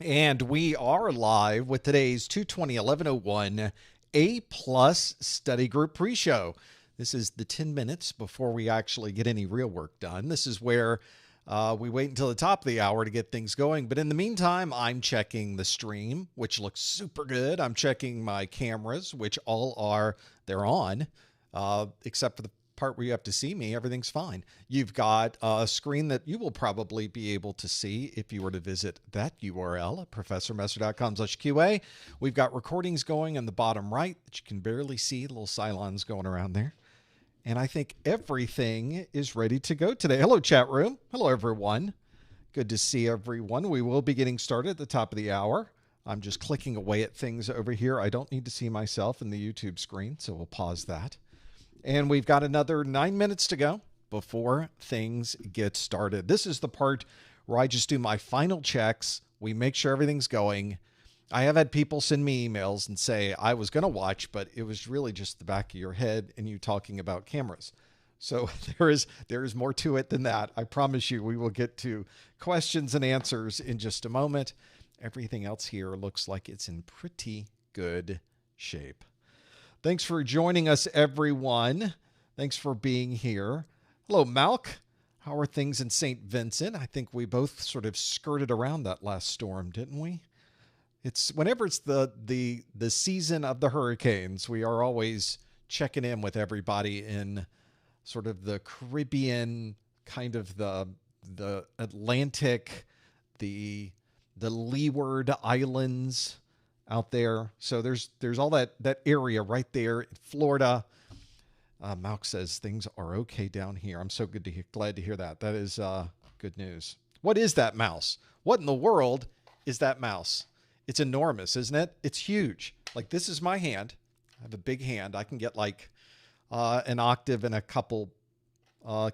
And we are live with today's 2/20/11/01 A Plus Study Group pre-show. This is the 10 minutes before we actually get any real work done. This is where we wait until the top of the hour to get things going. But in the meantime, I'm checking the stream, which looks super good. I'm checking my cameras, which they're on, except for the part where you have to see me. Everything's fine. You've got a screen that you will probably be able to see if you were to visit that URL, professormesser.com/QA. We've got recordings going in the bottom right that you can barely see, little Cylons going around there. And I think everything is ready to go today. Hello, chat room. Hello, everyone. Good to see everyone. We will be getting started at the top of the hour. I'm just clicking away at things over here. I don't need to see myself in the YouTube screen, so we'll pause that. And we've got another 9 minutes to go before things get started. This is the part where I just do my final checks. We make sure everything's going. I have had people send me emails and say, I was going to watch, but it was really just the back of your head and you talking about cameras. So there is more to it than that. I promise you we will get to questions and answers in just a moment. Everything else here looks like it's in pretty good shape. Thanks for joining us, everyone. Thanks for being here. Hello, Malk. How are things in St. Vincent? I think we both sort of skirted around that last storm, didn't we? Whenever it's the season of the hurricanes, we are always checking in with everybody in sort of the Caribbean, kind of the Atlantic, the Leeward Islands out there. So there's all that area right there in Florida. Malk says things are okay down here. I'm so glad to hear that. That is good news. What is that mouse? What in the world is that mouse? It's enormous, isn't it? It's huge. Like, this is my hand. I have a big hand. I can get like an octave and a couple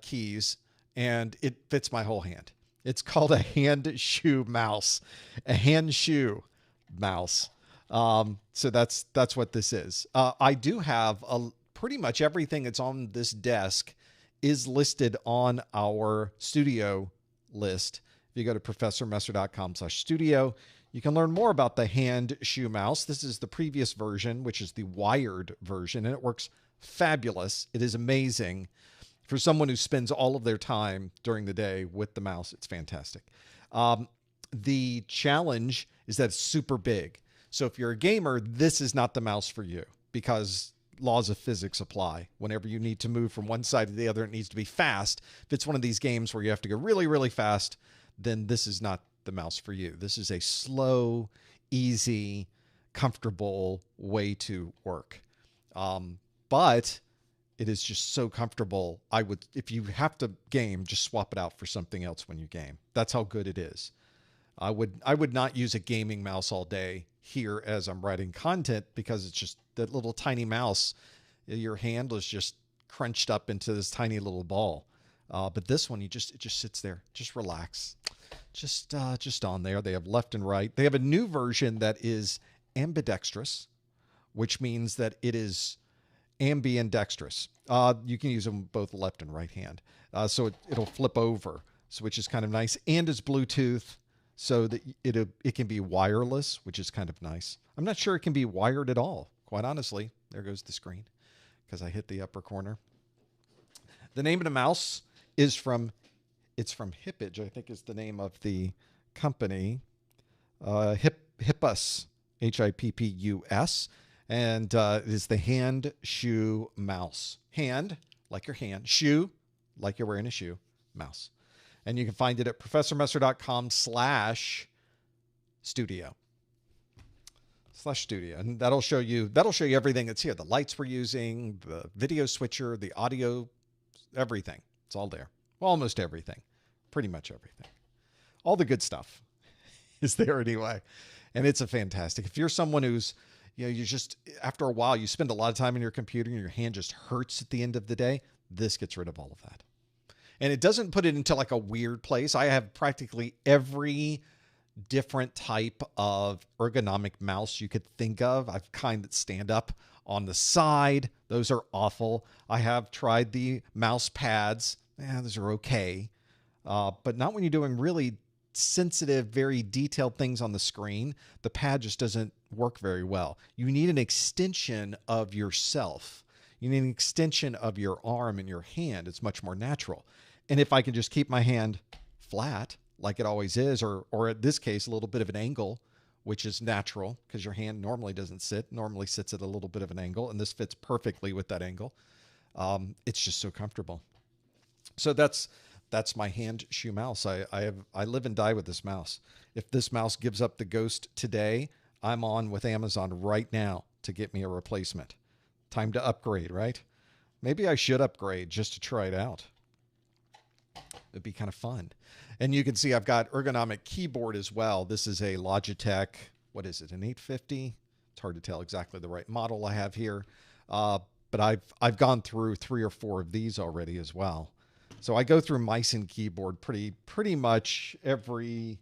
keys, and it fits my whole hand. It's called a hand shoe mouse, a hand shoe mouse. So that's what this is. I do have pretty much everything that's on this desk is listed on our studio list. If you go to professormesser.com/studio, you can learn more about the hand shoe mouse. This is the previous version, which is the wired version, and it works fabulous. It is amazing. For someone who spends all of their time during the day with the mouse, it's fantastic. The challenge is that it's super big. So if you're a gamer, this is not the mouse for you because laws of physics apply. Whenever you need to move from one side to the other, it needs to be fast. If it's one of these games where you have to go really, really fast, then this is not the mouse for you. This is a slow, easy, comfortable way to work. But it is just so comfortable. If you have to game, just swap it out for something else when you game. That's how good it is. I would not use a gaming mouse all day here as I'm writing content because it's just that little tiny mouse. Your hand is just crunched up into this tiny little ball. But this one, it just sits there. Just relax. Just on there. They have left and right. They have a new version that is ambidextrous, which means that it is ambidextrous. You can use them both left and right hand. So it'll flip over, so which is kind of nice. And it's Bluetooth, so that it can be wireless, which is kind of nice. I'm not sure it can be wired at all, quite honestly. There goes the screen because I hit the upper corner. The name of the mouse is from Hippage, I think is the name of the company. Hippus, Hippus. And it is the hand shoe mouse. Hand, like your hand. Shoe, like you're wearing a shoe. Mouse. And you can find it at professormesser.com/studio. /studio. And that'll show you everything that's here. The lights we're using, the video switcher, the audio, everything. It's all there. Well, almost everything. Pretty much everything. All the good stuff is there anyway. And it's a fantastic. If you're someone who's, you just, after a while, you spend a lot of time in your computer and your hand just hurts at the end of the day, this gets rid of all of that. And it doesn't put it into like a weird place. I have practically every different type of ergonomic mouse you could think of. I've kind that stand up on the side. Those are awful. I have tried the mouse pads. Those are okay. But not when you're doing really sensitive, very detailed things on the screen, the pad just doesn't work very well. You need an extension of yourself. You need an extension of your arm and your hand. It's much more natural. And if I can just keep my hand flat, like it always is, or in this case, a little bit of an angle, which is natural because your hand normally doesn't sit, normally sits at a little bit of an angle, and this fits perfectly with that angle. It's just so comfortable. So that's my hand shoe mouse. I live and die with this mouse. If this mouse gives up the ghost today, I'm on with Amazon right now to get me a replacement. Time to upgrade, right? Maybe I should upgrade just to try it out. It'd be kind of fun. And you can see I've got ergonomic keyboard as well. This is a Logitech, what is it, an 850? It's hard to tell exactly the right model I have here. But I've gone through 3 or 4 of these already as well. So I go through mice and keyboard pretty much every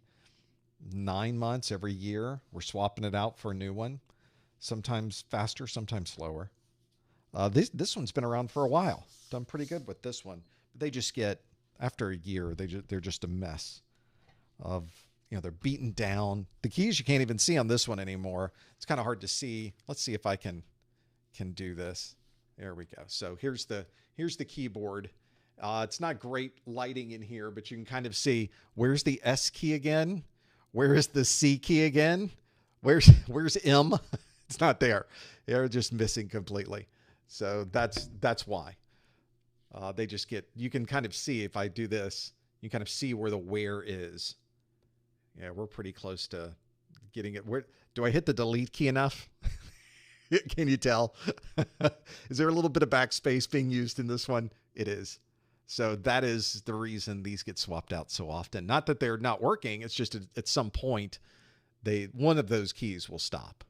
9 months, every year. We're swapping it out for a new one. Sometimes faster, sometimes slower. This one's been around for a while. Done pretty good with this one. But they just get, after a year, they're just a mess of, they're beaten down. The keys you can't even see on this one anymore. It's kind of hard to see. Let's see if I can do this. There we go. So here's the keyboard. It's not great lighting in here, but you can kind of see, where's the S key again? Where is the C key again? Where's M? It's not there. They're just missing completely. So that's why. They just get, you can kind of see, if I do this, you kind of see where the wear is. Yeah, we're pretty close to getting it. Where do I hit the delete key enough? Can you tell? Is there a little bit of backspace being used in this one? It is. So that is the reason these get swapped out so often. Not that they're not working. It's just at some point, one of those keys will stop,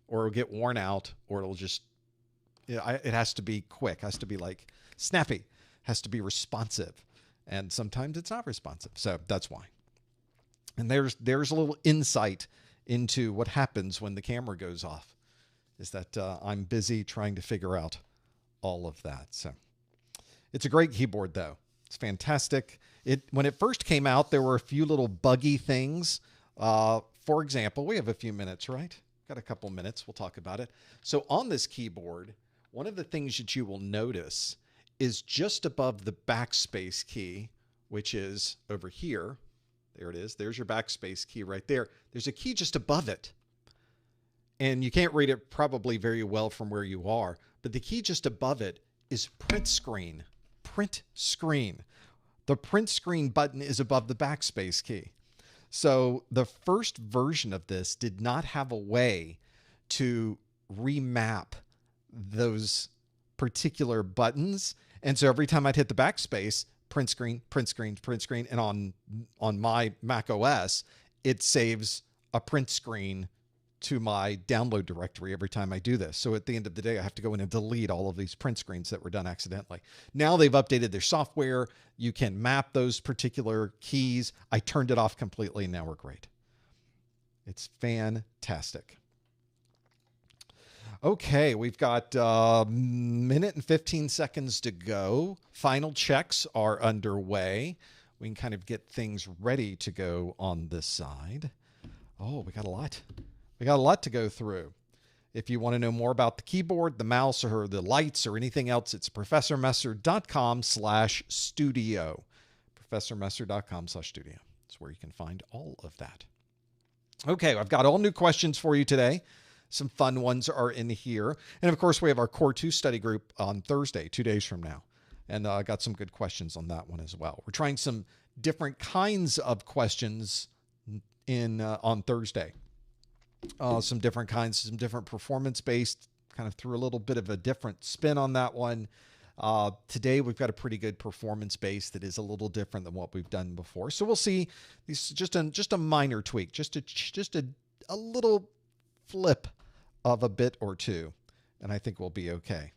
or it'll get worn out, or it'll just, it has to be quick, has to be like snappy, has to be responsive. And sometimes it's not responsive. So that's why. And there's a little insight into what happens when the camera goes off, is that I'm busy trying to figure out all of that. So it's a great keyboard, though. It's fantastic. When it first came out, there were a few little buggy things. For example, we have a few minutes, right? Got a couple minutes. We'll talk about it. So on this keyboard, one of the things that you will notice is just above the backspace key, which is over here. There it is. There's your backspace key right there. There's a key just above it. And you can't read it probably very well from where you are, but the key just above it is print screen. Print screen. The print screen button is above the backspace key. So the first version of this did not have a way to remap those particular buttons. And so every time I'd hit the backspace, print screen, print screen, print screen. And on my Mac OS, it saves a print screen to my download directory every time I do this. So at the end of the day, I have to go in and delete all of these print screens that were done accidentally. Now they've updated their software. You can map those particular keys. I turned it off completely, and now we're great. It's fantastic. Okay, we've got a minute and 15 seconds to go. Final checks are underway. We can kind of get things ready to go on this side. Oh, we got a lot. We got a lot to go through. If you want to know more about the keyboard, the mouse, or the lights, or anything else, it's professormesser.com/studio. professormesser.com/studio. That's where you can find all of that. Okay, I've got all new questions for you today. Some fun ones are in here. And of course, we have our Core 2 study group on Thursday, 2 days from now. And I got some good questions on that one as well. We're trying some different kinds of questions on Thursday. Some different kinds, some different performance-based, kind of threw a little bit of a different spin on that one. Today, we've got a pretty good performance-based that is a little different than what we've done before. So we'll see. These just a minor tweak, just a little flip of a bit or two, and I think we'll be okay.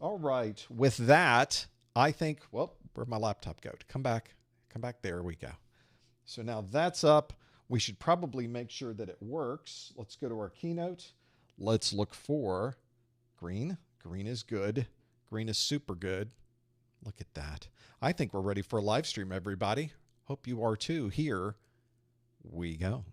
All right. With that, I think, well, where'd my laptop go? Come back. There we go. So now that's up. We should probably make sure that it works. Let's go to our keynote. Let's look for green. Green is good. Green is super good. Look at that. I think we're ready for a live stream, everybody. Hope you are too here we go.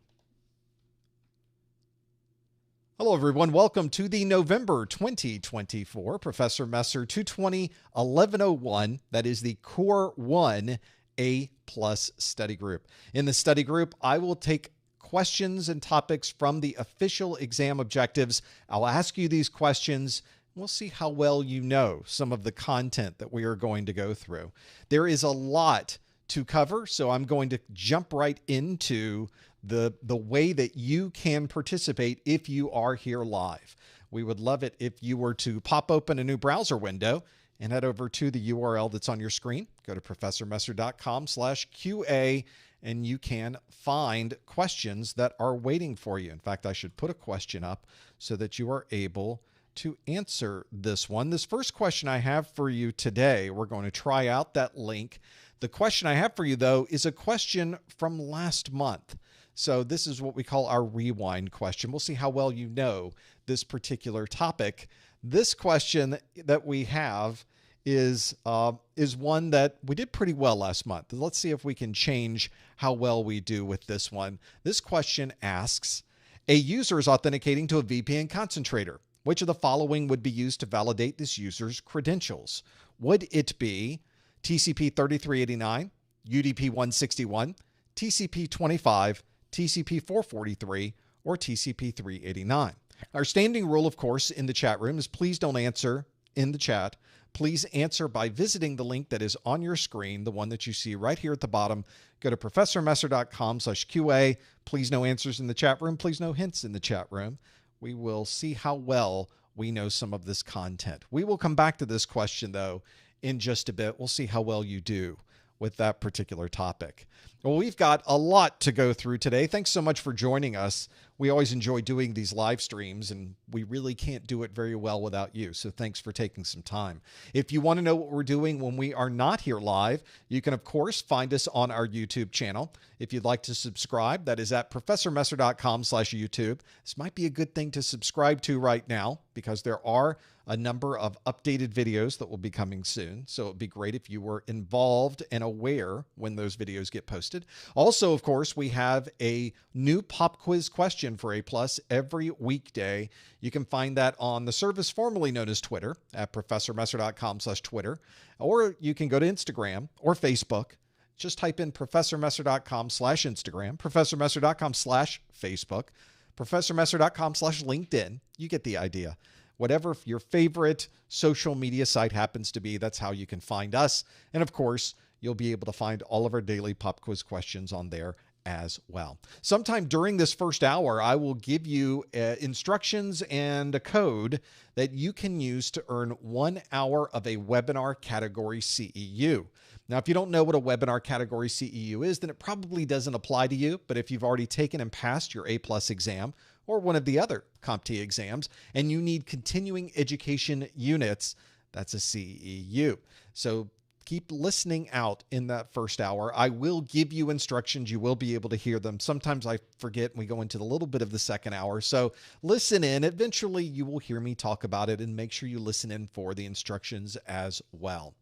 Hello, everyone. Welcome to the November 2024 Professor Messer 220-1101. That is the Core 1 A+ study group. In the study group, I will take questions and topics from the official exam objectives. I'll ask you these questions. We'll see how well you know some of the content that we are going to go through. There is a lot to cover, so I'm going to jump right into the way that you can participate if you are here live. We would love it if you were to pop open a new browser window and head over to the URL that's on your screen. Go to professormesser.com/QA, and you can find questions that are waiting for you. In fact, I should put a question up so that you are able to answer this one. This first question I have for you today, we're going to try out that link. The question I have for you, though, is a question from last month. So this is what we call our rewind question. We'll see how well you know this particular topic. This question that we have is one that we did pretty well last month. Let's see if we can change how well we do with this one. This question asks, a user is authenticating to a VPN concentrator. Which of the following would be used to validate this user's credentials? Would it be TCP 3389, UDP 161, TCP 25, TCP 443, or TCP 389? Our standing rule, of course, in the chat room is please don't answer in the chat. Please answer by visiting the link that is on your screen, the one that you see right here at the bottom. Go to professormesser.com/QA. Please no answers in the chat room. Please no hints in the chat room. We will see how well we know some of this content. We will come back to this question, though, in just a bit. We'll see how well you do with that particular topic. Well, we've got a lot to go through today. Thanks so much for joining us. We always enjoy doing these live streams, and we really can't do it very well without you. So thanks for taking some time. If you want to know what we're doing when we are not here live, you can, of course, find us on our YouTube channel. If you'd like to subscribe, that is at professormesser.com/YouTube. This might be a good thing to subscribe to right now because there are a number of updated videos that will be coming soon. So it'd be great if you were involved and aware when those videos get posted. Also, of course, we have a new pop quiz question for A+ every weekday. You can find that on the service formerly known as Twitter at professormesser.com/Twitter, or you can go to Instagram or Facebook. Just type in professormesser.com/Instagram, professormesser.com/Facebook, professormesser.com/LinkedIn. You get the idea. Whatever your favorite social media site happens to be, that's how you can find us. And of course, you'll be able to find all of our daily pop quiz questions on there as well. Sometime during this first hour, I will give you instructions and a code that you can use to earn 1 hour of a webinar category CEU. Now, if you don't know what a webinar category CEU is, then it probably doesn't apply to you. But if you've already taken and passed your A+ exam or one of the other CompTIA exams and you need continuing education units, that's a CEU. So keep listening out in that first hour. I will give you instructions. You will be able to hear them. Sometimes I forget and we go into a little bit of the second hour. So listen in. Eventually you will hear me talk about it, and make sure you listen in for the instructions as well.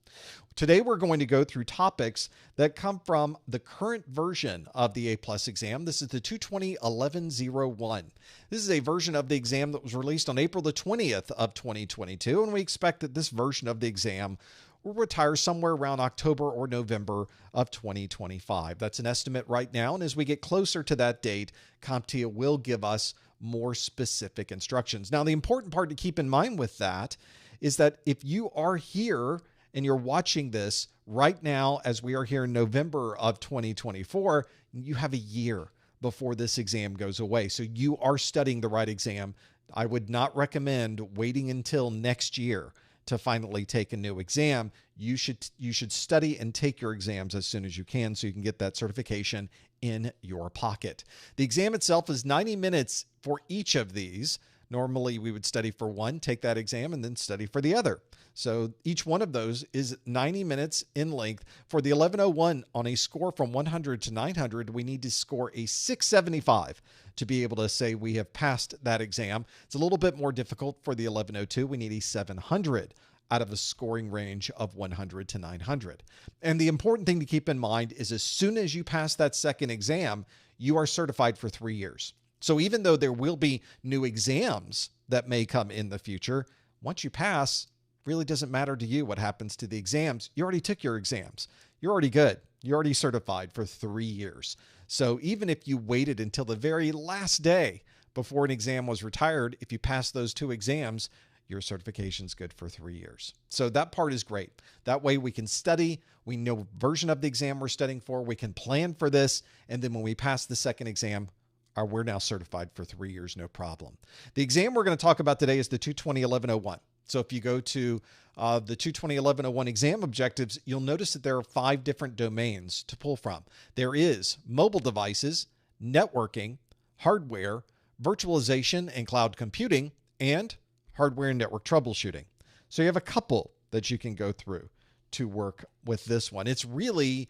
Today we're going to go through topics that come from the current version of the A+ exam. This is the 220-1101. This is a version of the exam that was released on April the 20th of 2022, and we expect that this version of the exam will retire somewhere around October or November of 2025. That's an estimate right now, and as we get closer to that date, CompTIA will give us more specific instructions. Now, the important part to keep in mind with that is that if you are here and you're watching this right now as we are here in November of 2024, you have a year before this exam goes away. So you are studying the right exam. I would not recommend waiting until next year to finally take a new exam. You should study and take your exams as soon as you can so you can get that certification in your pocket. The exam itself is 90 minutes for each of these. Normally we would study for one, take that exam, and then study for the other. So each one of those is 90 minutes in length. For the 1101, on a score from 100 to 900, we need to score a 675 to be able to say we have passed that exam. It's a little bit more difficult for the 1102. We need a 700 out of a scoring range of 100 to 900. And the important thing to keep in mind is as soon as you pass that second exam, you are certified for 3 years. So even though there will be new exams that may come in the future, once you pass, really doesn't matter to you what happens to the exams. You already took your exams. You're already good. You're already certified for 3 years. So even if you waited until the very last day before an exam was retired, if you pass those 2 exams, your certification's good for 3 years. So that part is great. That way we can study. We know what version of the exam we're studying for. We can plan for this. And then when we pass the second exam, we're now certified for 3 years, no problem. The exam we're going to talk about today is the 220-1101. So if you go to the 220-1101 exam objectives, you'll notice that there are 5 different domains to pull from. There is mobile devices, networking, hardware, virtualization and cloud computing, and hardware and network troubleshooting. So you have a couple that you can go through to work with this one. It's really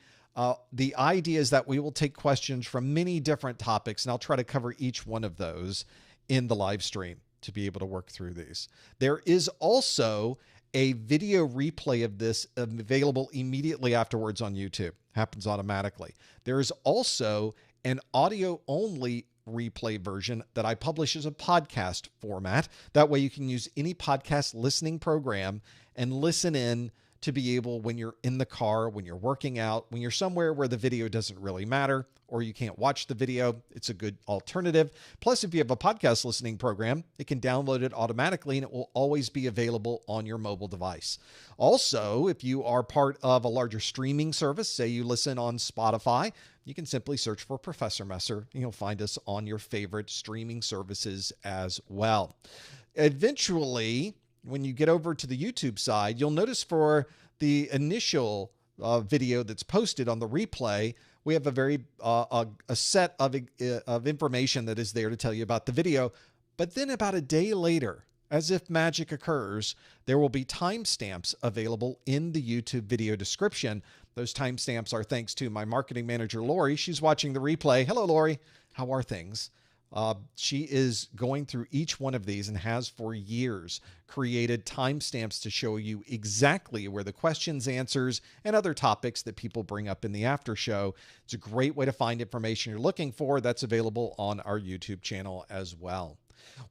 the idea is that we will take questions from many different topics, and I'll try to cover each one of those in the live stream to be able to work through these. There is also a video replay of this available immediately afterwards on YouTube. Happens automatically. There is also an audio-only replay version that I publish as a podcast format. That way you can use any podcast listening program and listen in to be able, when you're in the car, when you're working out, when you're somewhere where the video doesn't really matter, or you can't watch the video, it's a good alternative. Plus, if you have a podcast listening program, it can download it automatically and it will always be available on your mobile device. Also, if you are part of a larger streaming service, say you listen on Spotify, you can simply search for Professor Messer and you'll find us on your favorite streaming services as well. Eventually, when you get over to the YouTube side, you'll notice for the initial video that's posted on the replay, we have a very a set of information that is there to tell you about the video. But then about a day later, as if magic occurs, there will be timestamps available in the YouTube video description. Those timestamps are thanks to my marketing manager, Lori. She's watching the replay. Hello, Lori. How are things? She is going through each one of these and has for years created timestamps to show you exactly where the questions, answers, and other topics that people bring up in the after show. It's a great way to find information you're looking for. That's available on our YouTube channel as well.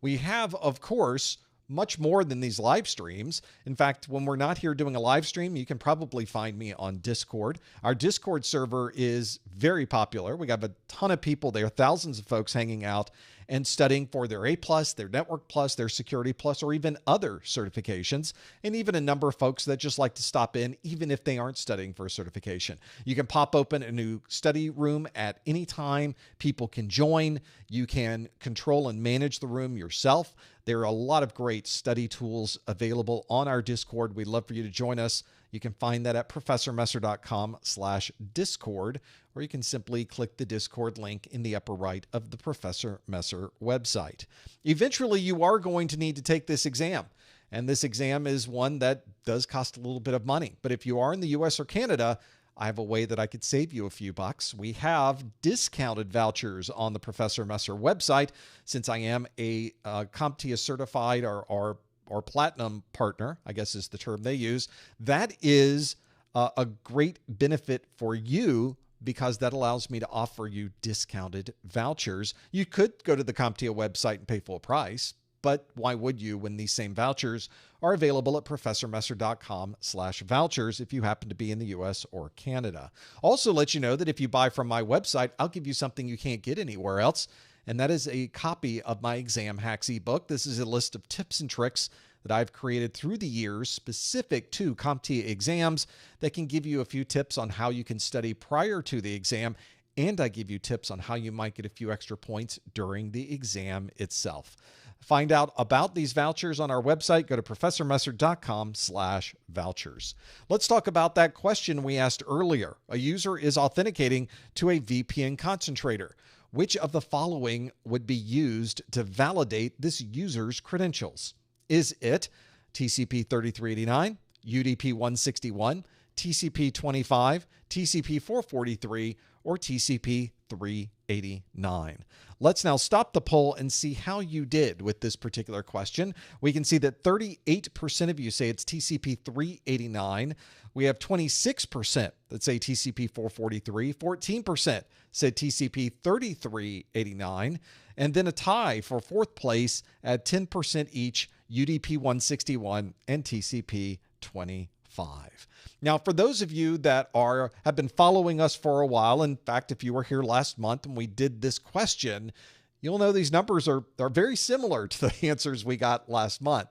We have, of course, much more than these live streams. In fact, when we're not here doing a live stream, you can probably find me on Discord. Our Discord server is very popular. We have a ton of people there, thousands of folks hanging out and studying for their A+, their Network+, their Security+, or even other certifications, and even a number of folks that just like to stop in, even if they aren't studying for a certification. You can pop open a new study room at any time. People can join. You can control and manage the room yourself. There are a lot of great study tools available on our Discord. We'd love for you to join us. You can find that at professormesser.com/discord, or you can simply click the Discord link in the upper right of the Professor Messer website. Eventually, you are going to need to take this exam, and this exam is one that does cost a little bit of money. But if you are in the US or Canada, I have a way that I could save you a few bucks. We have discounted vouchers on the Professor Messer website. Since I am a CompTIA certified or platinum partner, I guess is the term they use, that is a great benefit for you because that allows me to offer you discounted vouchers. You could go to the CompTIA website and pay full price, but why would you when these same vouchers are available at professormesser.com/vouchers if you happen to be in the US or Canada. Also let you know that if you buy from my website, I'll give you something you can't get anywhere else, and that is a copy of my Exam Hacks ebook. This is a list of tips and tricks that I've created through the years specific to CompTIA exams that can give you a few tips on how you can study prior to the exam, and I give you tips on how you might get a few extra points during the exam itself. Find out about these vouchers on our website. Go to professormesser.com/vouchers. Let's talk about that question we asked earlier. A user is authenticating to a VPN concentrator. Which of the following would be used to validate this user's credentials? Is it TCP 3389, UDP 161, TCP 25, TCP 443, or TCP 3 389. Let's now stop the poll and see how you did with this particular question. We can see that 38% of you say it's TCP 389. We have 26% that say TCP 443. 14% said TCP 3389. And then a tie for fourth place at 10% each, UDP 161 and TCP 25. Now, for those of you that have been following us for a while, in fact, if you were here last month and we did this question, you'll know these numbers are very similar to the answers we got last month.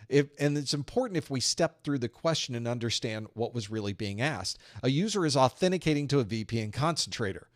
And it's important if we step through the question and understand what was really being asked. A user is authenticating to a VPN concentrator.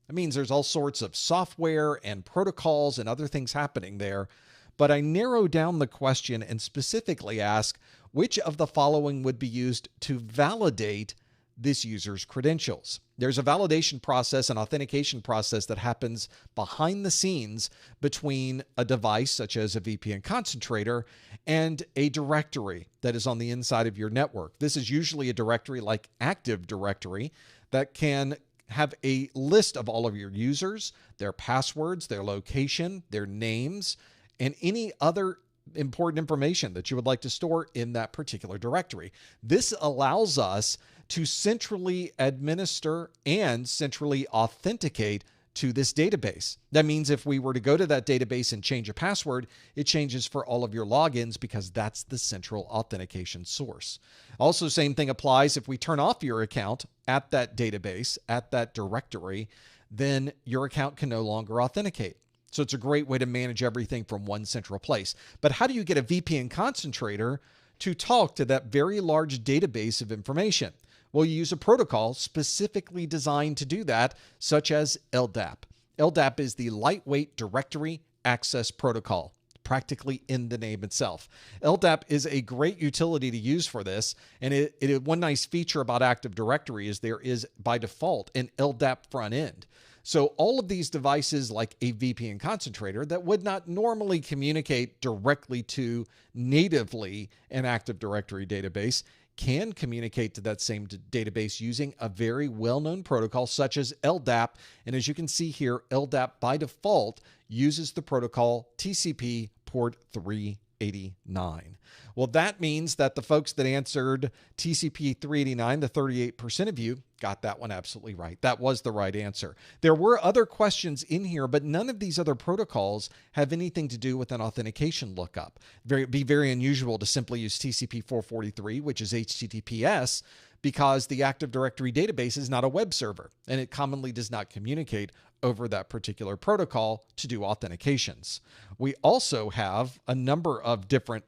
That means there's all sorts of software and protocols and other things happening there. But I narrow down the question and specifically ask which of the following would be used to validate this user's credentials. There's a validation process, an authentication process that happens behind the scenes between a device such as a VPN concentrator and a directory that is on the inside of your network. This is usually a directory like Active Directory that can have a list of all of your users, their passwords, their location, their names, and any other important information that you would like to store in that particular directory. This allows us to centrally administer and centrally authenticate to this database. That means if we were to go to that database and change a password, it changes for all of your logins because that's the central authentication source. Also, same thing applies if we turn off your account at that database, at that directory, then your account can no longer authenticate. So it's a great way to manage everything from one central place. But how do you get a VPN concentrator to talk to that very large database of information? Well, you use a protocol specifically designed to do that, such as LDAP. LDAP is the Lightweight Directory Access Protocol, practically in the name itself. LDAP is a great utility to use for this, and one nice feature about Active Directory is there is, by default, an LDAP front end. So all of these devices like a VPN concentrator that would not normally communicate directly to natively an Active Directory database can communicate to that same database using a very well-known protocol such as LDAP. And as you can see here, LDAP by default uses the protocol TCP port 389. Well, that means that the folks that answered TCP 389, the 38% of you, got that one absolutely right. That was the right answer. There were other questions in here, but none of these other protocols have anything to do with an authentication lookup. It'd be very unusual to simply use TCP 443, which is HTTPS, because the Active Directory database is not a web server, and it commonly does not communicate over that particular protocol to do authentications. We also have a number of different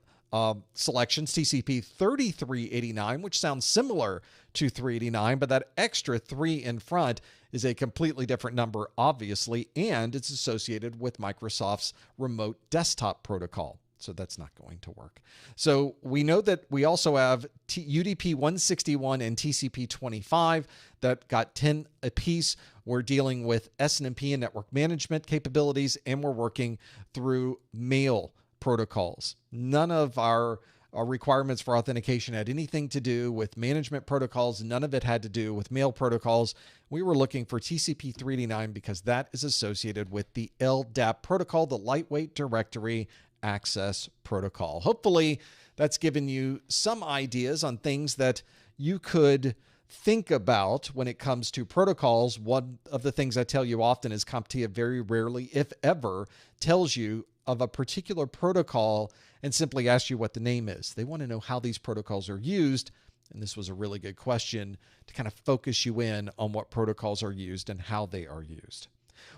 selections, TCP 3389, which sounds similar to 389, but that extra 3 in front is a completely different number, obviously, and it's associated with Microsoft's remote desktop protocol. So that's not going to work. So we know that we also have UDP 161 and TCP 25 that got 10 apiece. We're dealing with SNMP and network management capabilities, and we're working through mail protocols. None of our requirements for authentication had anything to do with management protocols. None of it had to do with mail protocols. We were looking for TCP 389 because that is associated with the LDAP protocol, the Lightweight Directory Access Protocol. Hopefully, that's given you some ideas on things that you could think about when it comes to protocols. One of the things I tell you often is CompTIA very rarely, if ever, tells you of a particular protocol and simply asks you what the name is. They want to know how these protocols are used, and this was a really good question to kind of focus you in on what protocols are used and how they are used.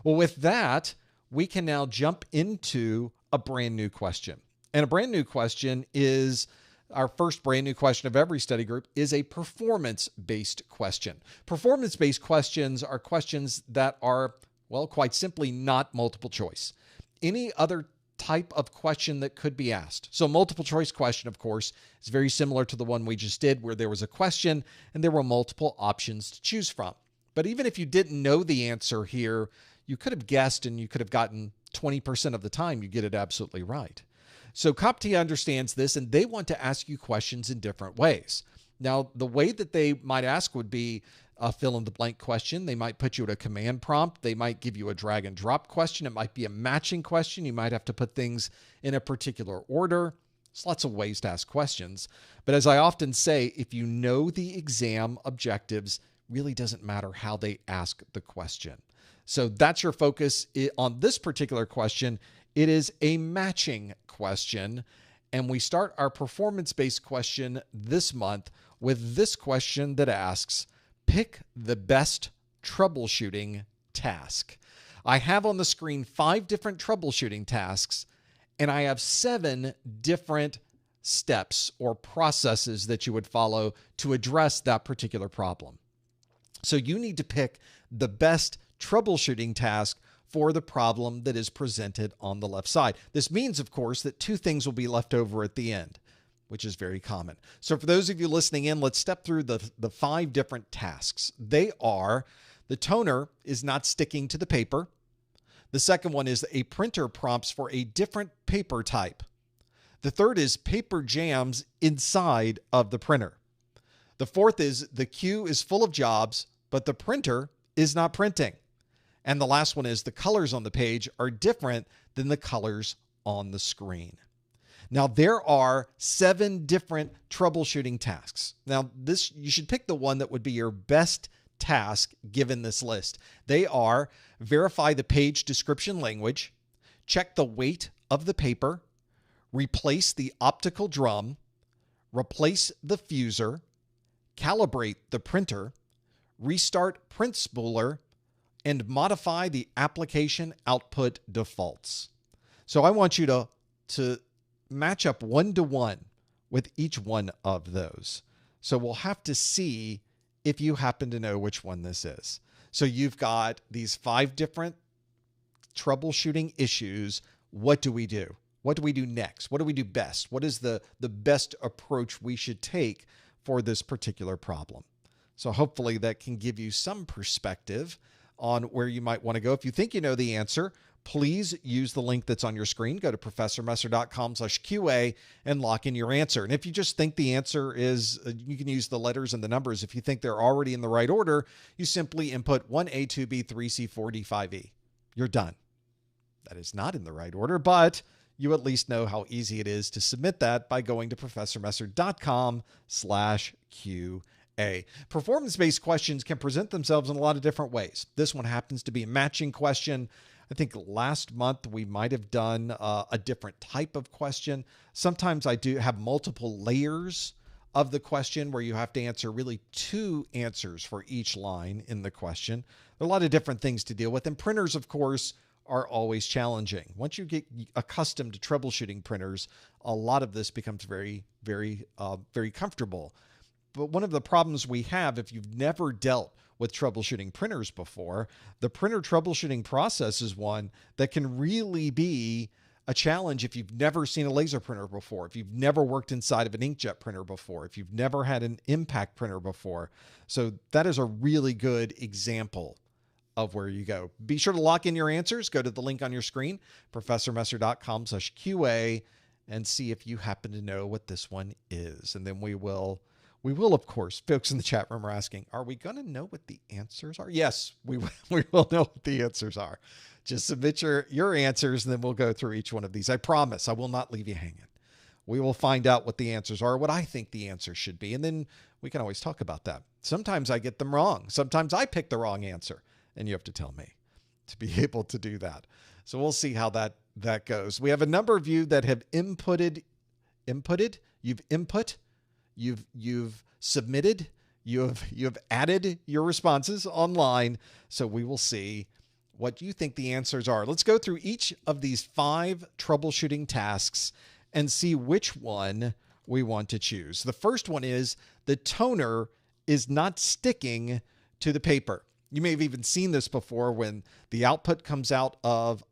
Well, with that, we can now jump into a brand new question. And a brand new question is, our first brand new question of every study group is a performance-based question. Performance-based questions are questions that are, well, quite simply not multiple choice. Any other type of question that could be asked. So multiple choice question, of course, is very similar to the one we just did where there was a question and there were multiple options to choose from. But even if you didn't know the answer here, you could have guessed and you could have gotten 20% of the time you get it absolutely right. So CompTIA understands this and they want to ask you questions in different ways. Now, the way that they might ask would be a fill in the blank question. They might put you at a command prompt. They might give you a drag and drop question. It might be a matching question. You might have to put things in a particular order. There's lots of ways to ask questions. But as I often say, if you know the exam objectives, really doesn't matter how they ask the question. So that's your focus on this particular question. It is a matching question. And we start our performance-based question this month with this question that asks, pick the best troubleshooting task. I have on the screen 5 different troubleshooting tasks, and I have 7 different steps or processes that you would follow to address that particular problem. So you need to pick the best troubleshooting task for the problem that is presented on the left side. This means, of course, that 2 things will be left over at the end, which is very common. So for those of you listening in, let's step through the 5 different tasks. They are, the toner is not sticking to the paper. The second one is a printer prompts for a different paper type. The third is paper jams inside of the printer. The fourth is the queue is full of jobs, but the printer is not printing. And the last one is the colors on the page are different than the colors on the screen. Now, there are 7 different troubleshooting tasks. Now, you should pick the one that would be your best task given this list. They are verify the page description language, check the weight of the paper, replace the optical drum, replace the fuser, calibrate the printer, restart print spooler, and modify the application output defaults. So I want you to match up 1-to-1 with each one of those. So we'll have to see if you happen to know which one this is. So you've got these 5 different troubleshooting issues. What do we do? What do we do next? What do we do best? What is the best approach we should take for this particular problem? So hopefully that can give you some perspective on where you might want to go. If you think you know the answer, please use the link that's on your screen. Go to professormesser.com/QA and lock in your answer. And if you just think the answer is, you can use the letters and the numbers. If you think they're already in the right order, you simply input 1A, 2B, 3C, 4D, 5E. You're done. That is not in the right order, but you at least know how easy it is to submit that by going to professormesser.com/QA. Performance-based questions can present themselves in a lot of different ways. This one happens to be a matching question. I think last month we might have done a different type of question. Sometimes I do have multiple layers of the question where you have to answer really 2 answers for each line in the question. There are a lot of different things to deal with. And printers, of course, are always challenging. Once you get accustomed to troubleshooting printers, a lot of this becomes very, very comfortable. But one of the problems we have, if you've never dealt with troubleshooting printers before, the printer troubleshooting process is one that can really be a challenge if you've never seen a laser printer before, if you've never worked inside of an inkjet printer before, if you've never had an impact printer before. So that is a really good example of where you go. Be sure to lock in your answers. Go to the link on your screen, professormesser.com/QA, and see if you happen to know what this one is. And then we will, of course, folks in the chat room are asking, are we going to know what the answers are? Yes, we will know what the answers are. Just submit your answers, and then we'll go through each one of these. I promise I will not leave you hanging. We will find out what the answers are, what I think the answers should be, and then we can always talk about that. Sometimes I get them wrong. Sometimes I pick the wrong answer, and you have to tell me to be able to do that. So we'll see how that goes. We have a number of you that have inputted, you've input, you've submitted, you have added your responses online. So we will see what you think the answers are. Let's go through each of these 5 troubleshooting tasks and see which one we want to choose. The first one is the toner is not sticking to the paper. You may have even seen this before when the output comes out of,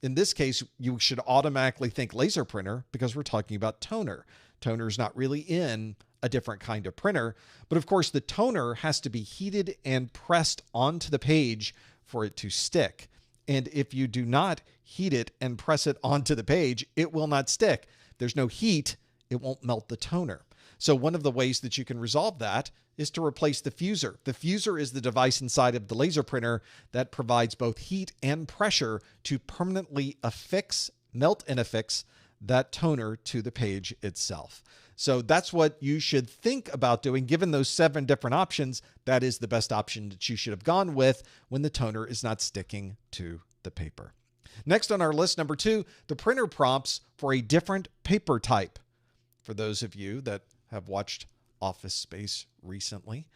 in this case, you should automatically think laser printer because we're talking about toner. Toner is not really in a different kind of printer, but of course the toner has to be heated and pressed onto the page for it to stick. And if you do not heat it and press it onto the page, it will not stick. If there's no heat, it won't melt the toner. So one of the ways that you can resolve that is to replace the fuser. The fuser is the device inside of the laser printer that provides both heat and pressure to permanently affix, melt and affix that toner to the page itself. So that's what you should think about doing. Given those 7 different options, that is the best option that you should have gone with when the toner is not sticking to the paper. Next on our list, number 2, the printer prompts for a different paper type. For those of you that have watched Office Space recently,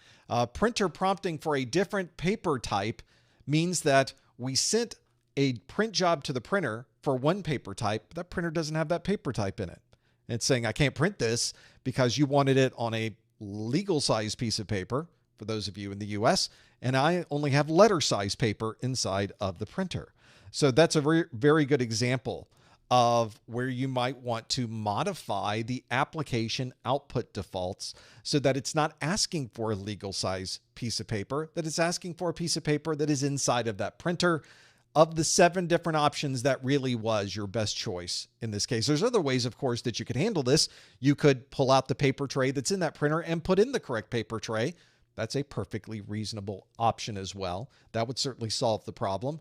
printer prompting for a different paper type means that we sent a print job to the printer for one paper type, but that printer doesn't have that paper type in it. It's saying, I can't print this because you wanted it on a legal size piece of paper, for those of you in the US, and I only have letter size paper inside of the printer. So that's a very, very good example of where you might want to modify the application output defaults so that it's not asking for a legal size piece of paper, that it's asking for a piece of paper that is inside of that printer. Of the 7 different options, that really was your best choice in this case. There's other ways, of course, that you could handle this. You could pull out the paper tray that's in that printer and put in the correct paper tray. That's a perfectly reasonable option as well. That would certainly solve the problem,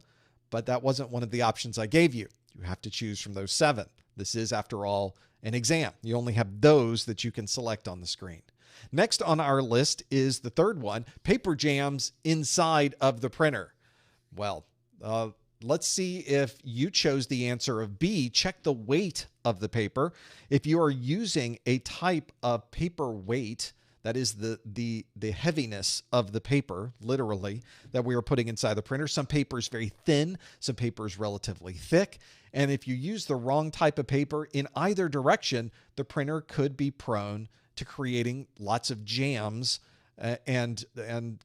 but that wasn't one of the options I gave you. You have to choose from those 7. This is, after all, an exam. You only have those that you can select on the screen. Next on our list is the third one, paper jams inside of the printer. Well, let's see if you chose the answer of B. Check the weight of the paper. If you are using a type of paper weight, that is the heaviness of the paper, literally, that we are putting inside the printer. Some paper is very thin, some paper is relatively thick. And if you use the wrong type of paper in either direction, the printer could be prone to creating lots of jams and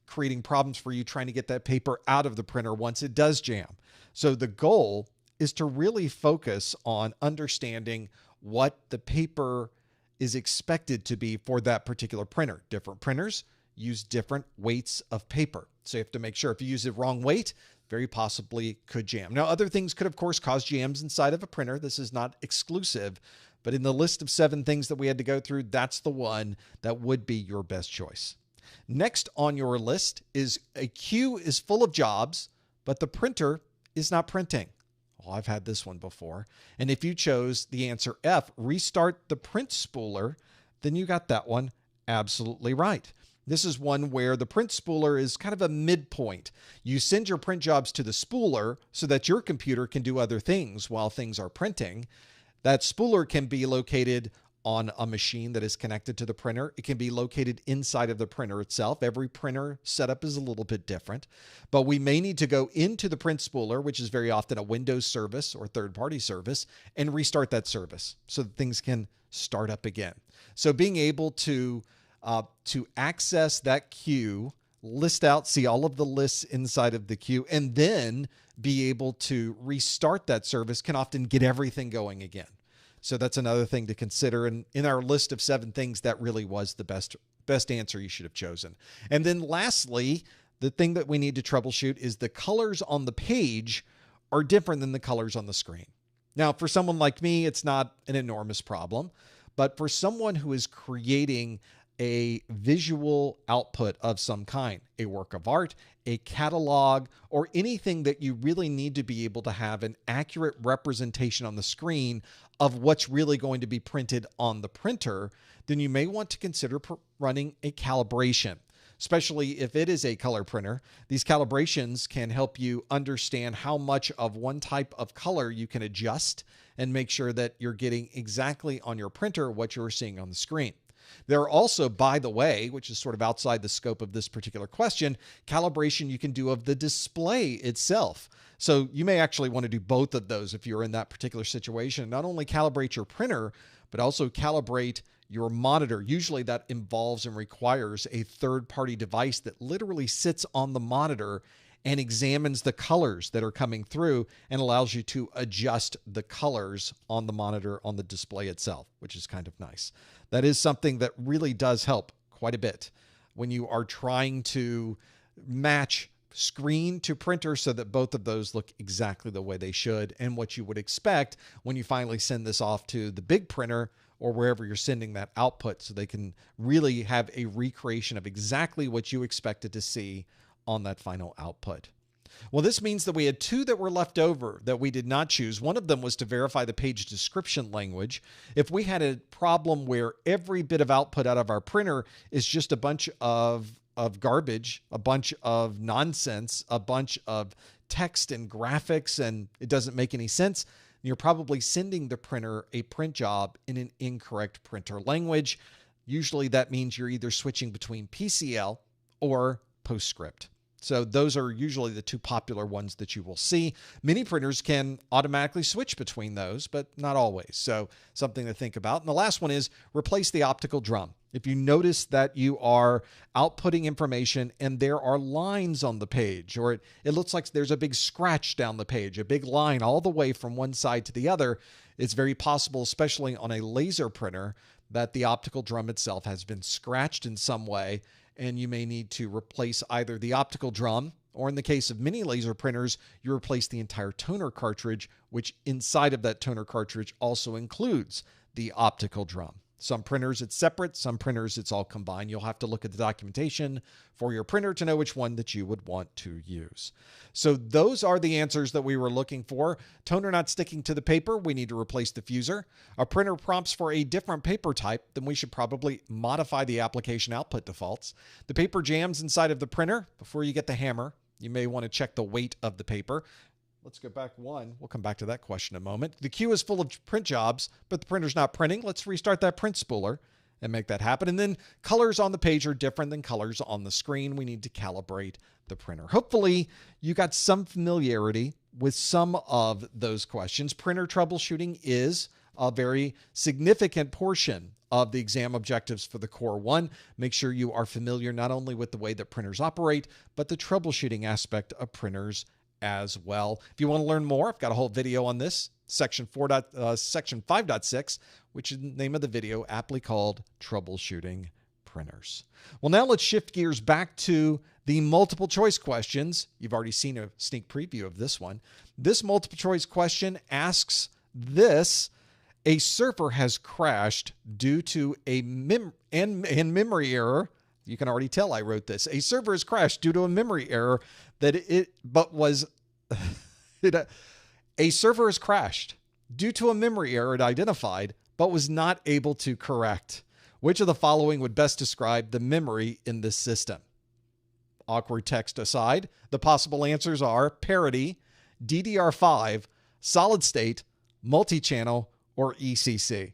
creating problems for you trying to get that paper out of the printer once it does jam. So the goal is to really focus on understanding what the paper is expected to be for that particular printer. Different printers use different weights of paper. So you have to make sure if you use the wrong weight, very possibly could jam. Now, other things could, of course, cause jams inside of a printer. This is not exclusive, but in the list of 7 things that we had to go through, that's the one that would be your best choice. Next on your list is a queue is full of jobs, but the printer is not printing. Well, I've had this one before. And if you chose the answer F, restart the print spooler, then you got that one absolutely right. This is one where the print spooler is kind of a midpoint. You send your print jobs to the spooler so that your computer can do other things while things are printing. That spooler can be located on a machine that is connected to the printer. It can be located inside of the printer itself. Every printer setup is a little bit different, but we may need to go into the print spooler, which is very often a Windows service or third-party service, and restart that service so that things can start up again. So being able to access that queue, list out, see all of the lists inside of the queue, and then be able to restart that service can often get everything going again. So that's another thing to consider. And in our list of 7 things, that really was the best answer you should have chosen. And then lastly, the thing that we need to troubleshoot is the colors on the page are different than the colors on the screen. Now, for someone like me, it's not an enormous problem, but for someone who is creating a visual output of some kind, a work of art, a catalog, or anything that you really need to be able to have an accurate representation on the screen of what's really going to be printed on the printer, then you may want to consider running a calibration, especially if it is a color printer. These calibrations can help you understand how much of one type of color you can adjust and make sure that you're getting exactly on your printer what you're seeing on the screen. There are also, by the way, which is sort of outside the scope of this particular question, calibration you can do of the display itself. So you may actually want to do both of those if you're in that particular situation. Not only calibrate your printer, but also calibrate your monitor. Usually that involves and requires a third-party device that literally sits on the monitor and examines the colors that are coming through and allows you to adjust the colors on the monitor on the display itself, which is kind of nice. That is something that really does help quite a bit when you are trying to match screen to printer so that both of those look exactly the way they should and what you would expect when you finally send this off to the big printer or wherever you're sending that output, so they can really have a recreation of exactly what you expected to see on that final output. Well, this means that we had two that were left over that we did not choose. One of them was to verify the page description language. If we had a problem where every bit of output out of our printer is just a bunch of garbage, a bunch of nonsense, a bunch of text and graphics, and it doesn't make any sense, you're probably sending the printer a print job in an incorrect printer language. Usually that means you're either switching between PCL or PostScript. So those are usually the two popular ones that you will see. Many printers can automatically switch between those, but not always. So something to think about. And the last one is replace the optical drum. If you notice that you are outputting information and there are lines on the page, or it looks like there's a big scratch down the page, a big line all the way from one side to the other, it's very possible, especially on a laser printer, that the optical drum itself has been scratched in some way, and you may need to replace either the optical drum, or in the case of mini laser printers, you replace the entire toner cartridge, which inside of that toner cartridge also includes the optical drum. Some printers it's separate, some printers it's all combined. You'll have to look at the documentation for your printer to know which one that you would want to use. So those are the answers that we were looking for. Toner not sticking to the paper, we need to replace the fuser. A printer prompts for a different paper type, then we should probably modify the application output defaults. The paper jams inside of the printer. Before you get the hammer, you may want to check the weight of the paper. Let's go back one. We'll come back to that question in a moment. The queue is full of print jobs, but the printer's not printing. Let's restart that print spooler and make that happen. And then colors on the page are different than colors on the screen. We need to calibrate the printer. Hopefully you got some familiarity with some of those questions. Printer troubleshooting is a very significant portion of the exam objectives for the Core 1. Make sure you are familiar not only with the way that printers operate, but the troubleshooting aspect of printers as well. If you want to learn more, I've got a whole video on this, section 5.6, which is the name of the video, aptly called Troubleshooting Printers. Well, now let's shift gears back to the multiple choice questions. You've already seen a sneak preview of this one. This multiple choice question asks this: a server has crashed due to a memory error. You can already tell I wrote this. A server has crashed due to a memory error a server has crashed due to a memory error it identified, but was not able to correct. Which of the following would best describe the memory in this system? Awkward text aside, the possible answers are parity, DDR5, solid state, multi-channel, or ECC.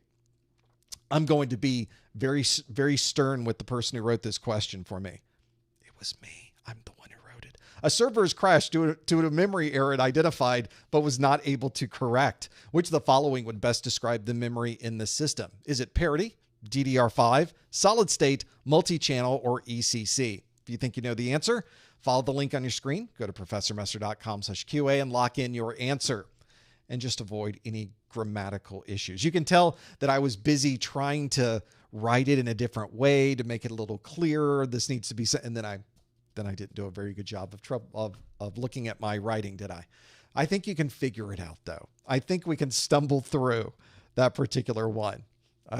I'm going to be very, very stern with the person who wrote this question for me. It was me. I'm the one who wrote it. A server has crashed due to a memory error it identified, but was not able to correct. Which of the following would best describe the memory in the system? Is it parity, DDR5, solid state, multi-channel, or ECC? If you think you know the answer, follow the link on your screen. Go to professormesser.com/QA and lock in your answer. And just avoid any grammatical issues. You can tell that I was busy trying to write it in a different way to make it a little clearer. This needs to be, and then I didn't do a very good job of looking at my writing, did I? I think you can figure it out, though. I think we can stumble through that particular one.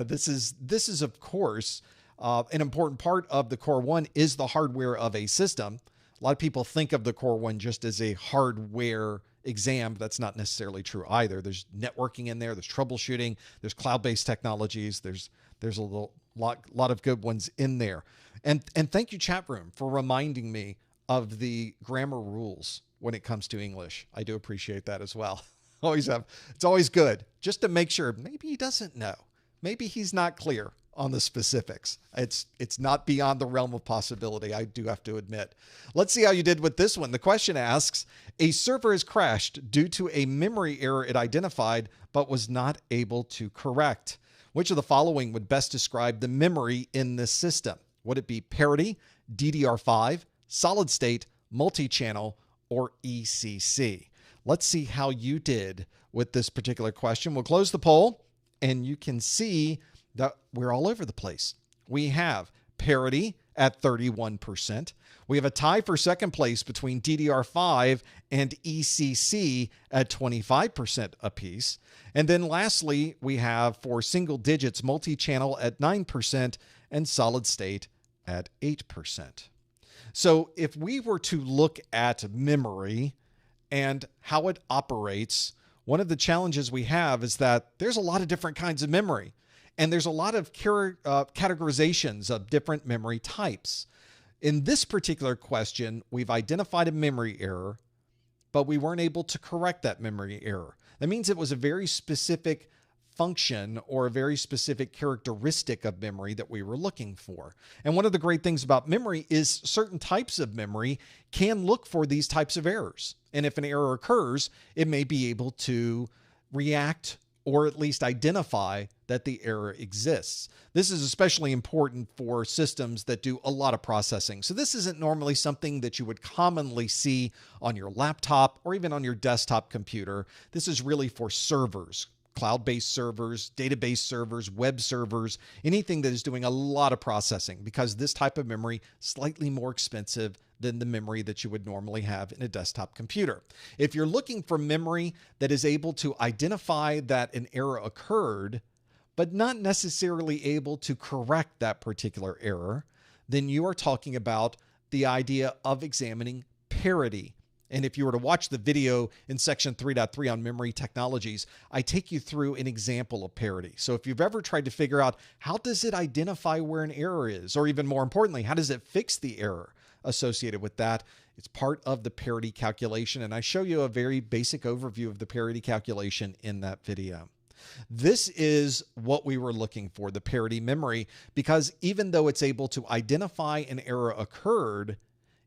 This is of course an important part of the Core 1 is the hardware of a system. A lot of people think of the Core 1 just as a hardware exam. That's not necessarily true either. There's networking in there. There's troubleshooting. There's cloud-based technologies. There's a lot of good ones in there. And thank you, chat room, for reminding me of the grammar rules when it comes to English. I do appreciate that as well. It's always good just to make sure maybe he doesn't know. Maybe he's not clear on the specifics. It's not beyond the realm of possibility, I do have to admit. Let's see how you did with this one. The question asks, a server has crashed due to a memory error it identified but was not able to correct. Which of the following would best describe the memory in this system? Would it be parity, DDR5, solid state, multi-channel, or ECC? Let's see how you did with this particular question. We'll close the poll, and you can see that we're all over the place. We have parity, at 31%. We have a tie for second place between DDR5 and ECC at 25% apiece. And then lastly, we have for single digits multi-channel at 9% and solid state at 8%. So if we were to look at memory and how it operates, one of the challenges we have is that there's a lot of different kinds of memory, and there's a lot of categorizations of different memory types. In this particular question, we've identified a memory error, but we weren't able to correct that memory error. That means it was a very specific function or a very specific characteristic of memory that we were looking for. And one of the great things about memory is certain types of memory can look for these types of errors. And if an error occurs, it may be able to react or at least identify that the error exists. This is especially important for systems that do a lot of processing. So this isn't normally something that you would commonly see on your laptop or even on your desktop computer. This is really for servers, cloud-based servers, database servers, web servers, anything that is doing a lot of processing, because this type of memory is slightly more expensive than the memory that you would normally have in a desktop computer. If you're looking for memory that is able to identify that an error occurred, but not necessarily able to correct that particular error, then you are talking about the idea of examining parity. And if you were to watch the video in section 3.3 on memory technologies, I take you through an example of parity. So if you've ever tried to figure out how does it identify where an error is, or even more importantly, how does it fix the error associated with that, it's part of the parity calculation. And I show you a very basic overview of the parity calculation in that video. This is what we were looking for, the parity memory, because even though it's able to identify an error occurred,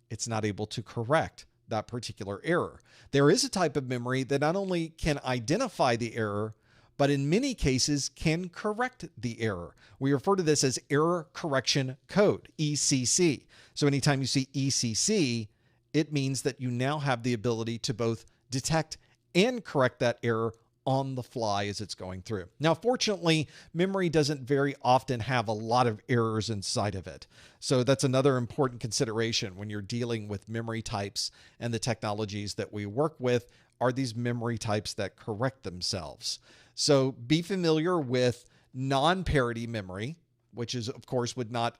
it's not able to correct that particular error. There is a type of memory that not only can identify the error, but in many cases can correct the error. We refer to this as error correction code, ECC. So anytime you see ECC, it means that you now have the ability to both detect and correct that error on the fly as it's going through. Now, fortunately, memory doesn't very often have a lot of errors inside of it. So that's another important consideration when you're dealing with memory types, and the technologies that we work with are these memory types that correct themselves. So be familiar with non-parity memory, which is, of course, would not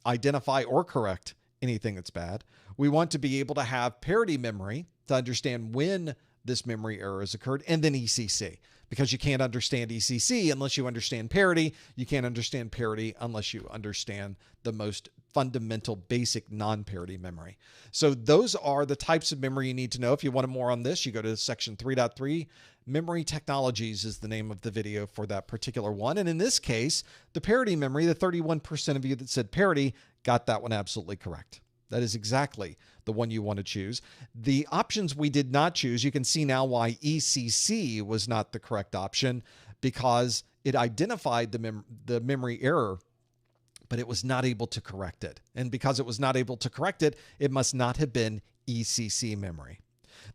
identify or correct anything that's bad. We want to be able to have parity memory to understand when this memory error has occurred, and then ECC, because you can't understand ECC unless you understand parity. You can't understand parity unless you understand the most fundamental basic non-parity memory. So those are the types of memory you need to know. If you want more on this, you go to section 3.3. Memory technologies is the name of the video for that particular one. And in this case, the parity memory, the 31% of you that said parity got that one absolutely correct. That is exactly the one you want to choose. The options we did not choose, you can see now why ECC was not the correct option, because it identified the memory error, but it was not able to correct it. And because it was not able to correct it, it must not have been ECC memory.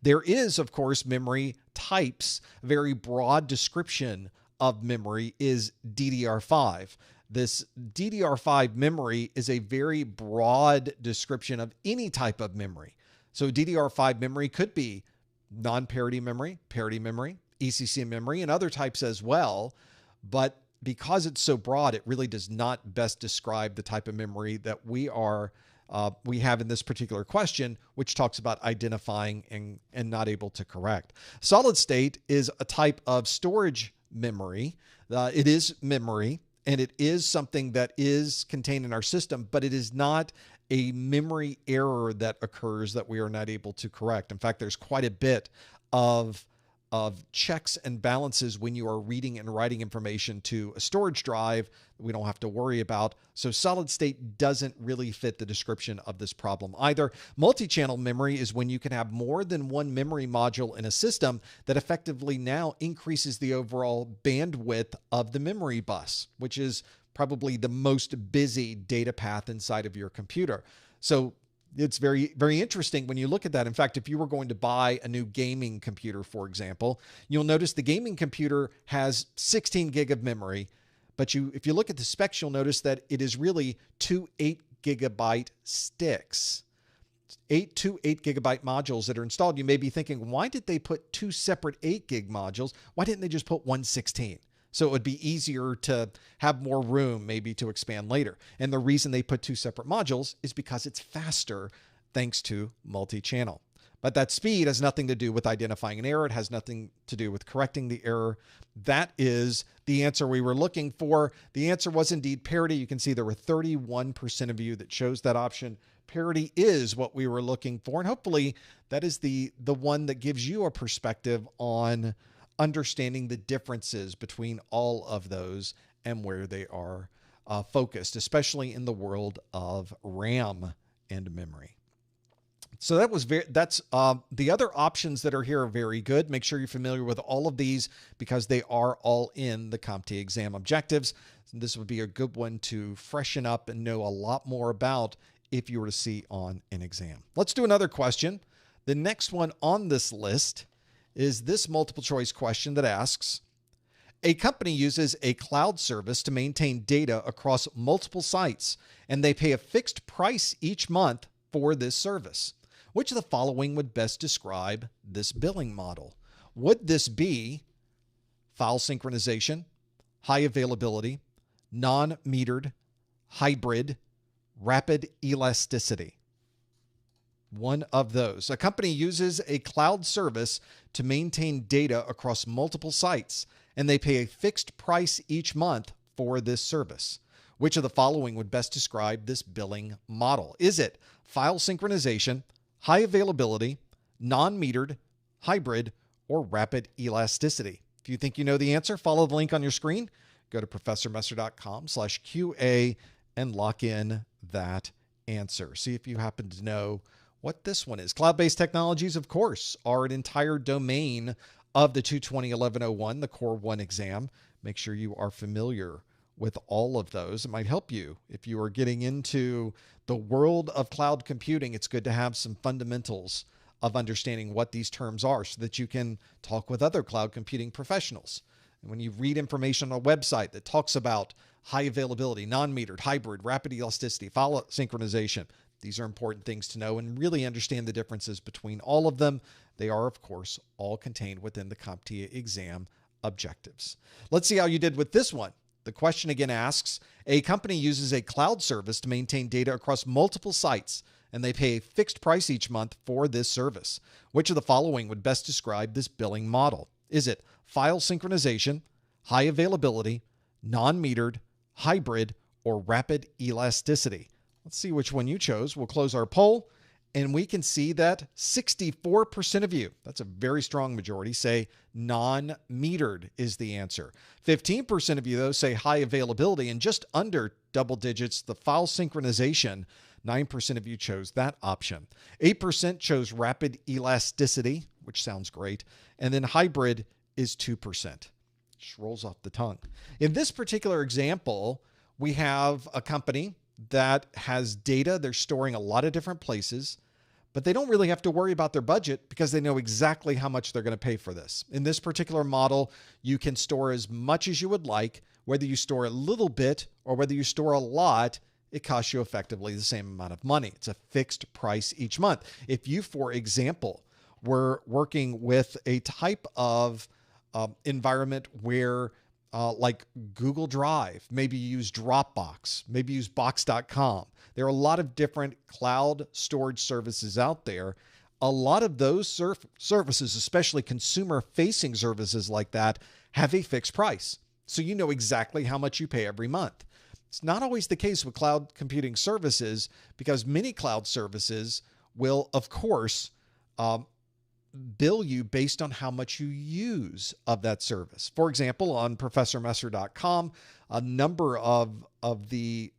There is, of course, memory types. A very broad description of memory is DDR5. This DDR5 memory is a very broad description of any type of memory. So DDR5 memory could be non-parity memory, parity memory, ECC memory, and other types as well. But because it's so broad, it really does not best describe the type of memory that we have in this particular question, which talks about identifying and not able to correct. Solid state is a type of storage memory. It is memory, and it is something that is contained in our system, but it is not a memory error that occurs that we are not able to correct. In fact, there's quite a bit of checks and balances when you are reading and writing information to a storage drive that we don't have to worry about. So solid state doesn't really fit the description of this problem either. Multi-channel memory is when you can have more than one memory module in a system that effectively now increases the overall bandwidth of the memory bus, which is probably the most busy data path inside of your computer. So it's very, very interesting when you look at that. In fact, if you were going to buy a new gaming computer, for example, you'll notice the gaming computer has 16 gig of memory, but if you look at the specs, you'll notice that it is really two 8 gigabyte sticks. 8 gigabyte modules that are installed. You may be thinking, why did they put 2 separate 8 gig modules? Why didn't they just put 116? So it would be easier to have more room maybe to expand later. And the reason they put 2 separate modules is because it's faster thanks to multi-channel. But that speed has nothing to do with identifying an error. It has nothing to do with correcting the error. That is the answer we were looking for. The answer was indeed parity. You can see there were 31% of you that chose that option. Parity is what we were looking for. And hopefully that is the one that gives you a perspective on understanding the differences between all of those and where they are focused, especially in the world of RAM and memory. So that's the other options that are here are very good. Make sure you're familiar with all of these because they are all in the CompTIA exam objectives. And this would be a good one to freshen up and know a lot more about if you were to see on an exam. Let's do another question. The next one on this list is this multiple choice question that asks, a company uses a cloud service to maintain data across multiple sites, and they pay a fixed price each month for this service. Which of the following would best describe this billing model? Would this be file synchronization, high availability, non-metered, hybrid, rapid elasticity? One of those. A company uses a cloud service to maintain data across multiple sites, and they pay a fixed price each month for this service. Which of the following would best describe this billing model? Is it file synchronization, high availability, non-metered, hybrid, or rapid elasticity? If you think you know the answer, follow the link on your screen. Go to professormesser.com/QA and lock in that answer. See if you happen to know what this one is. Cloud-based technologies, of course, are an entire domain of the 220-1101, the Core 1 exam. Make sure you are familiar with all of those. It might help you if you are getting into the world of cloud computing. It's good to have some fundamentals of understanding what these terms are so that you can talk with other cloud computing professionals. And when you read information on a website that talks about high availability, non-metered, hybrid, rapid elasticity, file synchronization, these are important things to know and really understand the differences between all of them. They are, of course, all contained within the CompTIA exam objectives. Let's see how you did with this one. The question again asks, a company uses a cloud service to maintain data across multiple sites, and they pay a fixed price each month for this service. Which of the following would best describe this billing model? Is it file synchronization, high availability, non-metered, hybrid, or rapid elasticity? Let's see which one you chose. We'll close our poll, and we can see that 64% of you, that's a very strong majority, say non-metered is the answer. 15% of you, though, say high availability, and just under double digits, the file synchronization. 9% of you chose that option. 8% chose rapid elasticity, which sounds great, and then hybrid is 2%. Just rolls off the tongue. In this particular example, we have a company that has data they're storing a lot of different places, but they don't really have to worry about their budget because they know exactly how much they're going to pay for this. In this particular model, you can store as much as you would like. Whether you store a little bit or whether you store a lot, it costs you effectively the same amount of money. It's a fixed price each month. If you, for example, were working with a type of environment where like Google Drive, maybe you use Dropbox, maybe use Box.com. There are a lot of different cloud storage services out there. A lot of those services, especially consumer-facing services like that, have a fixed price. So you know exactly how much you pay every month. It's not always the case with cloud computing services because many cloud services will, of course, bill you based on how much you use of that service. For example, on professormesser.com, a number of the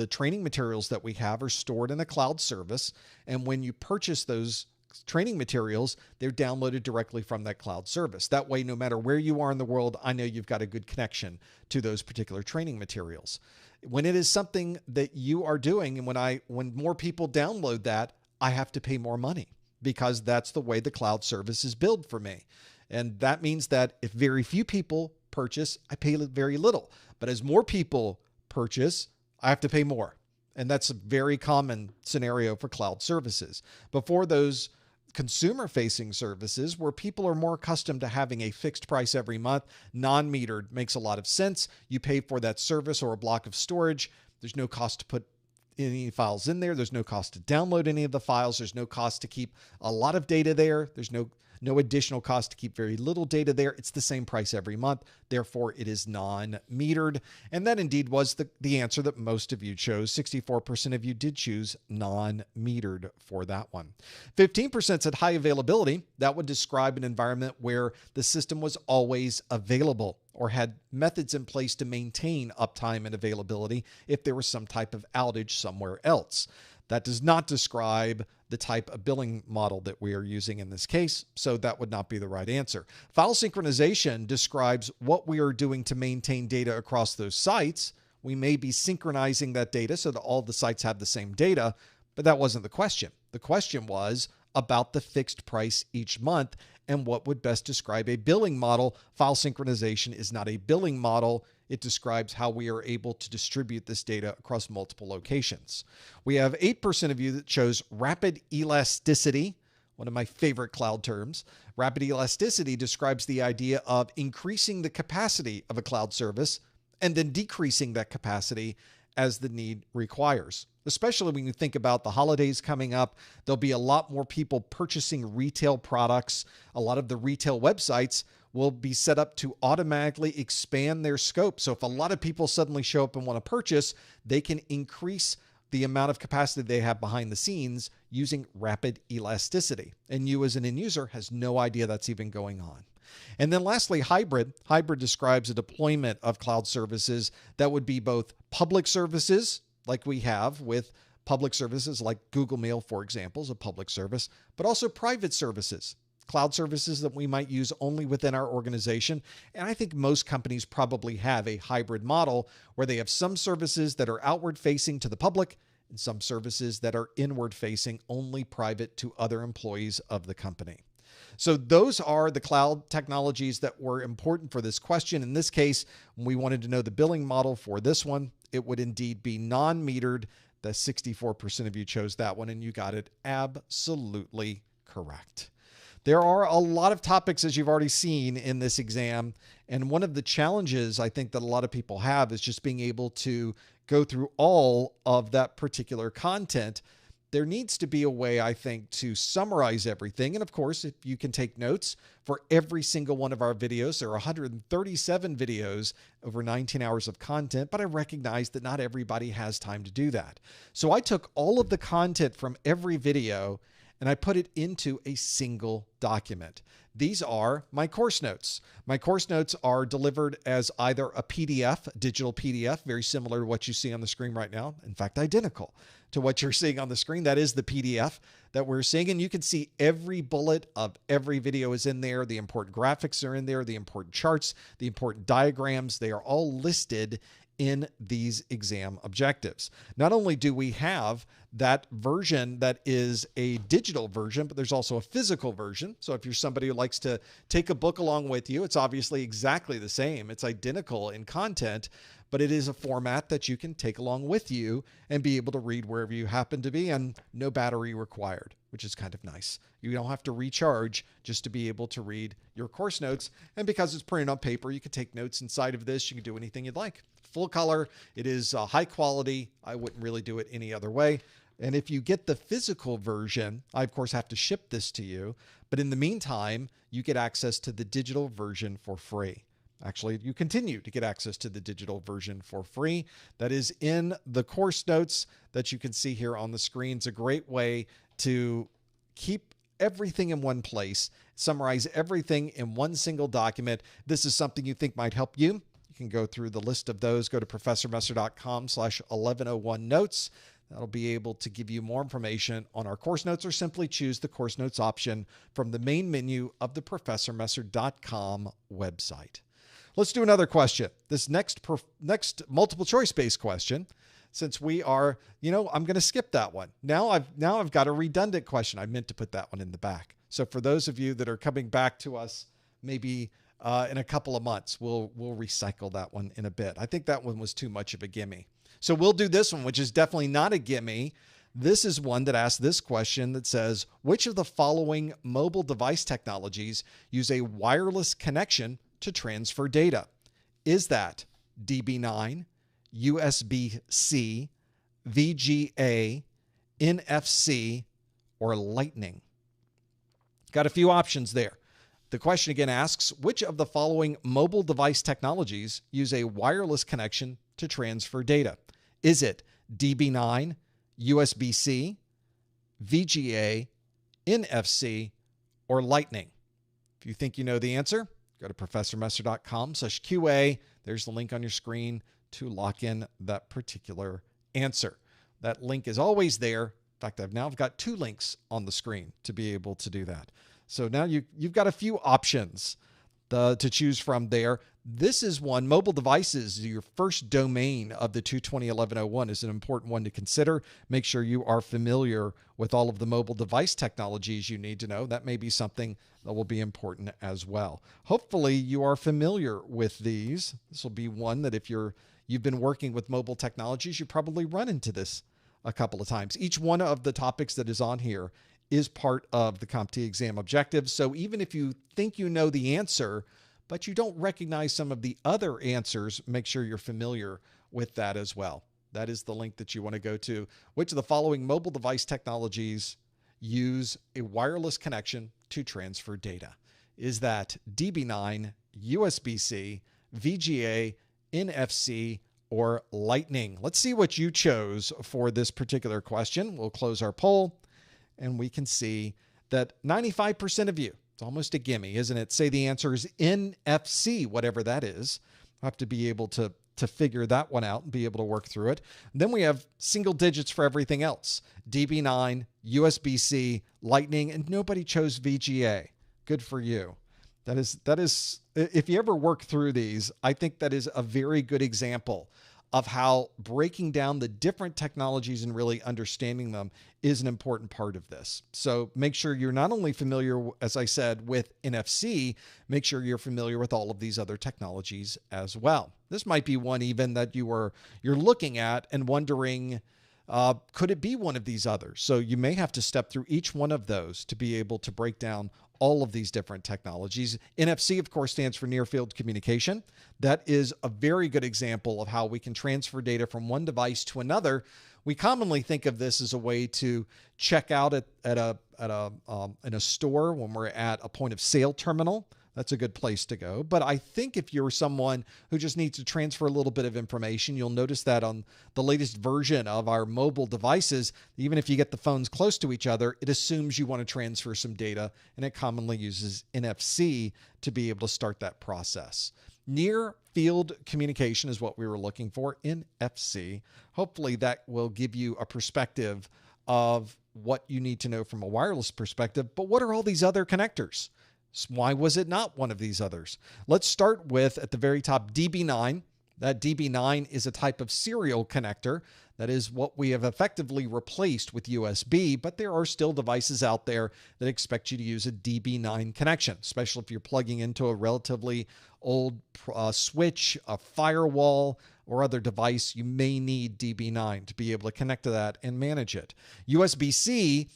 training materials that we have are stored in a cloud service. And when you purchase those training materials, they're downloaded directly from that cloud service. That way, no matter where you are in the world, I know you've got a good connection to those particular training materials. When it is something that you are doing, and when more people download that, I have to pay more money, because that's the way the cloud service is billed for me. And that means that if very few people purchase, I pay very little. But as more people purchase, I have to pay more. And that's a very common scenario for cloud services. Before those consumer-facing services where people are more accustomed to having a fixed price every month, non-metered makes a lot of sense. You pay for that service or a block of storage. There's no cost to put any files in there. There's no cost to download any of the files. There's no cost to keep a lot of data there. There's no additional cost to keep very little data there. It's the same price every month. Therefore, it is non-metered. And that indeed was the answer that most of you chose. 64% of you did choose non-metered for that one. 15% said high availability. That would describe an environment where the system was always available or had methods in place to maintain uptime and availability if there was some type of outage somewhere else. That does not describe the type of billing model that we are using in this case, so that would not be the right answer. File synchronization describes what we are doing to maintain data across those sites. We may be synchronizing that data so that all the sites have the same data, but that wasn't the question. The question was about the fixed price each month and what would best describe a billing model. File synchronization is not a billing model. It describes how we are able to distribute this data across multiple locations. We have 8% of you that chose rapid elasticity, one of my favorite cloud terms. Rapid elasticity describes the idea of increasing the capacity of a cloud service and then decreasing that capacity as the need requires. Especially when you think about the holidays coming up, there'll be a lot more people purchasing retail products. A lot of the retail websites will be set up to automatically expand their scope. So if a lot of people suddenly show up and want to purchase, they can increase the amount of capacity they have behind the scenes using rapid elasticity. And you as an end user has no idea that's even going on. And then lastly, hybrid. Hybrid describes a deployment of cloud services that would be both public services, like we have with public services like Google Mail, for example, is a public service, but also private services, cloud services that we might use only within our organization. And I think most companies probably have a hybrid model where they have some services that are outward facing to the public and some services that are inward facing, only private to other employees of the company. So those are the cloud technologies that were important for this question. In this case, when we wanted to know the billing model for this one, it would indeed be non-metered. The 64% of you chose that one, and you got it absolutely correct. There are a lot of topics, as you've already seen in this exam, and one of the challenges I think that a lot of people have is just being able to go through all of that particular content. There needs to be a way, I think, to summarize everything. And of course, if you can take notes for every single one of our videos, there are 137 videos, over 19 hours of content, but I recognize that not everybody has time to do that. So I took all of the content from every video and I put it into a single document. These are my course notes. My course notes are delivered as either a PDF, digital PDF, very similar to what you see on the screen right now. In fact, identical to what you're seeing on the screen. That is the PDF that we're seeing. And you can see every bullet of every video is in there. The important graphics are in there, the important charts, the important diagrams. They are all listed in these exam objectives. Not only do we have that version that is a digital version, but there's also a physical version. So if you're somebody who likes to take a book along with you, it's obviously exactly the same. It's identical in content, but it is a format that you can take along with you and be able to read wherever you happen to be, and no battery required, which is kind of nice. You don't have to recharge just to be able to read your course notes. And because it's printed on paper, you can take notes inside of this. You can do anything you'd like. Full color. It is high quality. I wouldn't really do it any other way. And if you get the physical version, I of course have to ship this to you. But in the meantime, you get access to the digital version for free. Actually, you continue to get access to the digital version for free. That is in the course notes that you can see here on the screen. It's a great way to keep everything in one place, summarize everything in one single document. This is something you think might help you. You can go through the list of those. Go to professormesser.com/1101 notes. That'll be able to give you more information on our course notes, or simply choose the course notes option from the main menu of the professormesser.com website. Let's do another question. This next multiple choice based question, since we are, I'm going to skip that one. Now I've got a redundant question. I meant to put that one in the back. So for those of you that are coming back to us, maybe in a couple of months, we'll recycle that one in a bit. I think that one was too much of a gimme. So we'll do this one, which is definitely not a gimme. This is one that asks this question that says, which of the following mobile device technologies use a wireless connection to transfer data? Is that DB9, USB-C, VGA, NFC, or Lightning? Got a few options there. The question again asks, which of the following mobile device technologies use a wireless connection to transfer data? Is it DB9, USB-C, VGA, NFC, or Lightning? If you think you know the answer, go to professormesser.com/QA. There's the link on your screen to lock in that particular answer. That link is always there. In fact, I've now got 2 links on the screen to be able to do that. So now you've got a few options to choose from there. This is one, mobile devices, your first domain of the 220.11.01 is an important one to consider. Make sure you are familiar with all of the mobile device technologies you need to know. That may be something that will be important as well. Hopefully you are familiar with these. This will be one that if you've been working with mobile technologies, you probably run into this a couple of times. Each one of the topics that is on here is part of the CompTIA exam objectives. So even if you think you know the answer, but you don't recognize some of the other answers, make sure you're familiar with that as well. That is the link that you want to go to. Which of the following mobile device technologies use a wireless connection to transfer data? Is that DB9, USB-C, VGA, NFC, or Lightning? Let's see what you chose for this particular question. We'll close our poll. And we can see that 95% of you, it's almost a gimme, isn't it? Say the answer is NFC, whatever that is. We'll have to be able to figure that one out and be able to work through it. And then we have single digits for everything else. DB9, USB-C, Lightning, and nobody chose VGA. Good for you. That is, if you ever work through these, I think that is a very good example of how breaking down the different technologies and really understanding them is an important part of this. So make sure you're not only familiar, as I said, with NFC, make sure you're familiar with all of these other technologies as well. This might be one even that you're looking at and wondering, could it be one of these others? So you may have to step through each one of those to be able to break down all of these different technologies. NFC, of course, stands for near field communication. That is a very good example of how we can transfer data from one device to another. We commonly think of this as a way to check out in a store when we're at a point of sale terminal. That's a good place to go. But I think if you're someone who just needs to transfer a little bit of information, you'll notice that on the latest version of our mobile devices, even if you get the phones close to each other, it assumes you want to transfer some data, and it commonly uses NFC to be able to start that process. Near field communication is what we were looking for, NFC. Hopefully that will give you a perspective of what you need to know from a wireless perspective. But what are all these other connectors? Why was it not one of these others? Let's start with, at the very top, DB9. That DB9 is a type of serial connector. That is what we have effectively replaced with USB, but there are still devices out there that expect you to use a DB9 connection, especially if you're plugging into a relatively old switch, a firewall, or other device. You may need DB9 to be able to connect to that and manage it. USB-C,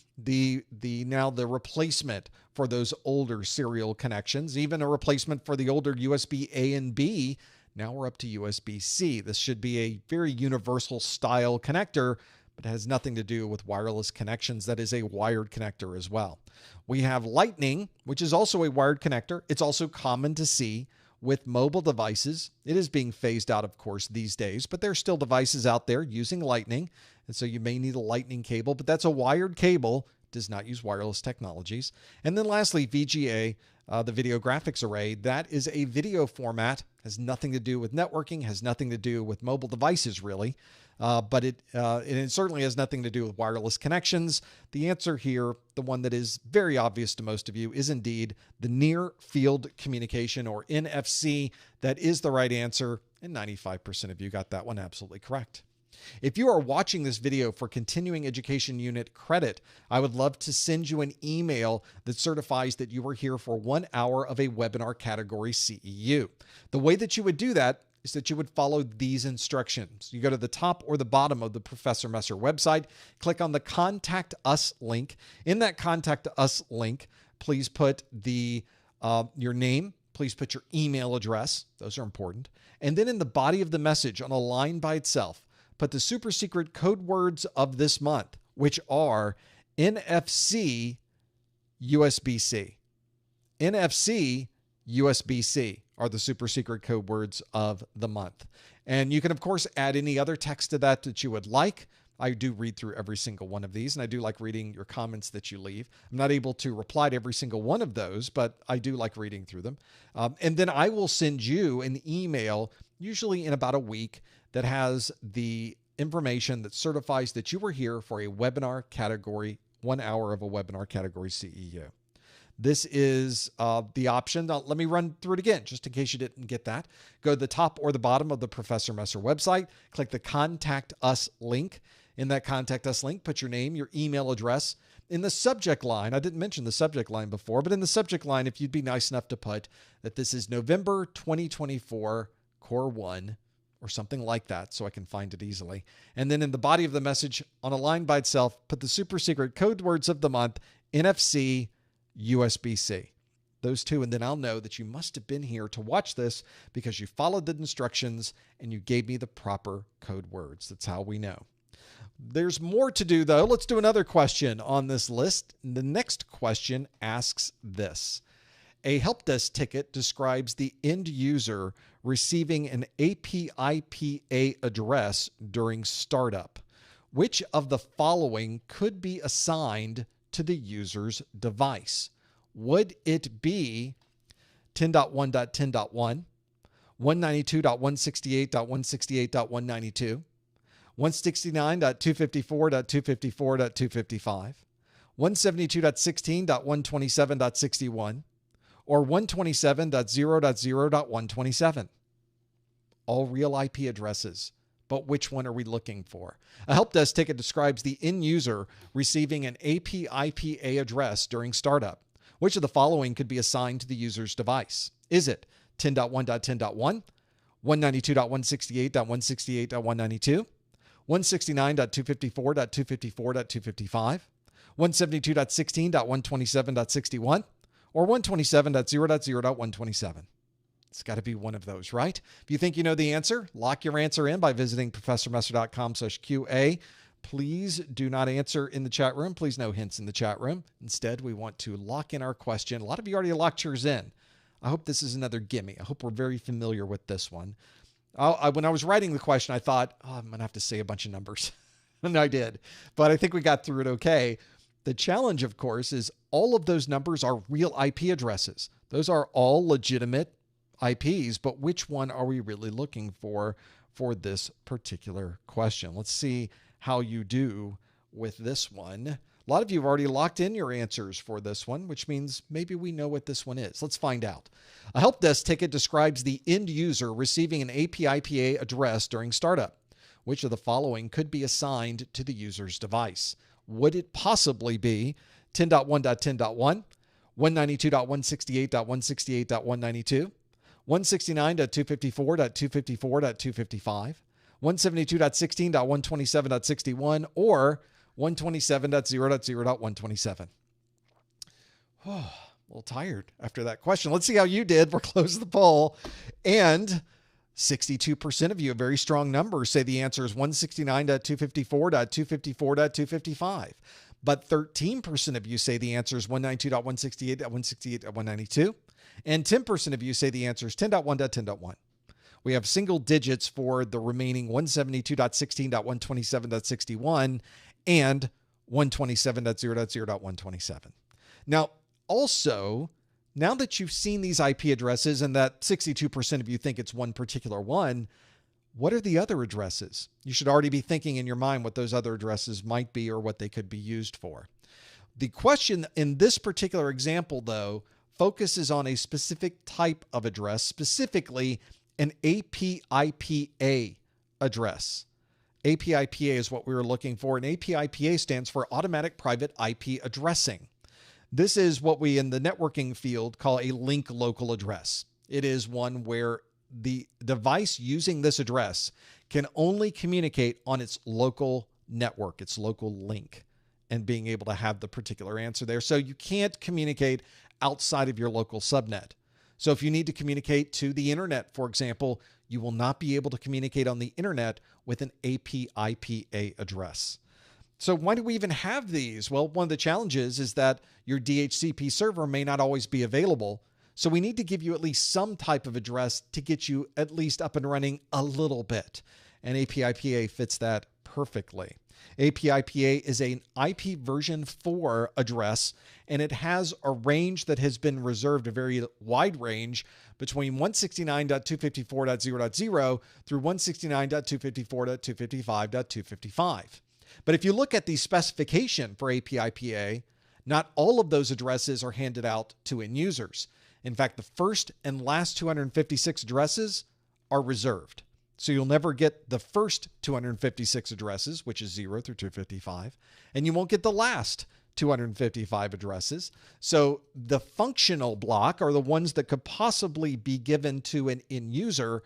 now the replacement for those older serial connections, even a replacement for the older USB A and B. Now we're up to USB-C. This should be a very universal style connector, but it has nothing to do with wireless connections. That is a wired connector as well. We have Lightning, which is also a wired connector. It's also common to see with mobile devices. It is being phased out, of course, these days, but there are still devices out there using Lightning. And so you may need a Lightning cable, but that's a wired cable, does not use wireless technologies. And then lastly, VGA, the video graphics array. That is a video format, has nothing to do with networking, has nothing to do with mobile devices really, but it certainly has nothing to do with wireless connections. The answer here, the one that is very obvious to most of you, is indeed the near field communication, or NFC. That is the right answer, and 95% of you got that one absolutely correct. If you are watching this video for continuing education unit credit, I would love to send you an email that certifies that you were here for 1 hour of a webinar category CEU. The way that you would do that is that you would follow these instructions. You go to the top or the bottom of the Professor Messer website, click on the Contact Us link. In that Contact Us link, please put your name, please put your email address. Those are important. And then in the body of the message on a line by itself, put the super secret code words of this month, which are NFC USB-C. NFC USB-C are the super secret code words of the month. And you can, of course, add any other text to that you would like. I do read through every single one of these, and I do like reading your comments that you leave. I'm not able to reply to every single one of those, but I do like reading through them. And then I will send you an email, usually in about a week, that has the information that certifies that you were here for a webinar category, 1 hour of a webinar category CEU. This is the option. Now, let me run through it again, just in case you didn't get that. Go to the top or the bottom of the Professor Messer website, click the Contact Us link. In that Contact Us link, put your name, your email address. In the subject line, I didn't mention the subject line before, but in the subject line, if you'd be nice enough to put that this is November 2024 Core 1 or something like that, so I can find it easily. And then in the body of the message on a line by itself, put the super secret code words of the month, NFC USB-C. Those two, and then I'll know that you must have been here to watch this because you followed the instructions and you gave me the proper code words. That's how we know. There's more to do, though. Let's do another question on this list. The next question asks this. A help desk ticket describes the end user receiving an API-PA address during startup. Which of the following could be assigned to the user's device? Would it be 10.1.10.1, 192.168.168.192, 169.254.254.255, 172.16.127.61, or 127.0.0.127? All real IP addresses. But which one are we looking for? A help desk ticket describes the end user receiving an API-PA address during startup. Which of the following could be assigned to the user's device? Is it 10.1.10.1, 192.168.168.192, 169.254.254.255, 172.16.127.61, or 127.0.0.127? It's got to be one of those, right? If you think you know the answer, lock your answer in by visiting professormesser.com/QA. Please do not answer in the chat room. Please no hints in the chat room. Instead, we want to lock in our question. A lot of you already locked yours in. I hope this is another gimme. I hope we're very familiar with this one. When I was writing the question, I thought, I'm going to have to say a bunch of numbers. And I did. But I think we got through it okay. The challenge, of course, is all of those numbers are real IP addresses. Those are all legitimate IPs, but which one are we really looking for this particular question? Let's see how you do with this one. A lot of you have already locked in your answers for this one, which means maybe we know what this one is. Let's find out. A help desk ticket describes the end user receiving an API-PA address during startup. Which of the following could be assigned to the user's device? Would it possibly be 10.1.10.1, 192.168.168.192, 169.254.254.255, 172.16.127.61, or 127.0.0.127? Oh, a little tired after that question. Let's see how you did. We'll close the poll. And 62% of you, a very strong number, say the answer is 169.254.254.255. But 13% of you say the answer is 192.168.168.192. And 10% of you say the answer is 10.1.10.1. We have single digits for the remaining 172.16.127.61 and 127.0.0.127. Now, also, now that you've seen these IP addresses and that 62% of you think it's one particular one, what are the other addresses? You should already be thinking in your mind what those other addresses might be or what they could be used for. The question in this particular example, though, focuses on a specific type of address, specifically an API-PA address. API-PA is what we were looking for, and API-PA stands for Automatic Private IP Addressing. This is what we in the networking field call a link local address. It is one where the device using this address can only communicate on its local network, its local link, and being able to have the particular answer there. So you can't communicate outside of your local subnet. So if you need to communicate to the internet, for example, you will not be able to communicate on the internet with an APIPA address. So why do we even have these? Well, one of the challenges is that your DHCP server may not always be available. So we need to give you at least some type of address to get you at least up and running a little bit. And APIPA fits that perfectly. APIPA is an IP version 4 address, and it has a range that has been reserved, a very wide range, between 169.254.0.0 through 169.254.255.255. But if you look at the specification for APIPA, not all of those addresses are handed out to end users. In fact, the first and last 256 addresses are reserved. So you'll never get the first 256 addresses, which is 0 through 255, and you won't get the last 255 addresses. So the functional block, or the ones that could possibly be given to an end user,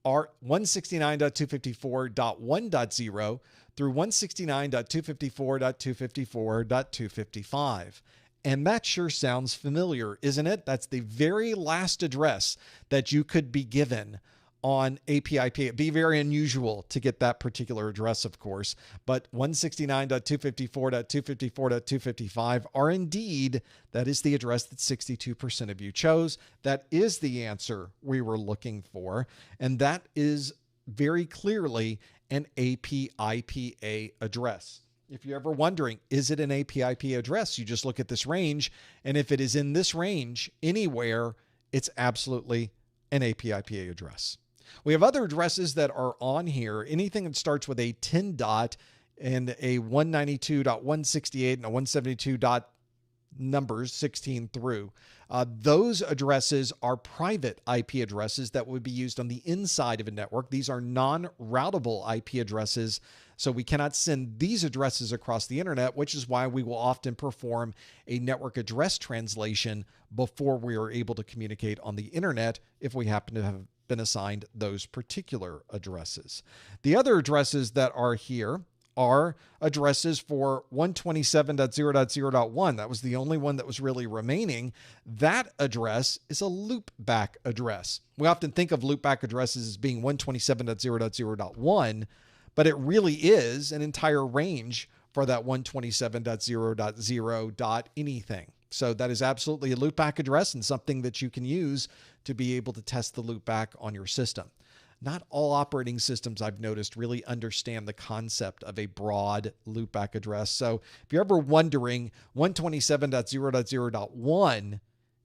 are 169.254.1.0 through 169.254.254.255. And that sure sounds familiar, isn't it? That's the very last address that you could be given on APIPA. It'd be very unusual to get that particular address, of course, but 169.254.254.255 are indeed, that is the address that 62% of you chose. That is the answer we were looking for, and that is very clearly an APIPA address. If you're ever wondering, is it an APIPA address? You just look at this range, and if it is in this range anywhere, it's absolutely an APIPA address. We have other addresses that are on here. Anything that starts with a 10 dot and a 192.168 and a 172 dot numbers 16 through. Those addresses are private IP addresses that would be used on the inside of a network. These are non-routable IP addresses, so we cannot send these addresses across the internet, which is why we will often perform a network address translation before we are able to communicate on the internet if we happen to have been assigned those particular addresses. The other addresses that are here are addresses for 127.0.0.1. That was the only one that was really remaining. That address is a loopback address. We often think of loopback addresses as being 127.0.0.1, but it really is an entire range for that 127.0.0. anything. So that is absolutely a loopback address and something that you can use to be able to test the loopback on your system. Not all operating systems, I've noticed, really understand the concept of a broad loopback address. So if you're ever wondering, 127.0.0.1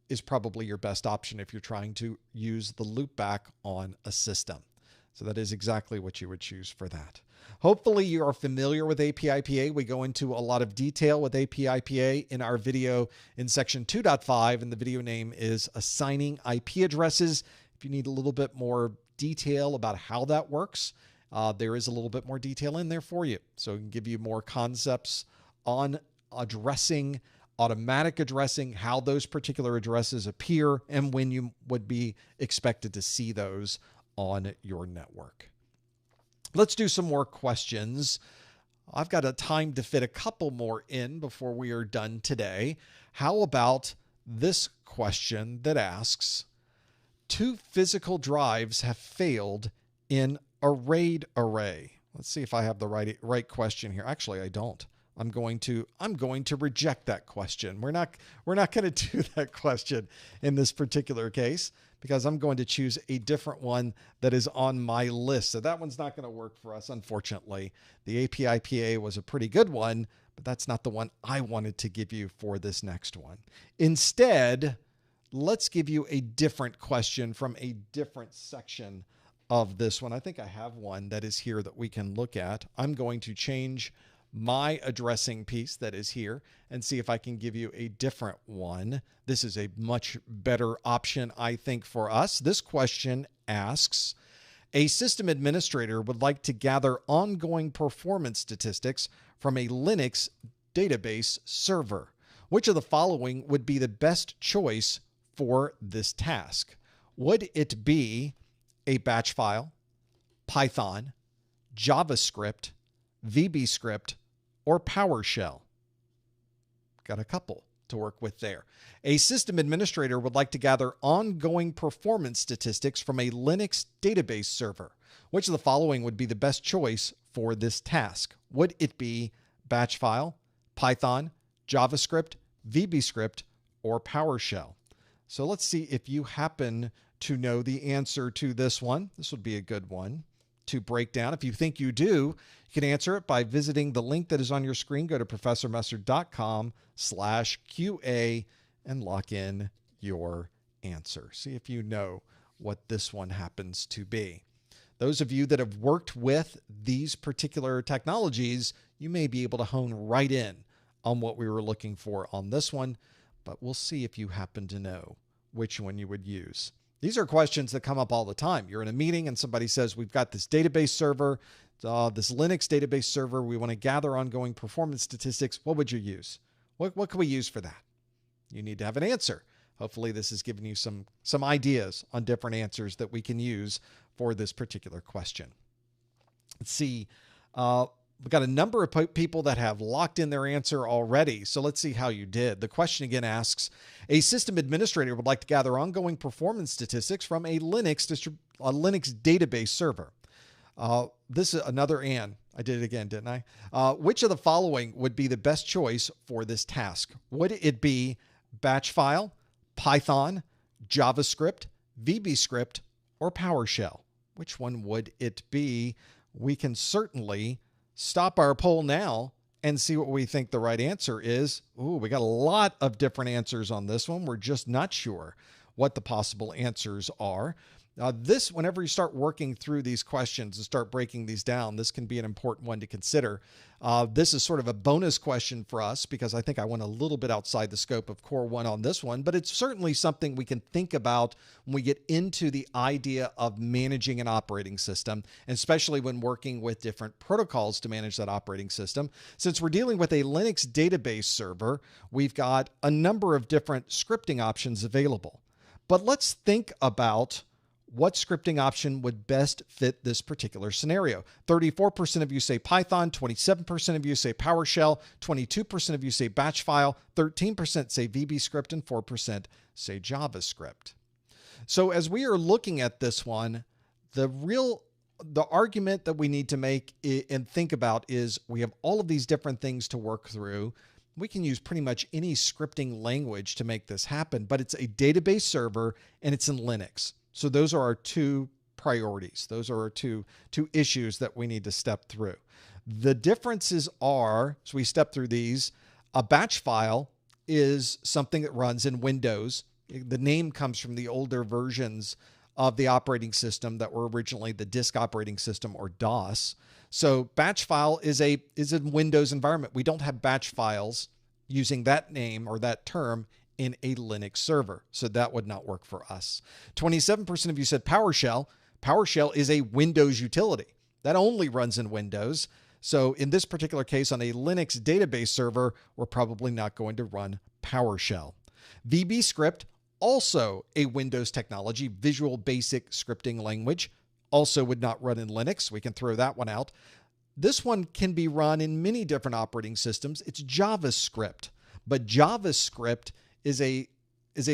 is probably your best option if you're trying to use the loopback on a system. So that is exactly what you would choose for that. Hopefully you are familiar with APIPA. We go into a lot of detail with APIPA in our video in section 2.5, and the video name is Assigning IP Addresses. If you need a little bit more detail about how that works, there is a little bit more detail in there for you. So it can give you more concepts on addressing, automatic addressing, how those particular addresses appear, and when you would be expected to see those on your network. Let's do some more questions. I've got a time to fit a couple more in before we are done today. How about this question that asks, 2 physical drives have failed in a RAID array. Let's see if I have the right question here. Actually, I don't. I'm going to reject that question. We're not going to do that question in this particular case, because I'm going to choose a different one that is on my list. So that one's not going to work for us, unfortunately. The APIPA was a pretty good one, but that's not the one I wanted to give you for this next one. Instead, let's give you a different question from a different section of this one. I think I have one that is here that we can look at. I'm going to change my addressing piece that is here and see if I can give you a different one. This is a much better option, I think, for us. This question asks, a system administrator would like to gather ongoing performance statistics from a Linux database server. Which of the following would be the best choice for this task? Would it be a batch file, Python, JavaScript, VBScript, or PowerShell? Got a couple to work with there. A system administrator would like to gather ongoing performance statistics from a Linux database server. Which of the following would be the best choice for this task? Would it be batch file, Python, JavaScript, VBScript, or PowerShell? So let's see if you happen to know the answer to this one. This would be a good one to break down. If you think you do, you can answer it by visiting the link that is on your screen. Go to professormesser.com/QA and lock in your answer. See if you know what this one happens to be. Those of you that have worked with these particular technologies, you may be able to hone right in on what we were looking for on this one, but we'll see if you happen to know which one you would use. These are questions that come up all the time. You're in a meeting and somebody says, we've got this database server, this Linux database server. We want to gather ongoing performance statistics. What would you use? What can we use for that? You need to have an answer. Hopefully this has given you some ideas on different answers that we can use for this particular question. Let's see. We've got a number of people that have locked in their answer already. So let's see how you did. The question again asks, a system administrator would like to gather ongoing performance statistics from a Linux database server. This is another and. I did it again, didn't I? Which of the following would be the best choice for this task? Would it be batch file, Python, JavaScript, VBScript, or PowerShell? Which one would it be? We can certainly stop our poll now and see what we think the right answer is. Ooh, we got a lot of different answers on this one. We're just not sure what the possible answers are. Whenever you start working through these questions and start breaking these down, this can be an important one to consider. This is sort of a bonus question for us because I think I went a little bit outside the scope of Core 1 on this one, but it's certainly something we can think about when we get into the idea of managing an operating system, and especially when working with different protocols to manage that operating system. Since we're dealing with a Linux database server, we've got a number of different scripting options available. But let's think about what scripting option would best fit this particular scenario. 34% of you say Python, 27% of you say PowerShell, 22% of you say batch file, 13% say VBScript, and 4% say JavaScript. So as we are looking at this one, the argument that we need to make and think about is we have all of these different things to work through. We can use pretty much any scripting language to make this happen, but it's a database server and it's in Linux. So those are our two priorities. Those are our two issues that we need to step through. The differences are, as we step through these, a batch file is something that runs in Windows. The name comes from the older versions of the operating system that were originally the disk operating system, or DOS. So batch file is a Windows environment. We don't have batch files using that name or that term in a Linux server. So that would not work for us. 27% of you said PowerShell. PowerShell is a Windows utility that only runs in Windows. So in this particular case, on a Linux database server, we're probably not going to run PowerShell. VBScript, also a Windows technology, Visual Basic Scripting Language, also would not run in Linux. We can throw that one out. This one can be run in many different operating systems. It's JavaScript, but JavaScript is a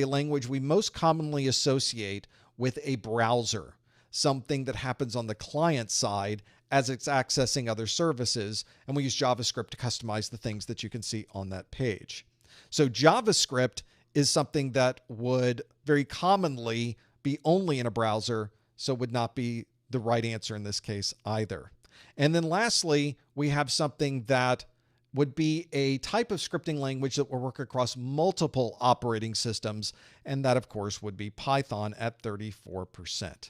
language we most commonly associate with a browser, something that happens on the client side as it's accessing other services, and we use JavaScript to customize the things that you can see on that page. So JavaScript is something that would very commonly be only in a browser, so would not be the right answer in this case either. And then lastly, we have something that would be a type of scripting language that will work across multiple operating systems. And that, of course, would be Python at 34%.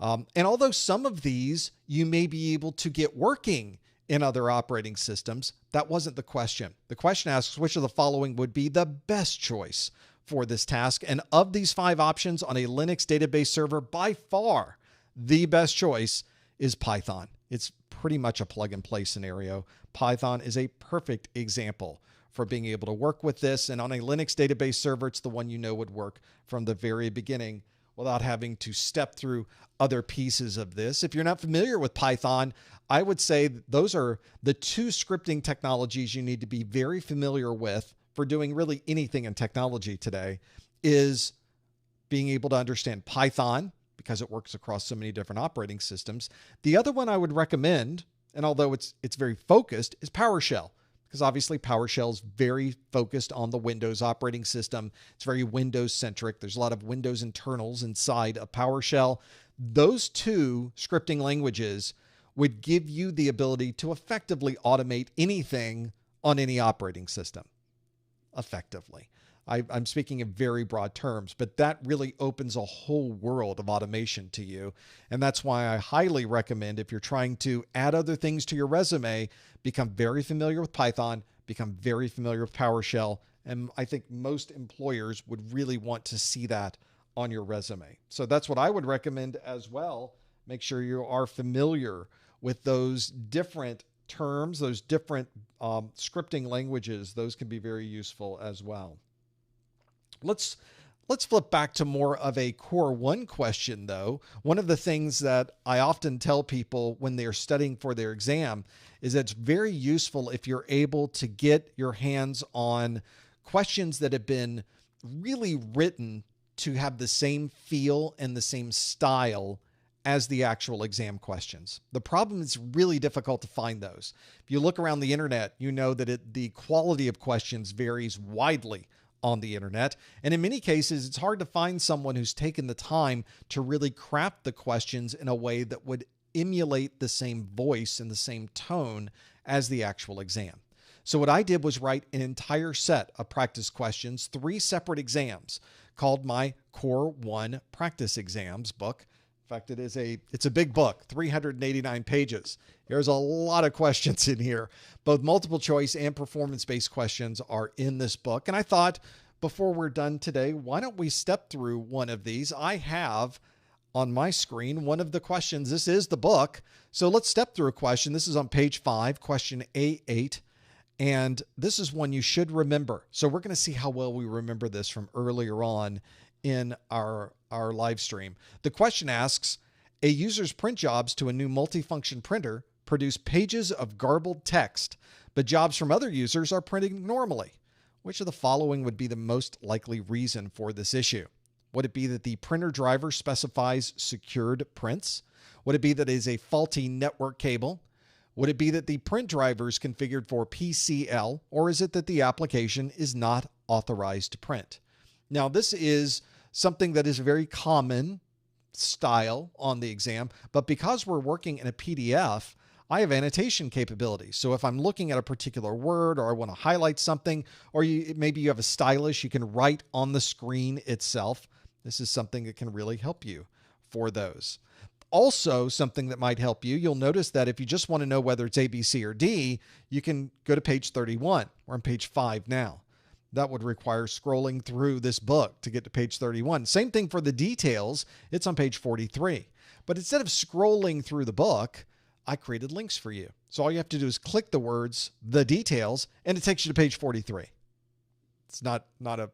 And although some of these you may be able to get working in other operating systems, that wasn't the question. The question asks which of the following would be the best choice for this task. And of these 5 options on a Linux database server, by far, the best choice is Python. It's pretty much a plug and play scenario. Python is a perfect example for being able to work with this. And on a Linux database server, it's the one you know would work from the very beginning. without having to step through other pieces of this. If you're not familiar with Python, I would say those are the two scripting technologies you need to be very familiar with for doing really anything in technology today, is being able to understand Python, because it works across so many different operating systems. The other one I would recommend, and although it's very focused, is PowerShell, because obviously PowerShell is very focused on the Windows operating system. It's very Windows centric. There's a lot of Windows internals inside of PowerShell. Those two scripting languages would give you the ability to effectively automate anything on any operating system. Effectively. I'm speaking in very broad terms, but that really opens a whole world of automation to you. And that's why I highly recommend, if you're trying to add other things to your resume, become very familiar with Python, become very familiar with PowerShell. And I think most employers would really want to see that on your resume. So that's what I would recommend as well. Make sure you are familiar with those different terms, those different scripting languages. Those can be very useful as well. Let's flip back to more of a core one question, though. One of the things that I often tell people when they're studying for their exam is that it's very useful if you're able to get your hands on questions that have been really written to have the same feel and the same style as the actual exam questions. The problem is really difficult to find those. If you look around the internet, you know that the quality of questions varies widely on the internet. And in many cases, it's hard to find someone who's taken the time to really craft the questions in a way that would emulate the same voice and the same tone as the actual exam. So what I did was write an entire set of practice questions, 3 separate exams, called my Core 1 Practice Exams book. In fact, it's a big book, 389 pages. There's a lot of questions in here. Both multiple choice and performance-based questions are in this book. And I thought, before we're done today, why don't we step through one of these? I have on my screen one of the questions. This is the book. So let's step through a question. This is on page 5, question A8. And this is one you should remember. So we're going to see how well we remember this from earlier on in our live stream. The question asks, a user's print jobs to a new multifunction printer produce pages of garbled text, but jobs from other users are printing normally. Which of the following would be the most likely reason for this issue? Would it be that the printer driver specifies secured prints? Would it be that it is a faulty network cable? Would it be that the print driver is configured for PCL, or is it that the application is not authorized to print? Now, this is something that is a very common style on the exam, but because we're working in a PDF, I have annotation capabilities. So if I'm looking at a particular word, or I want to highlight something, or maybe you have a stylus, you can write on the screen itself. This is something that can really help you for those. Also, something that might help you, you'll notice that if you just want to know whether it's A, B, C, or D, you can go to page 31. We're on page 5 now. That would require scrolling through this book to get to page 31. Same thing for the details. It's on page 43. But instead of scrolling through the book, I created links for you. So all you have to do is click the words, the details, and it takes you to page 43. It's not a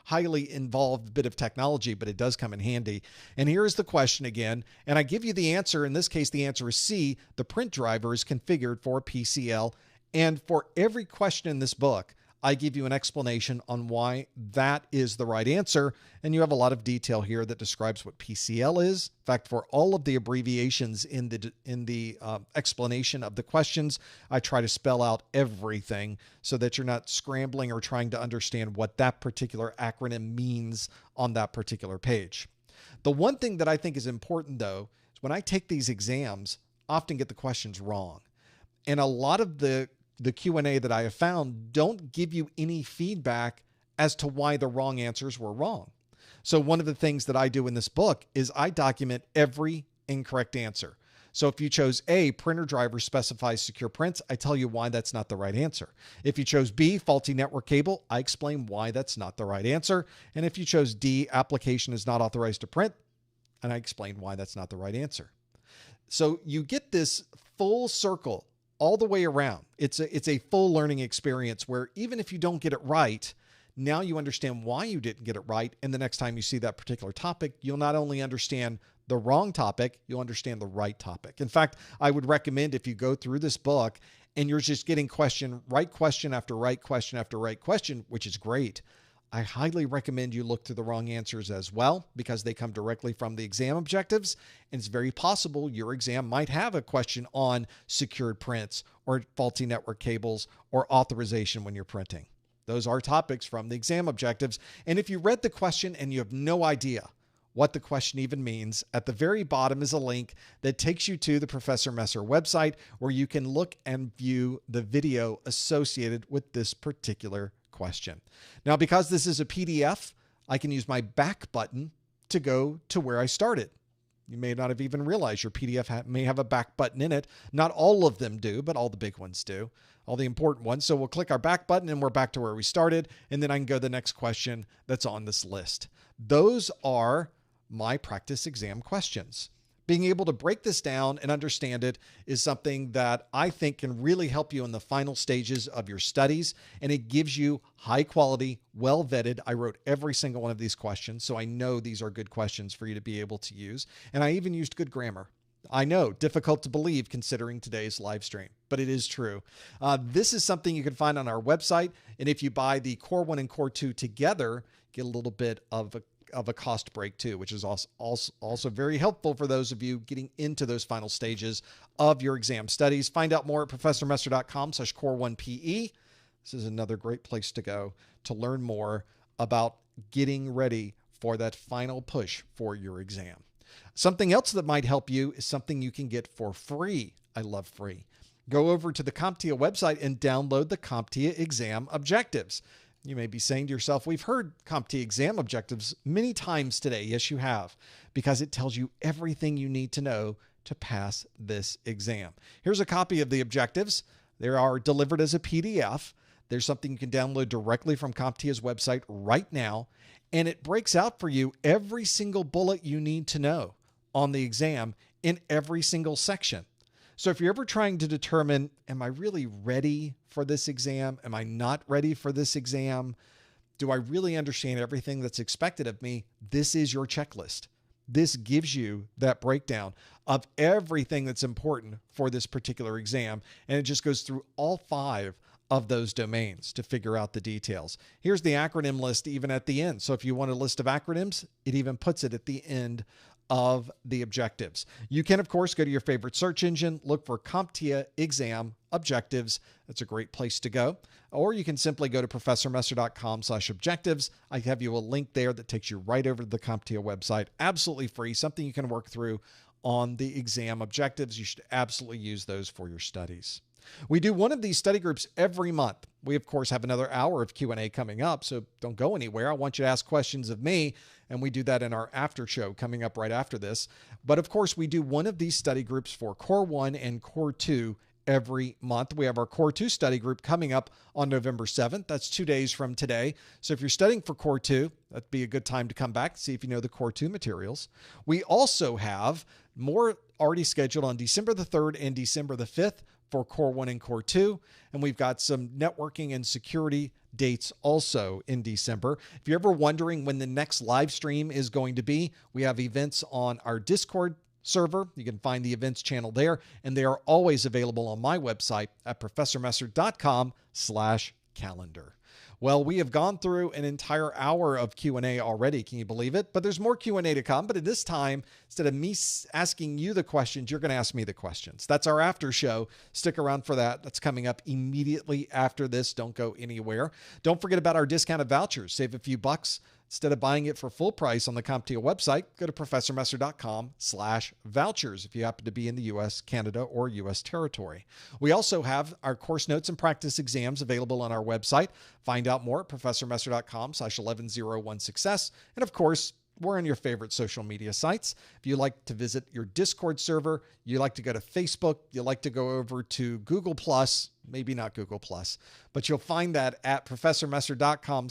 highly involved bit of technology, but it does come in handy. And here's the question again. And I give you the answer. In this case, the answer is C. The print driver is configured for PCL. And for every question in this book, I give you an explanation on why that is the right answer. And you have a lot of detail here that describes what PCL is. In fact, for all of the abbreviations in the explanation of the questions, I try to spell out everything so that you're not scrambling or trying to understand what that particular acronym means on that particular page. The one thing that I think is important, though, is when I take these exams, I often get the questions wrong. And a lot of the Q&A that I have found don't give you any feedback as to why the wrong answers were wrong. So one of the things that I do in this book is I document every incorrect answer. So if you chose A, printer driver specifies secure prints, I tell you why that's not the right answer. If you chose B, faulty network cable, I explain why that's not the right answer. And if you chose D, application is not authorized to print, and I explain why that's not the right answer. So you get this full circle all the way around. It's a full learning experience where even if you don't get it right, Now you understand why you didn't get it right. And the next time you see that particular topic, you'll not only understand the wrong topic, you'll understand the right topic. In fact, I would recommend if you go through this book and you're just getting right question after right question after right question, which is great, I highly recommend you look through the wrong answers as well, because they come directly from the exam objectives. And it's very possible your exam might have a question on secured prints or faulty network cables or authorization when you're printing. Those are topics from the exam objectives. And if you read the question and you have no idea what the question even means, at the very bottom is a link that takes you to the Professor Messer website where you can look and view the video associated with this particular question. Now, because this is a PDF, I can use my back button to go to where I started. You may not have even realized your PDF may have a back button in it. Not all of them do, but all the big ones do, all the important ones. So we'll click our back button and we're back to where we started. And then I can go to the next question that's on this list. Those are my practice exam questions. Being able to break this down and understand it is something that I think can really help you in the final stages of your studies. And it gives you high quality, well vetted. I wrote every single one of these questions, so I know these are good questions for you to be able to use. And I even used good grammar. I know, difficult to believe considering today's live stream, but it is true. This is something you can find on our website. And if you buy the Core 1 and Core 2 together, get a little bit of a cost break too, which is also very helpful for those of you getting into those final stages of your exam studies. Find out more at professormesser.com/core1pe. This is another great place to go to learn more about getting ready for that final push for your exam. Something else that might help you is something you can get for free. I love free. Go over to the CompTIA website and download the CompTIA Exam Objectives. You may be saying to yourself, we've heard CompTIA Exam Objectives many times today. Yes, you have, because it tells you everything you need to know to pass this exam. Here's a copy of the objectives. They are delivered as a PDF. There's something you can download directly from CompTIA's website right now, and it breaks out for you every single bullet you need to know on the exam in every single section. So if you're ever trying to determine, am I really ready for this exam? Am I not ready for this exam? Do I really understand everything that's expected of me? This is your checklist. This gives you that breakdown of everything that's important for this particular exam. And it just goes through all 5 of those domains to figure out the details. Here's the acronym list even at the end. So if you want a list of acronyms, it even puts it at the end of the objectives. You can, of course, go to your favorite search engine, look for CompTIA Exam Objectives. That's a great place to go. Or you can simply go to professormesser.com/objectives. I have you a link there that takes you right over to the CompTIA website. Absolutely free, something you can work through on the exam objectives. You should absolutely use those for your studies. We do one of these study groups every month. We, of course, have another hour of Q&A coming up, so don't go anywhere. I want you to ask questions of me, and we do that in our after show coming up right after this. But, of course, we do one of these study groups for Core 1 and Core 2 every month. We have our Core 2 study group coming up on November 7th. That's 2 days from today. So if you're studying for Core 2, that'd be a good time to come back, see if you know the Core 2 materials. We also have more already scheduled on December the 3rd and December the 5th for Core 1 and Core 2. And we've got some networking and security dates also in December. If you're ever wondering when the next live stream is going to be, we have events on our Discord server. You can find the events channel there, and they are always available on my website at professormesser.com/calendar. Well, we have gone through an entire hour of Q&A already. Can you believe it? But there's more Q&A to come. But at this time, instead of me asking you the questions, you're going to ask me the questions. That's our after show. Stick around for that. That's coming up immediately after this. Don't go anywhere. Don't forget about our discounted vouchers. Save a few bucks. Instead of buying it for full price on the CompTIA website, go to professormesser.com/vouchers if you happen to be in the U.S., Canada, or U.S. territory. We also have our course notes and practice exams available on our website. Find out more at professormesser.com/1101success. And of course, we're on your favorite social media sites. If you like to visit your Discord server, you like to go to Facebook, you like to go over to Google+, maybe not Google+, but you'll find that at professormesser.com/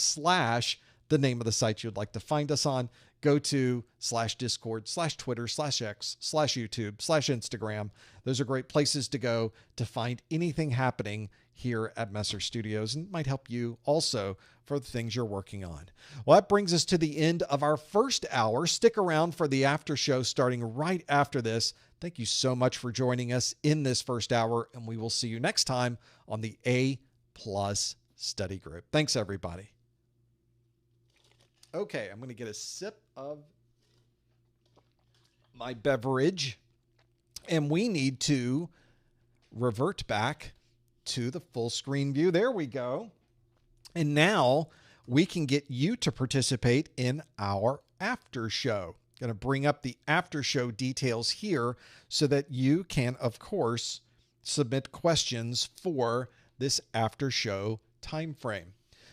the name of the site you'd like to find us on. Go to /Discord, /Twitter, /X, /YouTube, /Instagram. Those are great places to go to find anything happening here at Messer Studios, and might help you also for the things you're working on. Well, that brings us to the end of our first hour. Stick around for the after show starting right after this. Thank you so much for joining us in this first hour, and we will see you next time on the A+ study group. Thanks, everybody. Okay, I'm going to get a sip of my beverage, and we need to revert back to the full screen view. There we go. And now we can get you to participate in our after show. Going to bring up the after show details here so that you can, of course, submit questions for this after show time frame.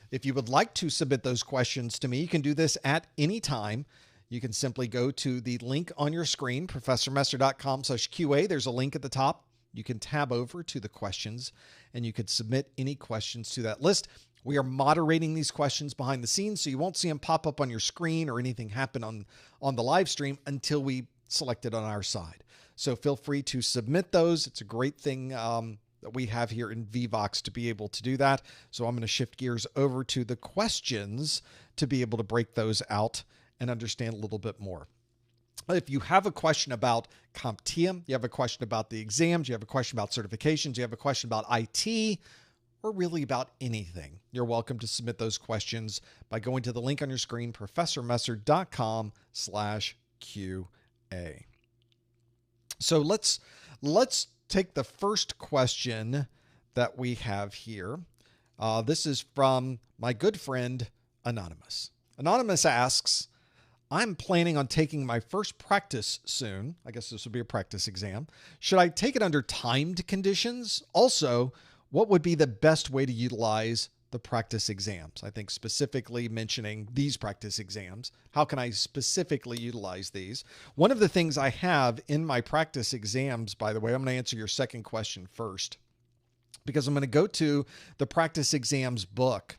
If you would like to submit those questions to me, you can do this at any time. You can simply go to the link on your screen, professormesser.com/QA. There's a link at the top. You can tab over to the questions and you could submit any questions to that list. We are moderating these questions behind the scenes, so you won't see them pop up on your screen or anything happen on the live stream until we select it on our side. So feel free to submit those. It's a great thing that we have here in Vevox to be able to do that. So I'm going to shift gears over to the questions to be able to break those out and understand a little bit more. If you have a question about CompTIA, you have a question about the exams, you have a question about certifications, you have a question about IT, or really about anything, you're welcome to submit those questions by going to the link on your screen, professormesser.com/QA. So let's take the first question that we have here. This is from my good friend, Anonymous. Anonymous asks, I'm planning on taking my first practice soon. I guess this would be a practice exam. Should I take it under timed conditions? Also, what would be the best way to utilize the practice exams? I think specifically mentioning these practice exams. How can I specifically utilize these? One of the things I have in my practice exams, by the way, I'm going to answer your second question first, because I'm going to go to the practice exams book.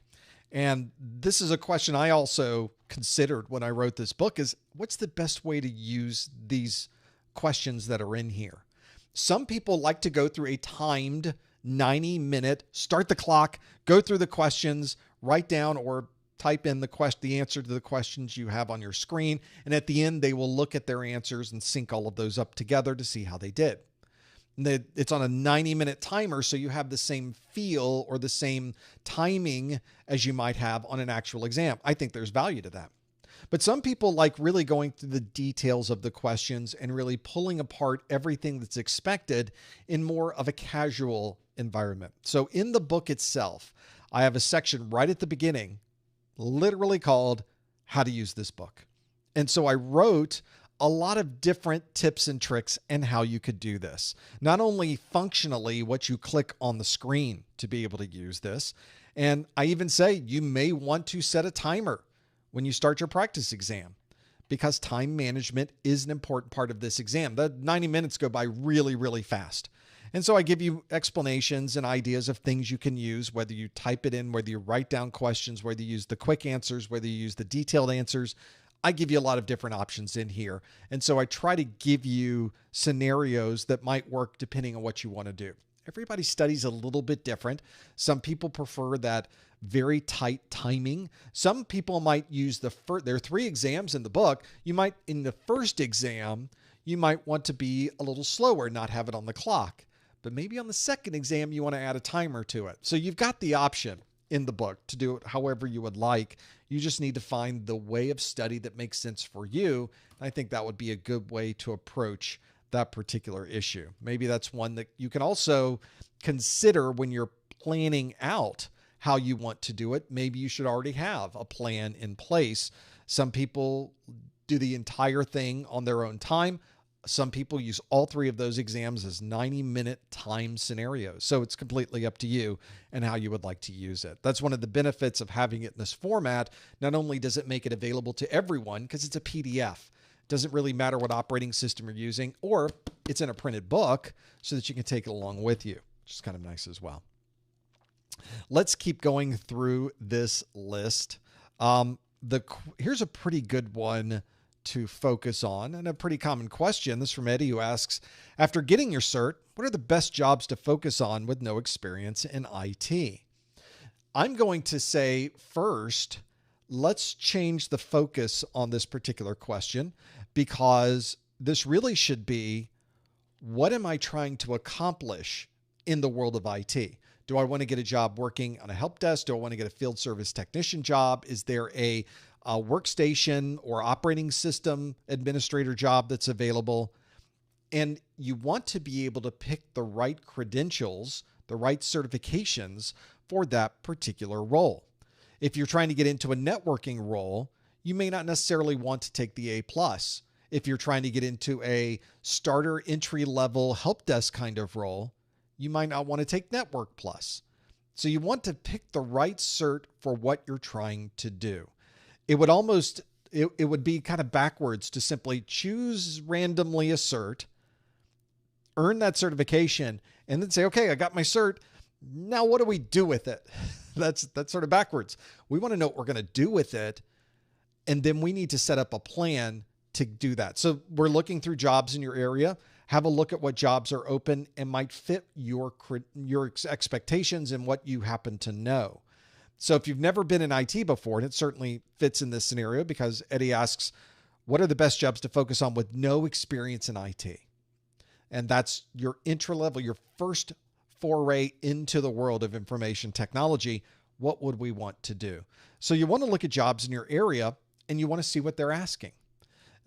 And this is a question I also considered when I wrote this book is, what's the best way to use these questions that are in here? Some people like to go through a timed 90-minute, start the clock, go through the questions, write down or type in the answer to the questions you have on your screen. And at the end, they will look at their answers and sync all of those up together to see how they did. It's on a 90-minute timer, so you have the same feel or the same timing as you might have on an actual exam. I think there's value to that. But some people like really going through the details of the questions and really pulling apart everything that's expected in more of a casual environment. So in the book itself, I have a section right at the beginning, literally called How to Use This Book. And so I wrote a lot of different tips and tricks and how you could do this. Not only functionally what you click on the screen to be able to use this, and I even say you may want to set a timer when you start your practice exam, because time management is an important part of this exam. The 90 minutes go by really, really fast. And so I give you explanations and ideas of things you can use, whether you type it in, whether you write down questions, whether you use the quick answers, whether you use the detailed answers. I give you a lot of different options in here. And so I try to give you scenarios that might work depending on what you want to do. Everybody studies a little bit different. Some people prefer that very tight timing. Some people might use there are 3 exams in the book. In the first exam, you might want to be a little slower, not have it on the clock. But maybe on the second exam, you want to add a timer to it. So you've got the option in the book to do it however you would like. You just need to find the way of study that makes sense for you. And I think that would be a good way to approach that particular issue. Maybe that's one that you can also consider when you're planning out how you want to do it. Maybe you should already have a plan in place. Some people do the entire thing on their own time. Some people use all 3 of those exams as 90-minute time scenarios. So it's completely up to you and how you would like to use it. That's one of the benefits of having it in this format. Not only does it make it available to everyone because it's a PDF. It doesn't really matter what operating system you're using, or it's in a printed book so that you can take it along with you, which is kind of nice as well. Let's keep going through this list. Here's a pretty good one to focus on, and a pretty common question. This is from Eddie, who asks, after getting your cert, what are the best jobs to focus on with no experience in IT? I'm going to say first, let's change the focus on this particular question, because this really should be, what am I trying to accomplish in the world of IT? Do I want to get a job working on a help desk? Do I want to get a field service technician job? Is there a workstation or operating system administrator job that's available? And you want to be able to pick the right credentials, the right certifications for that particular role. If you're trying to get into a networking role, you may not necessarily want to take the A+. If you're trying to get into a starter entry-level help desk kind of role, you might not want to take Network Plus. So you want to pick the right cert for what you're trying to do. It would be kind of backwards to simply choose randomly a cert, earn that certification, and then say, okay, I got my cert. Now what do we do with it? That's sort of backwards. We want to know what we're going to do with it. And then we need to set up a plan to do that. So we're looking through jobs in your area. Have a look at what jobs are open and might fit your expectations and what you happen to know. So if you've never been in IT before, and it certainly fits in this scenario, because Eddie asks, what are the best jobs to focus on with no experience in IT? And that's your entry level, your first foray into the world of information technology. What would we want to do? So you want to look at jobs in your area and you want to see what they're asking.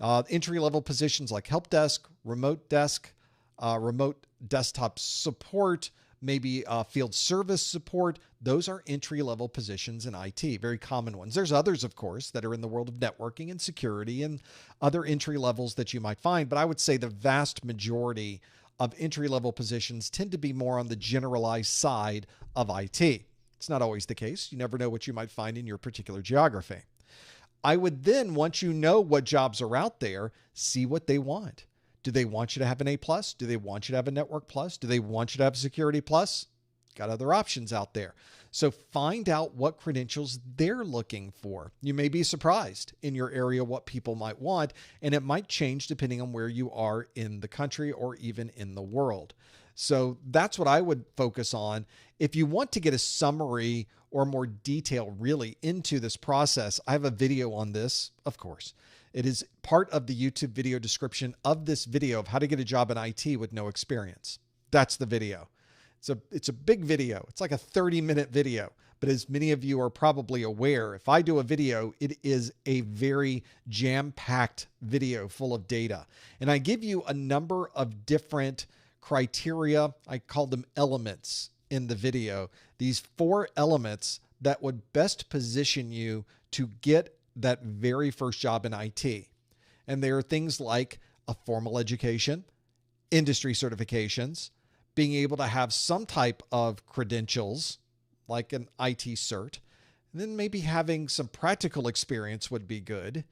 Entry-level positions like help desk, remote desktop support, maybe field service support. Those are entry-level positions in IT, very common ones. There's others, of course, that are in the world of networking and security and other entry levels that you might find. But I would say the vast majority of entry-level positions tend to be more on the generalized side of IT. It's not always the case. You never know what you might find in your particular geography. I would then, once you know what jobs are out there, see what they want. Do they want you to have an A+? Do they want you to have a Network Plus? Do they want you to have a Security Plus? Got other options out there. So find out what credentials they're looking for. You may be surprised in your area what people might want, and it might change depending on where you are in the country or even in the world. So that's what I would focus on. If you want to get a summary or more detail really into this process, I have a video on this, of course. It is part of the YouTube video description of this video of how to get a job in IT with no experience. That's the video. It's a big video. It's like a 30-minute video. But as many of you are probably aware, if I do a video, it is a very jam-packed video full of data. And I give you a number of different criteria. I call them elements in the video. These 4 elements that would best position you to get that very first job in IT. And they are things like a formal education, industry certifications, being able to have some type of credentials like an IT cert, and then maybe having some practical experience would be good.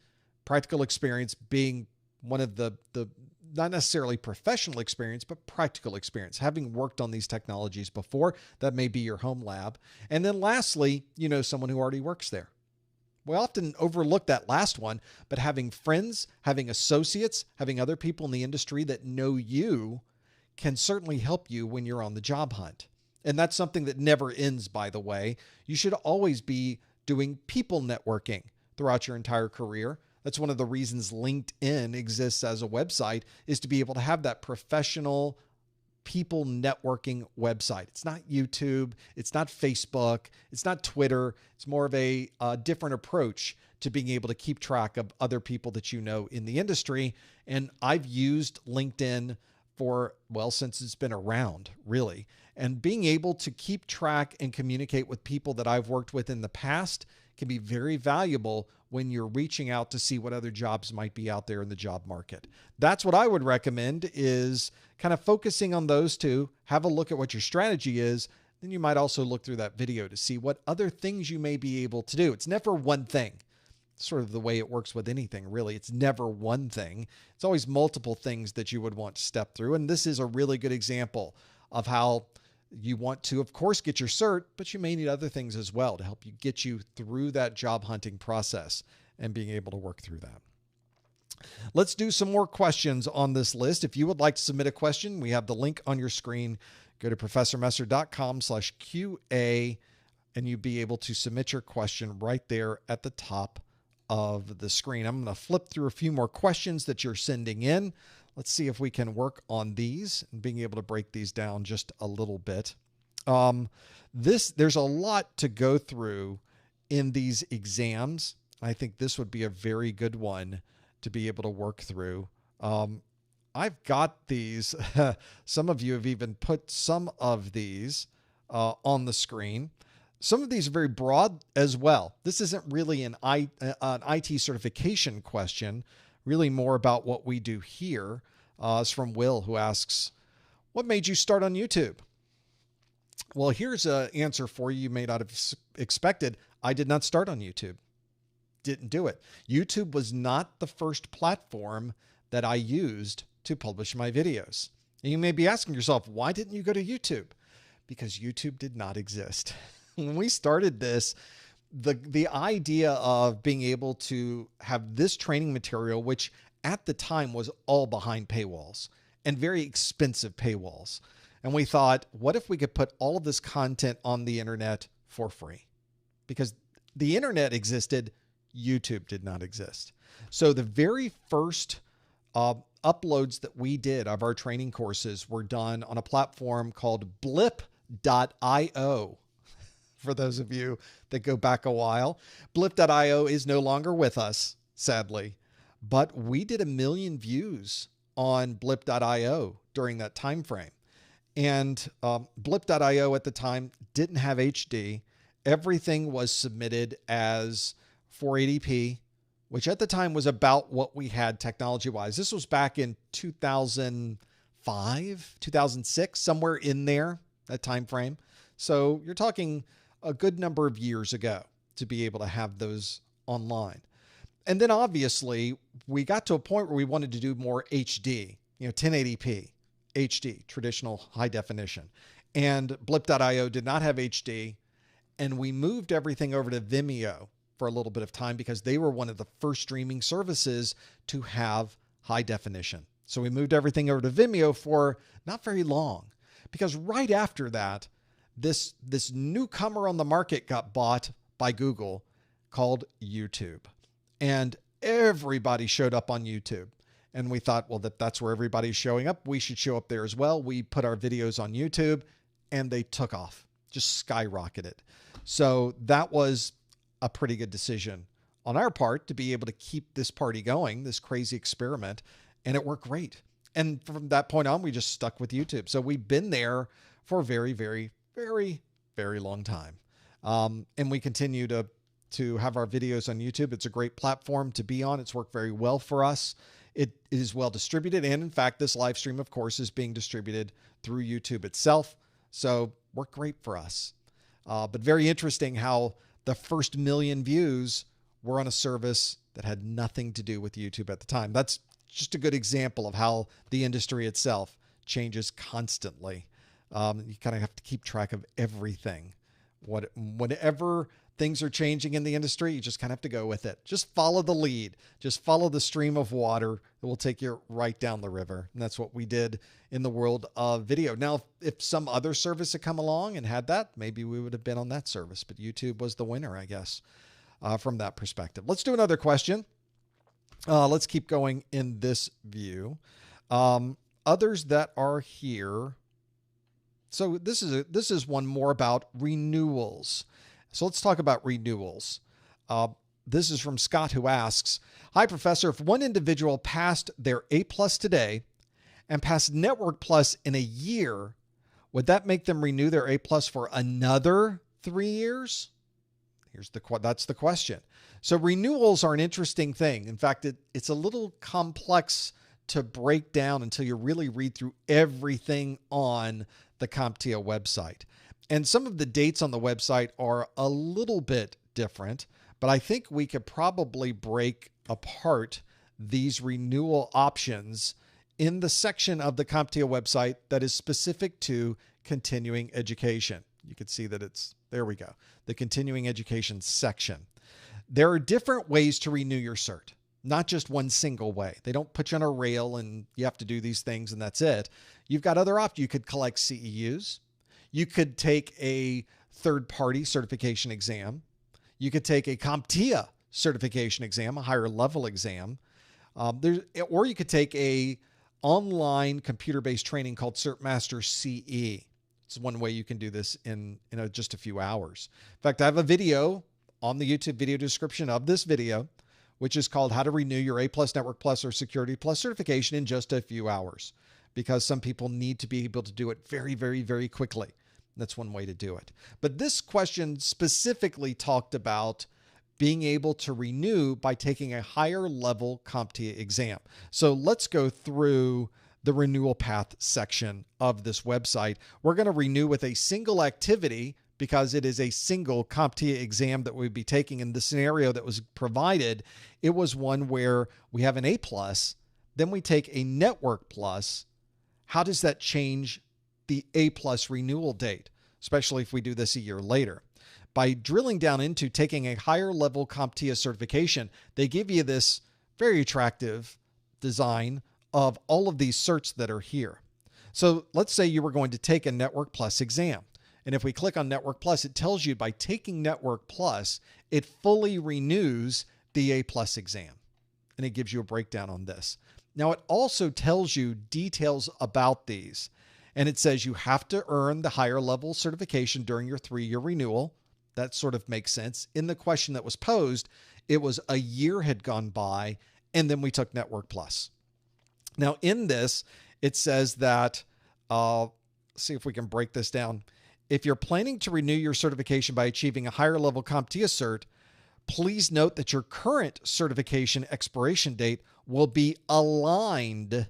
Practical experience being one of the not necessarily professional experience, but practical experience, having worked on these technologies before. That may be your home lab. And then lastly, you know someone who already works there. We often overlook that last one, but having friends, having associates, having other people in the industry that know you can certainly help you when you're on the job hunt. And that's something that never ends, by the way. You should always be doing people networking throughout your entire career. That's one of the reasons LinkedIn exists as a website, is to be able to have that professional people networking website. It's not YouTube. It's not Facebook. It's not Twitter. It's more of a different approach to being able to keep track of other people that you know in the industry. And I've used LinkedIn for, well, since it's been around, really. And being able to keep track and communicate with people that I've worked with in the past can be very valuable when you're reaching out to see what other jobs might be out there in the job market. That's what I would recommend, is kind of focusing on those 2. Have a look at what your strategy is. Then you might also look through that video to see what other things you may be able to do. It's never one thing. Sort of the way it works with anything, really. It's never one thing. It's always multiple things that you would want to step through. And this is a really good example of how you want to, of course, get your cert, but you may need other things as well to help you get you through that job hunting process and being able to work through that. Let's do some more questions on this list. If you would like to submit a question, we have the link on your screen. Go to professormesser.com/QA. and you'd be able to submit your question right there at the top of the screen. I'm going to flip through a few more questions that you're sending in. Let's see if we can work on these and being able to break these down just a little bit. There's a lot to go through in these exams. I think this would be a very good one to be able to work through. I've got these. Some of you have even put some of these on the screen. Some of these are very broad as well. This isn't really an IT certification question, really more about what we do here. It's from Will, who asks, what made you start on YouTube? Well, here's an answer for you may not have expected. I did not start on YouTube. Didn't do it. YouTube was not the first platform that I used to publish my videos. And you may be asking yourself, why didn't you go to YouTube? Because YouTube did not exist. When we started this, the idea of being able to have this training material, which at the time was all behind paywalls and very expensive paywalls. And we thought, what if we could put all of this content on the internet for free? Because the internet existed, YouTube did not exist. So the very first uploads that we did of our training courses were done on a platform called blip.io. For those of you that go back a while, blip.io is no longer with us, sadly, but we did 1 million views on blip.io during that time frame. And blip.io at the time didn't have HD. Everything was submitted as 480p, which at the time was about what we had technology-wise. This was back in 2005, 2006, somewhere in there, that time frame. So you're talking a good number of years ago to be able to have those online. And then obviously we got to a point where we wanted to do more HD, 1080p, HD, traditional high definition. And blip.io did not have HD. And we moved everything over to Vimeo for a little bit of time because they were one of the first streaming services to have high definition. So we moved everything over to Vimeo for not very long, because right after that, this newcomer on the market got bought by Google called YouTube. And everybody showed up on YouTube. And we thought, well, that's where everybody's showing up. We should show up there as well. We put our videos on YouTube and they took off, just skyrocketed. So that was a pretty good decision on our part to be able to keep this party going, this crazy experiment. And it worked great. And from that point on, we just stuck with YouTube. So we've been there for a very, very, very, very long time. And we continue to have our videos on YouTube. It's a great platform to be on. It's worked very well for us. It is well distributed. And in fact, this live stream, of course, is being distributed through YouTube itself. So worked great for us. But very interesting how the first 1 million views were on a service that had nothing to do with YouTube at the time. That's just a good example of how the industry itself changes constantly. You kind of have to keep track of everything. Whatever things are changing in the industry, you just kind of have to go with it. Just follow the lead. Just follow the stream of water that will take you right down the river. And that's what we did in the world of video. Now, if some other service had come along and had that, maybe we would have been on that service. But YouTube was the winner, I guess, from that perspective. Let's do another question. Let's keep going in this view. Others that are here. So this is one more about renewals. So let's talk about renewals. This is from Scott, who asks, hi, Professor, if one individual passed their A+ today and passed Network Plus in a year, would that make them renew their A+ for another 3 years? That's the question. So renewals are an interesting thing. In fact, it's a little complex to break down until you really read through everything on the CompTIA website. And some of the dates on the website are a little bit different, but I think we could probably break apart these renewal options in the section of the CompTIA website that is specific to continuing education. You can see that there we go, the continuing education section. There are different ways to renew your cert, not just one single way. They don't put you on a rail and you have to do these things and that's it. You've got other options. You could collect CEUs. You could take a third-party certification exam. You could take a CompTIA certification exam, a higher level exam. Or you could take a online computer-based training called CertMaster CE. It's one way you can do this in just a few hours. In fact, I have a video on the YouTube video description of this video, which is called How to Renew Your A+, Network Plus, or Security Plus certification in just a few hours, because some people need to be able to do it very, very, very quickly. That's one way to do it. But this question specifically talked about being able to renew by taking a higher level CompTIA exam. So let's go through the renewal path section of this website. We're going to renew with a single activity because it is a single CompTIA exam that we'd be taking. In the scenario that was provided, it was one where we have an A+, then we take a Network Plus. How does that change the A+ renewal date, especially if we do this a year later? By drilling down into taking a higher level CompTIA certification, they give you this very attractive design of all of these certs that are here. So let's say you were going to take a Network Plus exam. And if we click on Network Plus, it tells you by taking Network Plus, it fully renews the A+ exam. And it gives you a breakdown on this. Now, it also tells you details about these. And it says you have to earn the higher level certification during your 3-year renewal. That sort of makes sense. In the question that was posed, it was a year had gone by, and then we took Network Plus. Now, in this, it says that, see if we can break this down. If you're planning to renew your certification by achieving a higher level CompTIA cert, please note that your current certification expiration date will be aligned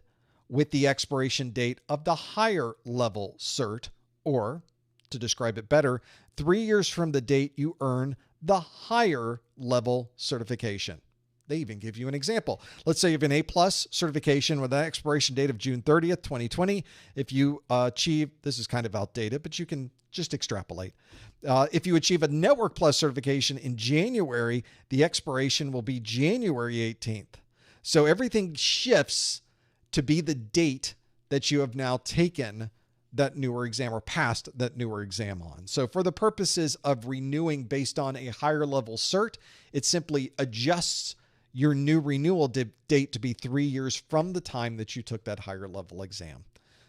with the expiration date of the higher level cert, or to describe it better, 3 years from the date you earn the higher level certification. They even give you an example. Let's say you have an A+ certification with an expiration date of June 30th, 2020. If you achieve, this is kind of outdated, but you can just extrapolate. If you achieve a Network Plus certification in January, the expiration will be January 18th. So everything shifts to be the date that you have now taken that newer exam or passed that newer exam on. So for the purposes of renewing based on a higher level cert, it simply adjusts your new renewal date to be 3 years from the time that you took that higher level exam.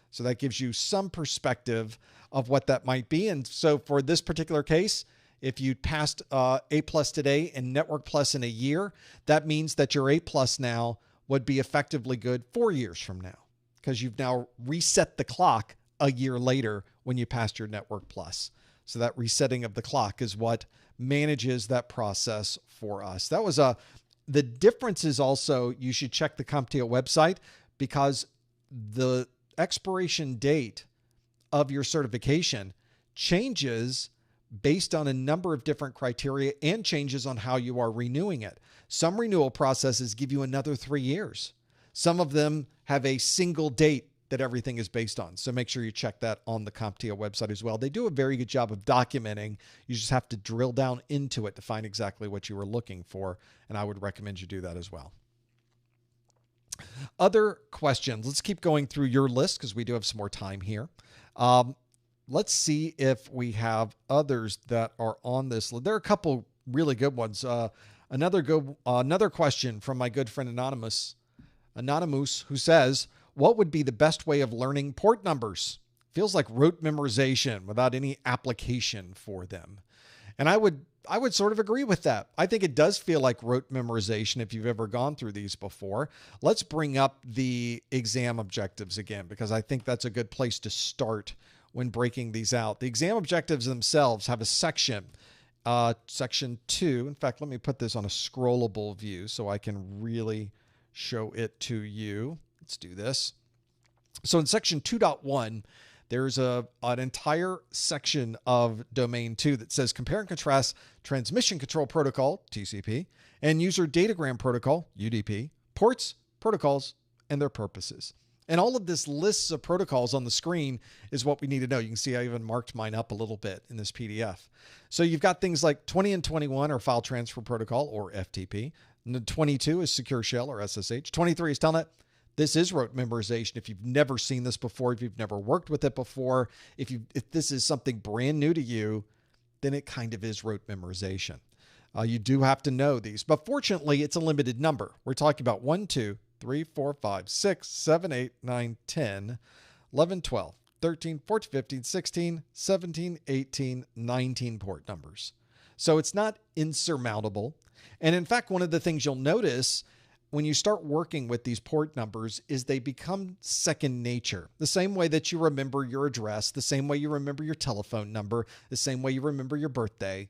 So that gives you some perspective of what that might be. And so for this particular case, if you passed A+ today and Network Plus in a year, that means that your A+ now would be effectively good 4 years from now, because you've now reset the clock a year later when you passed your Network Plus. So that resetting of the clock is what manages that process for us. That was the difference is also, you should check the CompTIA website, because the expiration date of your certification changes based on a number of different criteria and changes on how you are renewing it. Some renewal processes give you another 3 years. Some of them have a single date that everything is based on. So make sure you check that on the CompTIA website as well. They do a very good job of documenting. You just have to drill down into it to find exactly what you were looking for. And I would recommend you do that as well. Other questions. Let's keep going through your list because we do have some more time here. Let's see if we have others that are on this list. There are a couple really good ones. Another question from my good friend Anonymous, who says, what would be the best way of learning port numbers? Feels like rote memorization without any application for them. And I would sort of agree with that. I think it does feel like rote memorization if you've ever gone through these before. Let's bring up the exam objectives again, because I think that's a good place to start when breaking these out. The exam objectives themselves have a section, section 2. In fact, let me put this on a scrollable view so I can really show it to you. Let's do this. So in section 2.1, there's an entire section of domain 2 that says compare and contrast transmission control protocol, TCP, and user datagram protocol, UDP, ports, protocols, and their purposes. And all of this lists of protocols on the screen is what we need to know. You can see I even marked mine up a little bit in this PDF. So you've got things like 20 and 21 are file transfer protocol, or FTP. And 22 is secure shell, or SSH. 23 is telnet. This is rote memorization. If you've never seen this before, if you've never worked with it before, if this is something brand new to you, then it kind of is rote memorization. You do have to know these, but fortunately, it's a limited number. We're talking about 1, 2, 3, 4, 5, 6, 7, 8, 9, 10, 11, 12, 13, 14, 15, 16, 17, 18, 19 port numbers. So it's not insurmountable. And in fact, one of the things you'll notice when you start working with these port numbers is they become second nature. The same way that you remember your address, the same way you remember your telephone number, the same way you remember your birthday.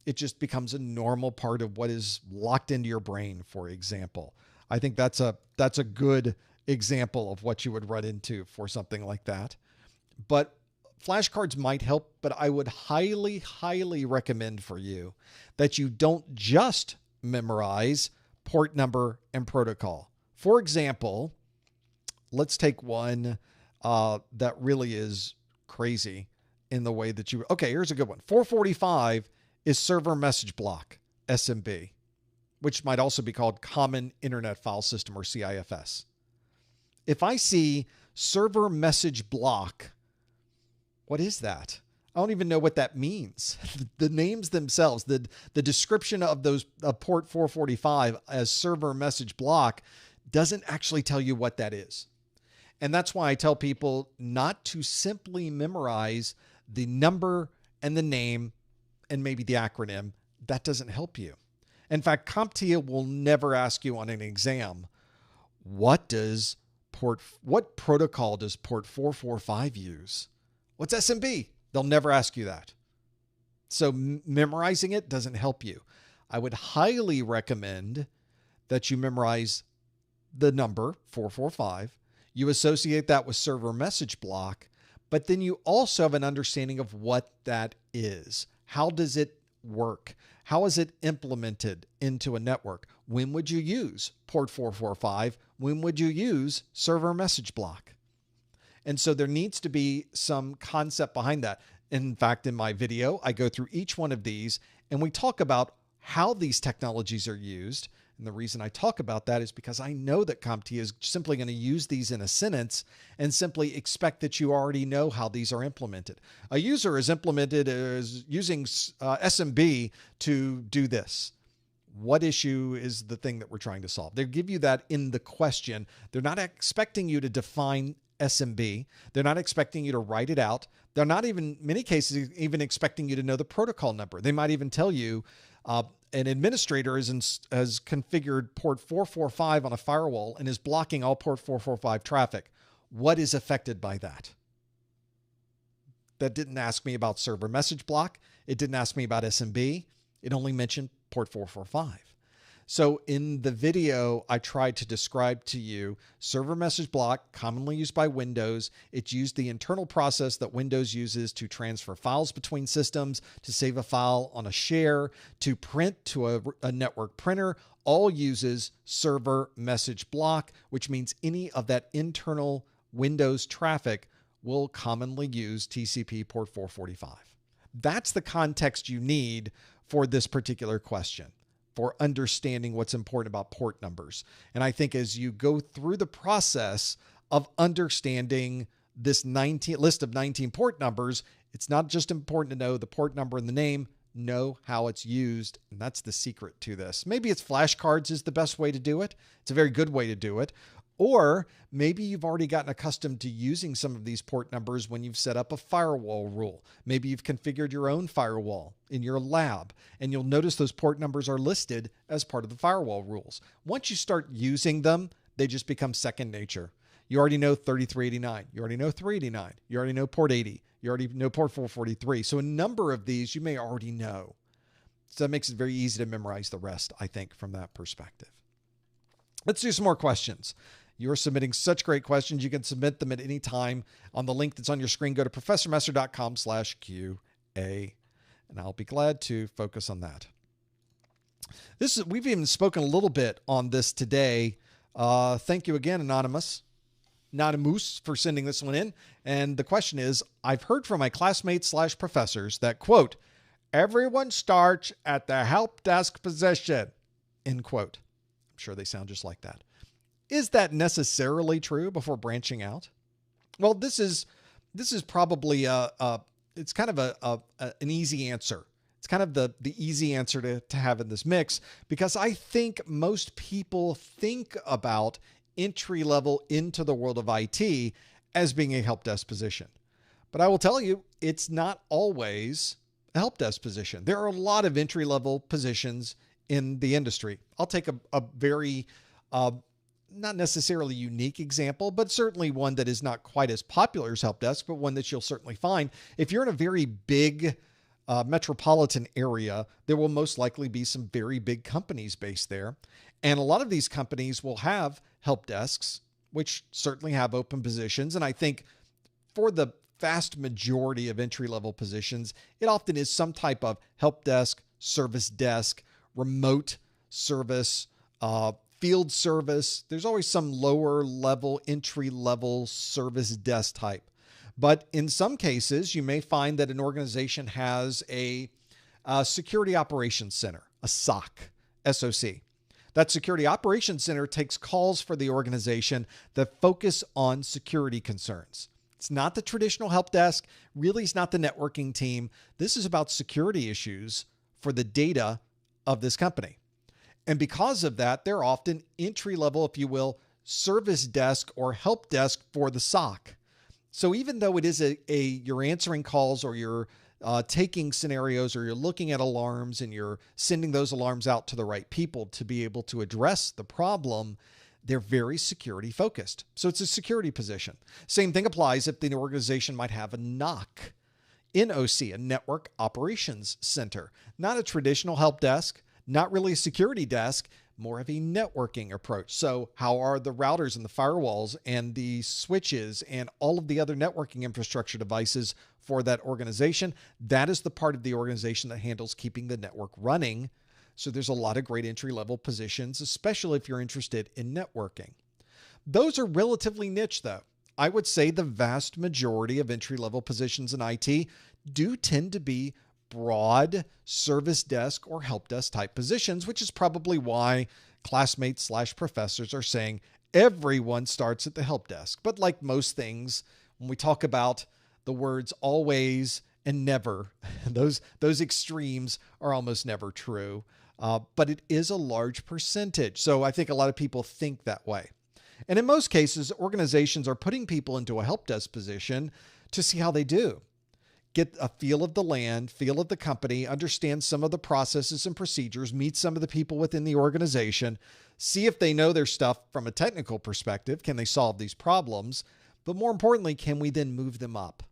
It just becomes a normal part of what is locked into your brain, for example. I think that's a good example of what you would run into for something like that. But flashcards might help, but I would highly, highly recommend for you that you don't just memorize port number and protocol. For example, let's take one that really is crazy in the way that okay, here's a good one. 445 is server message block, SMB, which might also be called Common Internet File System, or CIFS. If I see server message block, what is that? I don't even know what that means. The names themselves, the description of those port 445 as server message block doesn't actually tell you what that is. And that's why I tell people not to simply memorize the number and the name and maybe the acronym. That doesn't help you. In fact, CompTIA will never ask you on an exam, what protocol does port 445 use? What's SMB? They'll never ask you that. So memorizing it doesn't help you. I would highly recommend that you memorize the number 445. You associate that with server message block, but then you also have an understanding of what that is. How does it work? How is it implemented into a network? When would you use port 445? When would you use server message block? And so there needs to be some concept behind that. In fact, in my video, I go through each one of these and we talk about how these technologies are used. And the reason I talk about that is because I know that CompTIA is simply going to use these in a sentence and simply expect that you already know how these are implemented. A user is implemented as using SMB to do this. What issue is the thing that we're trying to solve? They give you that in the question. They're not expecting you to define SMB. They're not expecting you to write it out. They're not even, many cases, even expecting you to know the protocol number. They might even tell you an administrator has configured port 445 on a firewall and is blocking all port 445 traffic. What is affected by that? That didn't ask me about server message block. It didn't ask me about SMB. It only mentioned port 445. So in the video, I tried to describe to you server message block, commonly used by Windows. It's used the internal process that Windows uses to transfer files between systems, to save a file on a share, to print to a network printer, all uses server message block, which means any of that internal Windows traffic will commonly use TCP port 445. That's the context you need for this particular question, for understanding what's important about port numbers. And I think as you go through the process of understanding this list of 19 port numbers, it's not just important to know the port number and the name, know how it's used. And that's the secret to this. Maybe it's flashcards is the best way to do it. It's a very good way to do it. Or maybe you've already gotten accustomed to using some of these port numbers when you've set up a firewall rule. Maybe you've configured your own firewall in your lab, and you'll notice those port numbers are listed as part of the firewall rules. Once you start using them, they just become second nature. You already know 3389. You already know 389. You already know port 80. You already know port 443. So a number of these you may already know. So that makes it very easy to memorize the rest, I think, from that perspective. Let's do some more questions. You're submitting such great questions. You can submit them at any time on the link that's on your screen. Go to professormesser.com/QA, and I'll be glad to focus on that. We've even spoken a little bit on this today. Thank you again, Anonymous, for sending this one in. And the question is, I've heard from my classmates/professors that, quote, everyone starts at the help desk position, end quote. I'm sure they sound just like that. Is that necessarily true before branching out? Well, this is probably a it's kind of an easy answer. It's kind of the easy answer to have in this mix, because I think most people think about entry level into the world of IT as being a help desk position. But I will tell you, it's not always a help desk position. There are a lot of entry level positions in the industry. I'll take a very, not necessarily unique example, but certainly one that is not quite as popular as help desk, but one that you'll certainly find. If you're in a very big metropolitan area, there will most likely be some very big companies based there. And a lot of these companies will have help desks, which certainly have open positions. And I think for the vast majority of entry-level positions, it often is some type of help desk, service desk, remote service, field service. There's always some lower level, entry-level service desk type. But in some cases, you may find that an organization has a security operations center, a SOC, SOC. That security operations center takes calls for the organization that focus on security concerns. It's not the traditional help desk, really it's not the networking team. This is about security issues for the data of this company. And because of that, they're often entry level, if you will, service desk or help desk for the SOC. So even though it is you're answering calls, or you're taking scenarios, or you're looking at alarms and you're sending those alarms out to the right people to be able to address the problem, they're very security focused. So it's a security position. Same thing applies if the organization might have a NOC, NOC, a Network Operations Center. Not a traditional help desk, not really a security desk, more of a networking approach. So how are the routers and the firewalls and the switches and all of the other networking infrastructure devices for that organization? That is the part of the organization that handles keeping the network running. So there's a lot of great entry-level positions, especially if you're interested in networking. Those are relatively niche, though. I would say the vast majority of entry-level positions in IT do tend to be broad service desk or help desk type positions, which is probably why classmates / professors are saying everyone starts at the help desk. But like most things, when we talk about the words always and never, those extremes are almost never true. But it is a large percentage. So I think a lot of people think that way. And in most cases, organizations are putting people into a help desk position to see how they do. Get a feel of the land, feel of the company, understand some of the processes and procedures, meet some of the people within the organization, see if they know their stuff from a technical perspective. Can they solve these problems? But more importantly, can we then move them up?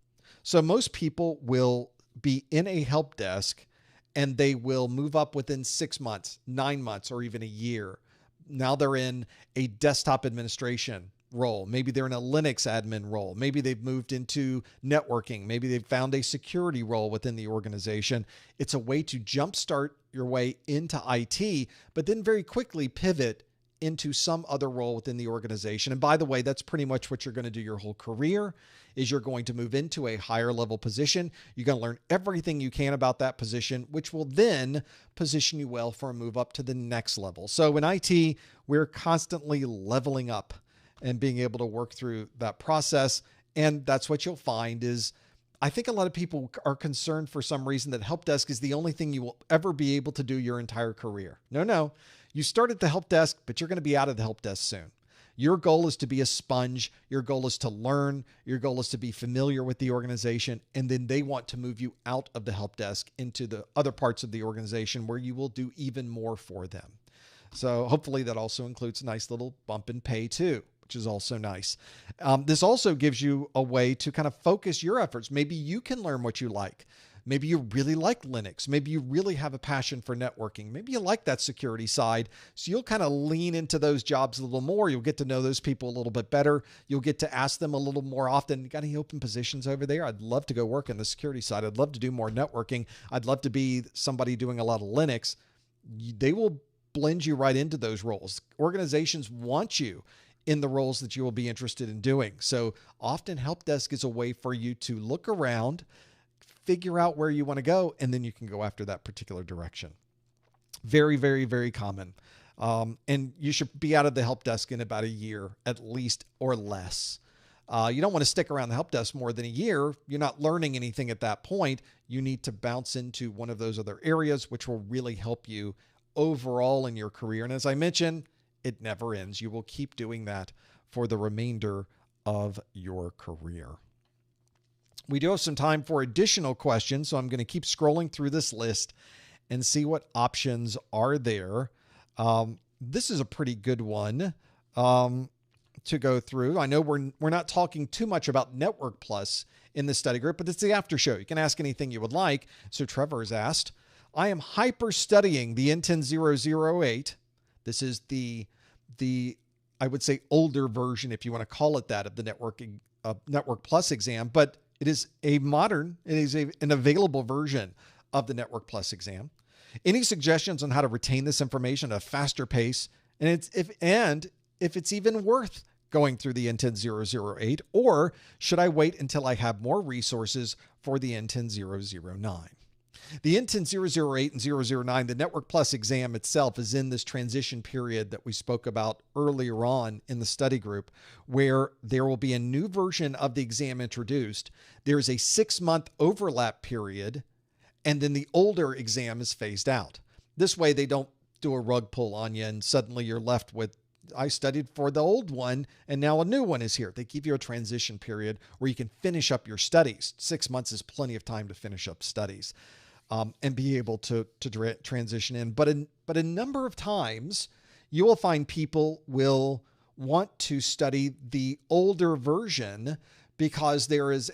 So most people will be in a help desk and they will move up within 6 months, 9 months, or even a year. Now they're in a desktop administration role. Maybe they're in a Linux admin role. Maybe they've moved into networking. Maybe they've found a security role within the organization. It's a way to jumpstart your way into IT, but then very quickly pivot into some other role within the organization. And by the way, that's pretty much what you're going to do your whole career, is you're going to move into a higher level position. You're going to learn everything you can about that position, which will then position you well for a move up to the next level. So in IT, we're constantly leveling up and being able to work through that process. And that's what you'll find is, I think a lot of people are concerned for some reason that help desk is the only thing you will ever be able to do your entire career. No. You start at the help desk, but you're going to be out of the help desk soon. Your goal is to be a sponge. Your goal is to learn. Your goal is to be familiar with the organization. And then they want to move you out of the help desk into the other parts of the organization where you will do even more for them. So hopefully that also includes a nice little bump in pay too, which is also nice. This also gives you a way to kind of focus your efforts. Maybe you can learn what you like. Maybe you really like Linux. Maybe you really have a passion for networking. Maybe you like that security side. So you'll kind of lean into those jobs a little more. You'll get to know those people a little bit better. You'll get to ask them a little more often, got any open positions over there? I'd love to go work on the security side. I'd love to do more networking. I'd love to be somebody doing a lot of Linux. They will blend you right into those roles. Organizations want you in the roles that you will be interested in doing. So often help desk is a way for you to look around, figure out where you want to go, and then you can go after that particular direction. Very, very, very common. And you should be out of the help desk in about a year at least or less. You don't want to stick around the help desk more than a year. You're not learning anything at that point. You need to bounce into one of those other areas, which will really help you overall in your career. And as I mentioned, it never ends. You will keep doing that for the remainder of your career. We do have some time for additional questions, so I'm going to keep scrolling through this list and see what options are there. This is a pretty good one to go through. I know we're not talking too much about Network Plus in the study group, but it's the after show. You can ask anything you would like. So Trevor has asked, I am hyper studying the N10008. This is the I would say older version, if you want to call it that, of the Network Plus exam, but it is an available version of the Network Plus exam. Any suggestions on how to retain this information at a faster pace? And if it's even worth going through the N10008, or should I wait until I have more resources for the N10009? The N10008 and 009, the Network Plus exam itself is in this transition period that we spoke about earlier on in the study group, where there will be a new version of the exam introduced. There's a 6-month overlap period, and then the older exam is phased out. This way they don't do a rug pull on you and suddenly you're left with, I studied for the old one and now a new one is here. They give you a transition period where you can finish up your studies. 6 months is plenty of time to finish up studies and be able to transition in. But a number of times you will find people will want to study the older version because there is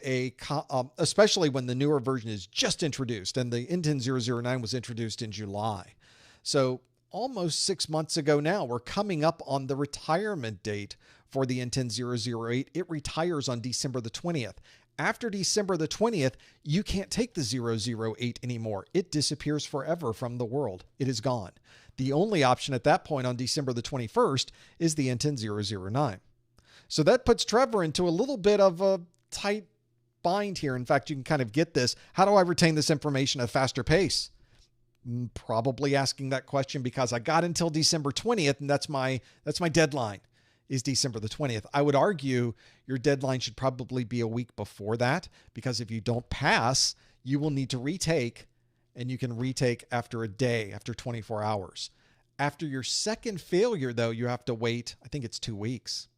especially when the newer version is just introduced, and the N10009 was introduced in July. So almost 6 months ago now, we're coming up on the retirement date for the N10008. It retires on December the 20th. After December the 20th, you can't take the 008 anymore. It disappears forever from the world. It is gone. The only option at that point on December the 21st is the N10009. So that puts Trevor into a little bit of a tight bind here. In fact, you can kind of get this. How do I retain this information at a faster pace? Probably asking that question because I got until December 20th, and that's my deadline, is December the 20th. I would argue your deadline should probably be a week before that, because if you don't pass, you will need to retake, and you can retake after a day, after 24 hours. After your second failure, though, you have to wait, I think it's 2 weeks.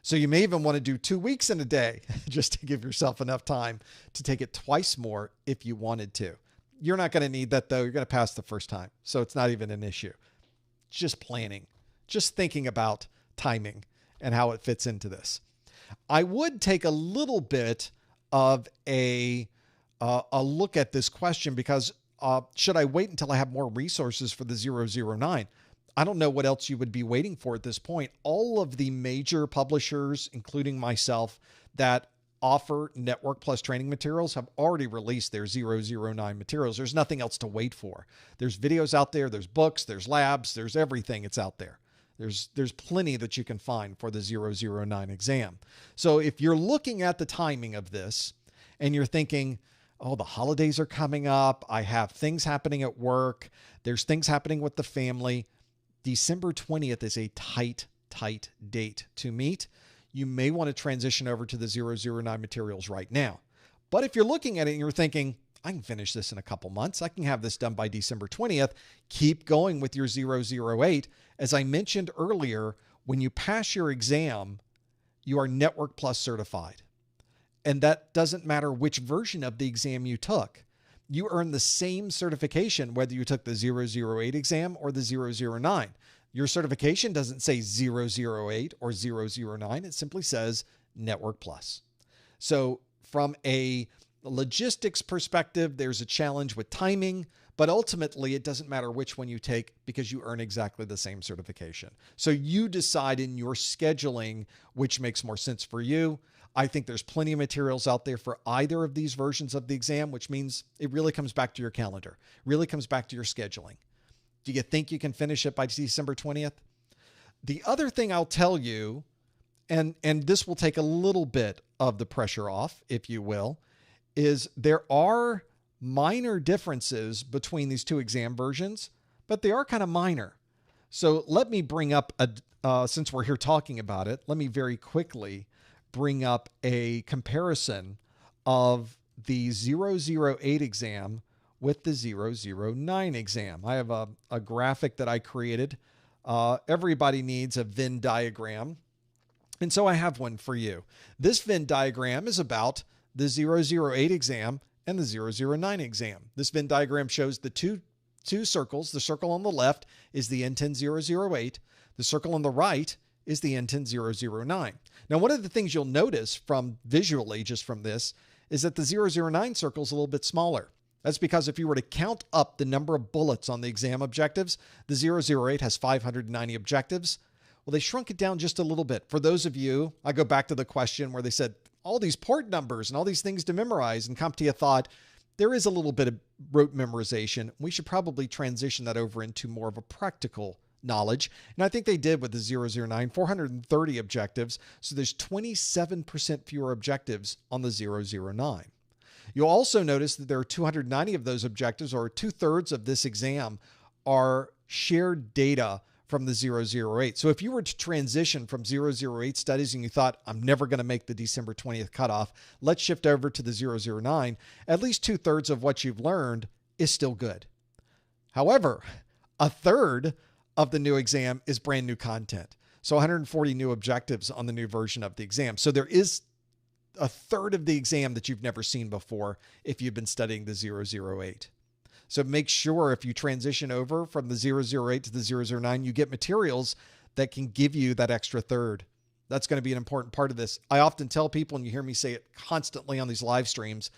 So you may even want to do 2 weeks in a day just to give yourself enough time to take it twice more if you wanted to. You're not going to need that, though. You're going to pass the first time. So it's not even an issue. Just planning, just thinking about timing and how it fits into this. I would take a little bit of a look at this question because should I wait until I have more resources for the 009? I don't know what else you would be waiting for at this point. All of the major publishers, including myself, that offer Network Plus training materials have already released their 009 materials. There's nothing else to wait for. There's videos out there, there's books, there's labs, there's everything. It's out there. There's plenty that you can find for the 009 exam. So if you're looking at the timing of this and you're thinking, oh, the holidays are coming up, I have things happening at work, there's things happening with the family, December 20th is a tight date to meet. You may want to transition over to the 009 materials right now. But if you're looking at it and you're thinking, I can finish this in a couple months, I can have this done by December 20th, keep going with your 008. As I mentioned earlier, when you pass your exam, you are Network Plus certified. And that doesn't matter which version of the exam you took. You earn the same certification whether you took the 008 exam or the 009. Your certification doesn't say 008 or 009. It simply says Network Plus. So from a logistics perspective, there's a challenge with timing, but ultimately it doesn't matter which one you take because you earn exactly the same certification. So you decide in your scheduling which makes more sense for you. I think there's plenty of materials out there for either of these versions of the exam, which means it really comes back to your calendar, really comes back to your scheduling. Do you think you can finish it by December 20th? The other thing I'll tell you, and this will take a little bit of the pressure off, if you will, is there are minor differences between these two exam versions, but they are kind of minor. So let me bring up, since we're here talking about it, let me very quickly bring up a comparison of the 008 exam with the 009 exam. I have a graphic that I created. Everybody needs a Venn diagram. And so I have one for you. This Venn diagram is about the 008 exam and the 009 exam. This Venn diagram shows the two circles. The circle on the left is the N10008. The circle on the right is the N10009. Now, one of the things you'll notice from visually just from this is that the 009 circle is a little bit smaller. That's because if you were to count up the number of bullets on the exam objectives, the 008 has 590 objectives. Well, they shrunk it down just a little bit. For those of you, I go back to the question where they said all these port numbers and all these things to memorize, and CompTIA thought there is a little bit of rote memorization. We should probably transition that over into more of a practical knowledge. And I think they did with the 009, 430 objectives. So there's 27% fewer objectives on the 009. You'll also notice that there are 290 of those objectives, or 2/3 of this exam, are shared data from the 008. So if you were to transition from 008 studies and you thought, I'm never going to make the December 20th cutoff, let's shift over to the 009, at least 2/3 of what you've learned is still good. However, 1/3 of the new exam is brand new content. So 140 new objectives on the new version of the exam. So there is 1/3 of the exam that you've never seen before if you've been studying the 008. So make sure if you transition over from the 008 to the 009, you get materials that can give you that extra third. That's going to be an important part of this. I often tell people, and you hear me say it constantly on these live streams,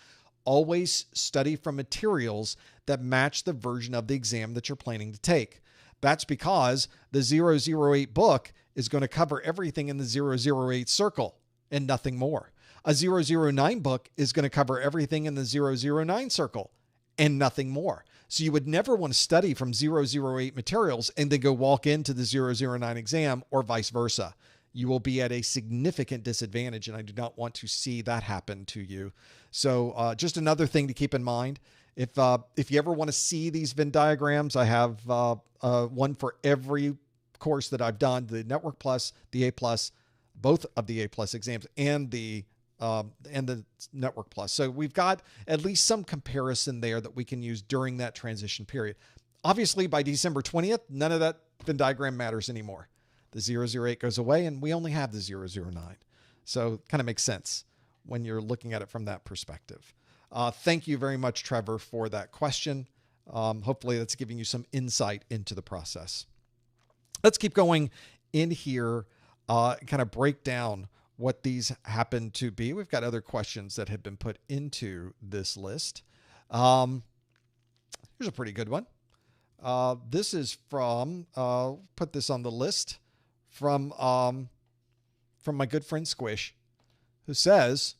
always study from materials that match the version of the exam that you're planning to take. That's because the 008 book is going to cover everything in the 008 circle and nothing more. A 009 book is going to cover everything in the 009 circle and nothing more. So you would never want to study from 008 materials and then go walk into the 009 exam, or vice versa. You will be at a significant disadvantage, and I do not want to see that happen to you. So just another thing to keep in mind. If you ever want to see these Venn diagrams, I have one for every course that I've done, the Network Plus, the A Plus, both of the A Plus exams, and the Network Plus. So we've got at least some comparison there that we can use during that transition period. Obviously, by December 20th, none of that Venn diagram matters anymore. The 008 goes away, and we only have the 009. So it kind of makes sense when you're looking at it from that perspective. Thank you very much, Trevor, for that question. Hopefully that's giving you some insight into the process. Let's keep going in here, kind of break down what these happen to be. We've got other questions that have been put into this list. Here's a pretty good one. This is from, put this on the list, from my good friend Squish, who says,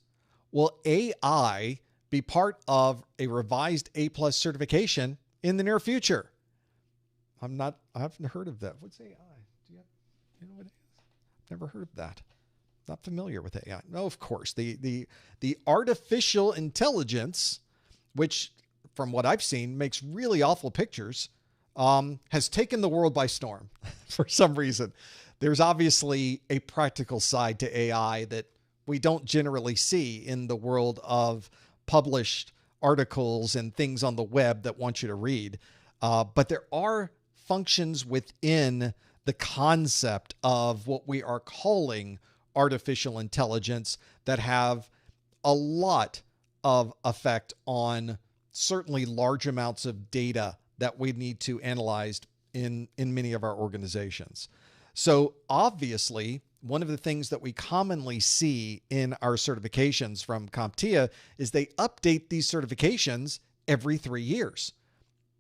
will AI be part of a revised A+ certification in the near future? I haven't heard of that. What's AI? Do you know what it is? Never heard of that. Not familiar with AI. No, of course. The artificial intelligence, which from what I've seen makes really awful pictures, has taken the world by storm for some reason. There's obviously a practical side to AI that we don't generally see in the world of published articles and things on the web that want you to read. But there are functions within the concept of what we are calling artificial intelligence that have a lot of effect on certainly large amounts of data that we need to analyze in many of our organizations. So obviously, one of the things that we commonly see in our certifications from CompTIA is they update these certifications every 3 years.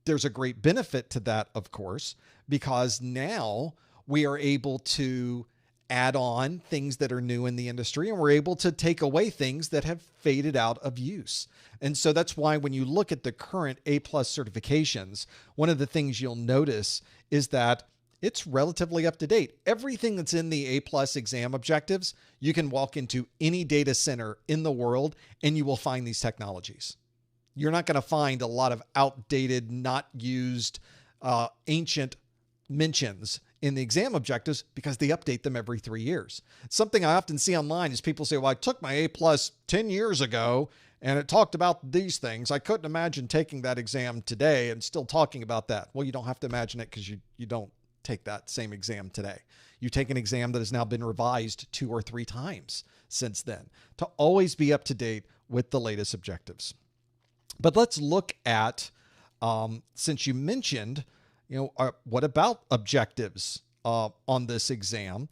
There's a great benefit to that, of course, because now we are able to add on things that are new in the industry, and we're able to take away things that have faded out of use. And so that's why when you look at the current A+ certifications, one of the things you'll notice is that it's relatively up to date. Everything that's in the A+ exam objectives, you can walk into any data center in the world and you will find these technologies. You're not going to find a lot of outdated, not used, ancient mentions in the exam objectives because they update them every 3 years. Something I often see online is people say, well, I took my A plus 10 years ago and it talked about these things. I couldn't imagine taking that exam today and still talking about that. Well, you don't have to imagine it because you don't take that same exam today. You take an exam that has now been revised 2 or 3 times since then to always be up to date with the latest objectives. But let's look at, since you mentioned, what about objectives on this exam?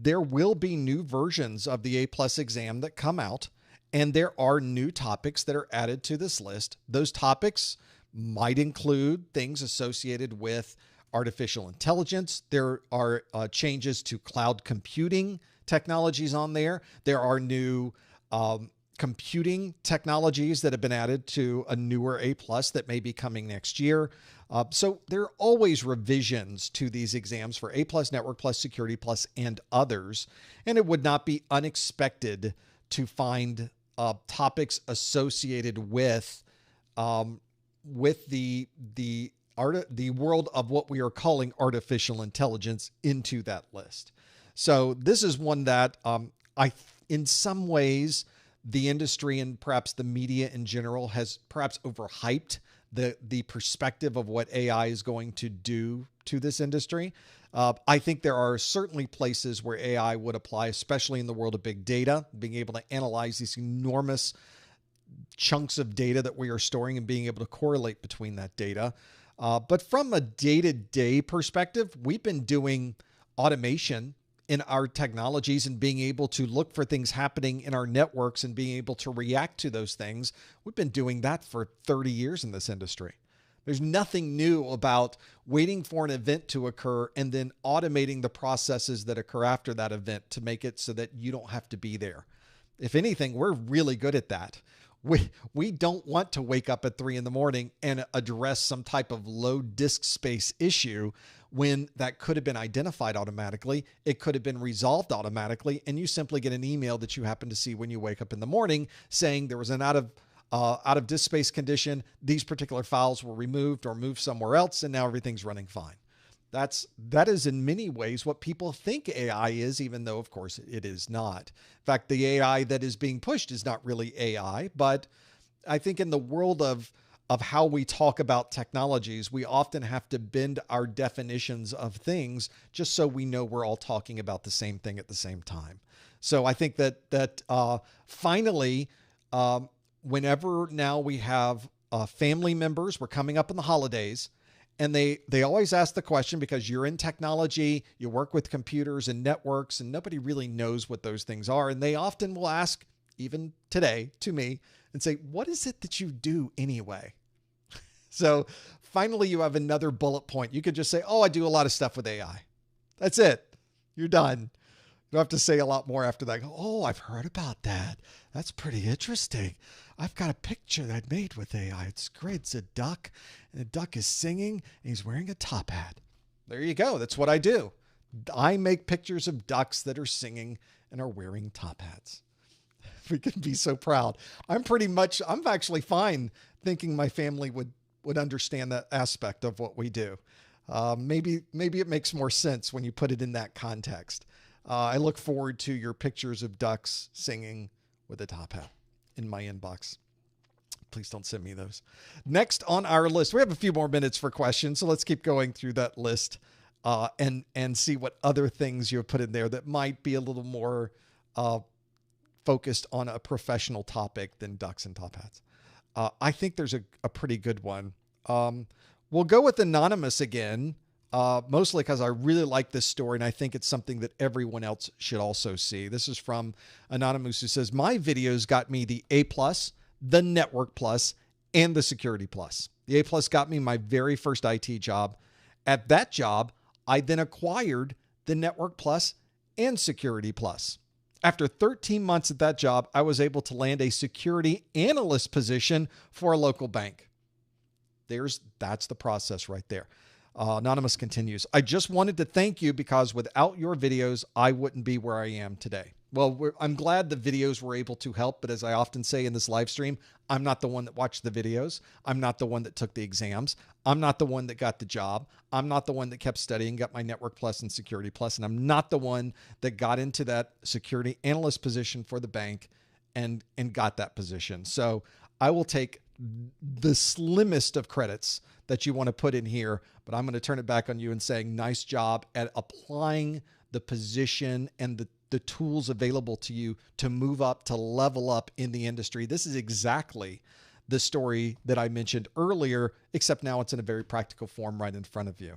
There will be new versions of the A+ exam that come out, and there are new topics that are added to this list. Those topics might include things associated with artificial intelligence. There are changes to cloud computing technologies on there. There are new computing technologies that have been added to a newer A+ that may be coming next year. So there are always revisions to these exams for A+, Network+, Security+, and others. And it would not be unexpected to find topics associated with the world of what we are calling artificial intelligence into that list. So this is one that in some ways, the industry and perhaps the media in general has perhaps overhyped the perspective of what AI is going to do to this industry. I think there are certainly places where AI would apply, especially in the world of big data, being able to analyze these enormous chunks of data that we are storing and being able to correlate between that data. But from a day-to-day perspective, we've been doing automation in our technologies and being able to look for things happening in our networks and being able to react to those things. We've been doing that for 30 years in this industry. There's nothing new about waiting for an event to occur and then automating the processes that occur after that event to make it so that you don't have to be there. If anything, we're really good at that. We don't want to wake up at 3 a.m. and address some type of low disk space issue when that could have been identified automatically. It could have been resolved automatically, and you simply get an email that you happen to see when you wake up in the morning saying there was an out of disk space condition. These particular files were removed or moved somewhere else, and now everything's running fine. That is in many ways what people think AI is, even though, of course, it is not. In fact, the AI that is being pushed is not really AI, but I think in the world of how we talk about technologies, we often have to bend our definitions of things just so we know we're all talking about the same thing at the same time. So I think that finally, whenever now we have family members, we're coming up in the holidays, and they always ask the question, because you're in technology, you work with computers and networks, and nobody really knows what those things are. And they often will ask, even today, to me and say, what is it that you do anyway? So finally, you have another bullet point. You could just say, oh, I do a lot of stuff with AI. That's it. You're done. You don't have to say a lot more after that. Oh, I've heard about that. That's pretty interesting. I've got a picture that I made with AI. It's great. It's a duck, and the duck is singing, and he's wearing a top hat. There you go. That's what I do. I make pictures of ducks that are singing and are wearing top hats. We can be so proud. I'm actually fine thinking my family would understand that aspect of what we do. Maybe it makes more sense when you put it in that context. I look forward to your pictures of ducks singing with a top hat in my inbox. Please don't send me those. Next on our list, we have a few more minutes for questions, so let's keep going through that list and see what other things you have put in there that might be a little more focused on a professional topic than ducks and top hats. I think there's a pretty good one. We'll go with anonymous again, mostly because I really like this story and I think it's something that everyone else should also see. This is from Anonymous, who says, my videos got me the A+, the Network+, and the Security+. The A+ got me my very first IT job. At that job, I then acquired the Network+ and Security+. After 13 months at that job, I was able to land a security analyst position for a local bank. That's the process right there. Anonymous continues, I just wanted to thank you because without your videos, I wouldn't be where I am today. Well, I'm glad the videos were able to help, but as I often say in this live stream, I'm not the one that watched the videos. I'm not the one that took the exams. I'm not the one that got the job. I'm not the one that kept studying, got my Network Plus and Security Plus, and I'm not the one that got into that security analyst position for the bank and got that position. So I will take the slimmest of credits that you want to put in here, but I'm going to turn it back on you and saying nice job at applying the position and the tools available to you to move up, to level up in the industry. This is exactly the story that I mentioned earlier, except now it's in a very practical form right in front of you.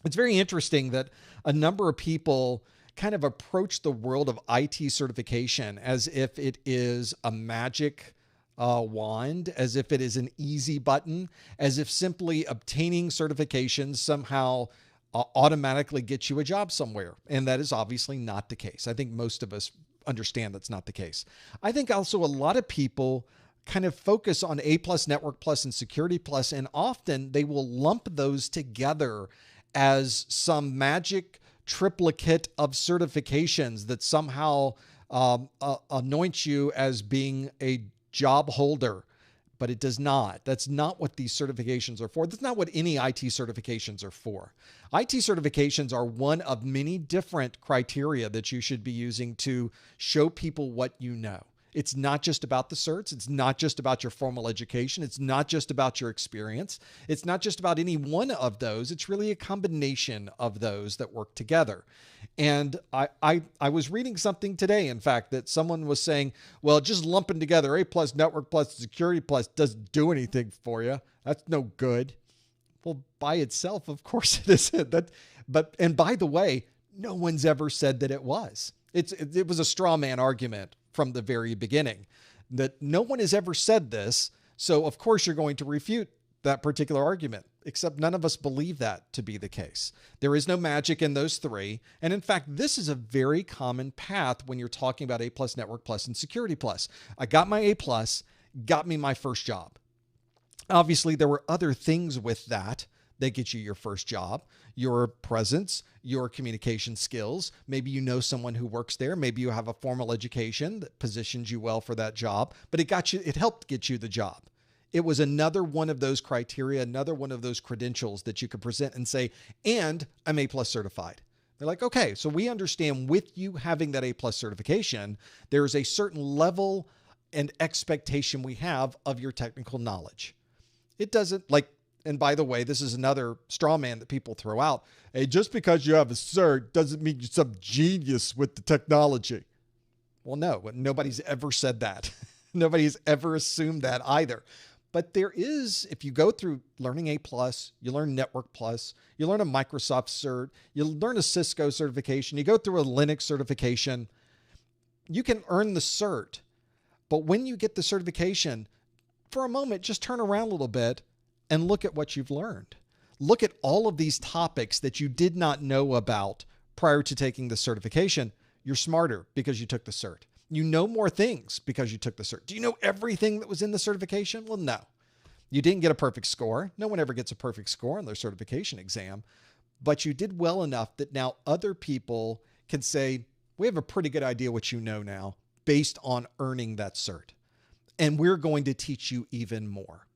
It's very interesting that a number of people kind of approach the world of IT certification as if it is a magic wand, as if it is an easy button, as if simply obtaining certifications somehow automatically get you a job somewhere. And that is obviously not the case. I think most of us understand that's not the case. I think also a lot of people kind of focus on A+, Network Plus, and Security Plus, and often they will lump those together as some magic triplicate of certifications that somehow anoint you as being a job holder. But it does not. That's not what these certifications are for. That's not what any IT certifications are for. IT certifications are one of many different criteria that you should be using to show people what you know. It's not just about the certs. It's not just about your formal education. It's not just about your experience. It's not just about any one of those. It's really a combination of those that work together. And I was reading something today, in fact, that someone was saying, well, just lumping together A+, Network Plus, Security Plus doesn't do anything for you. That's no good. Well, by itself, of course it isn't. And by the way, no one's ever said that it was. It was a straw man argument from the very beginning, that no one has ever said this. So of course you're going to refute that particular argument, except none of us believe that to be the case. There is no magic in those three. And in fact, this is a very common path when you're talking about A+, Network Plus, and Security Plus. I got my A+, got me my first job. Obviously, there were other things with that get you your first job, your presence, your communication skills. Maybe you know someone who works there. Maybe you have a formal education that positions you well for that job, but it helped get you the job. It was another one of those criteria, another one of those credentials that you could present and say, and I'm A+ certified. They're like, okay, so we understand with you having that A+ certification, there's a certain level and expectation we have of your technical knowledge. It doesn't and by the way, this is another straw man that people throw out. Hey, just because you have a cert doesn't mean you're some genius with the technology. Well, no, nobody's ever said that. Nobody's ever assumed that either. But there is, if you go through learning A+, you learn Network Plus, you learn a Microsoft cert, you learn a Cisco certification, you go through a Linux certification, you can earn the cert. But when you get the certification, for a moment, just turn around a little bit and look at what you've learned. Look at all of these topics that you did not know about prior to taking the certification. You're smarter because you took the cert. You know more things because you took the cert. Do you know everything that was in the certification? Well, no. You didn't get a perfect score. No one ever gets a perfect score on their certification exam, but you did well enough that now other people can say, we have a pretty good idea what you know now based on earning that cert. And we're going to teach you even more.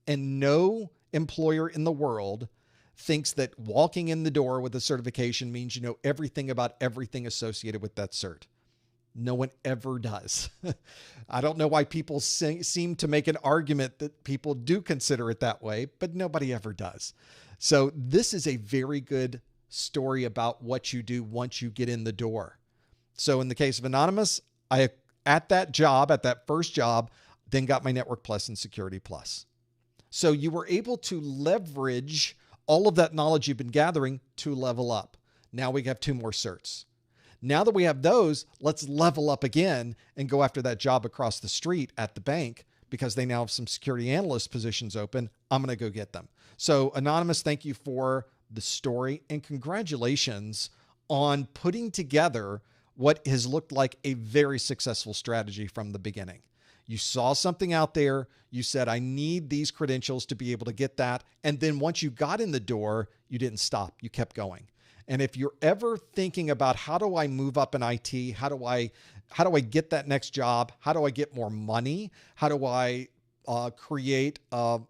And no employer in the world thinks that walking in the door with a certification means you know everything about everything associated with that cert. No one ever does. I don't know why people seem to make an argument that people do consider it that way, but nobody ever does. So this is a very good story about what you do once you get in the door. So in the case of Anonymous, at that first job, then got my Network Plus and Security Plus. So you were able to leverage all of that knowledge you've been gathering to level up. Now we have 2 more certs. Now that we have those, let's level up again and go after that job across the street at the bank because they now have some security analyst positions open. I'm going to go get them. So Anonymous, thank you for the story and congratulations on putting together what has looked like a very successful strategy from the beginning. You saw something out there. You said, I need these credentials to be able to get that. And then once you got in the door, you didn't stop. You kept going. And if you're ever thinking about how do I move up in IT, how do I get that next job? How do I get more money? How do I create an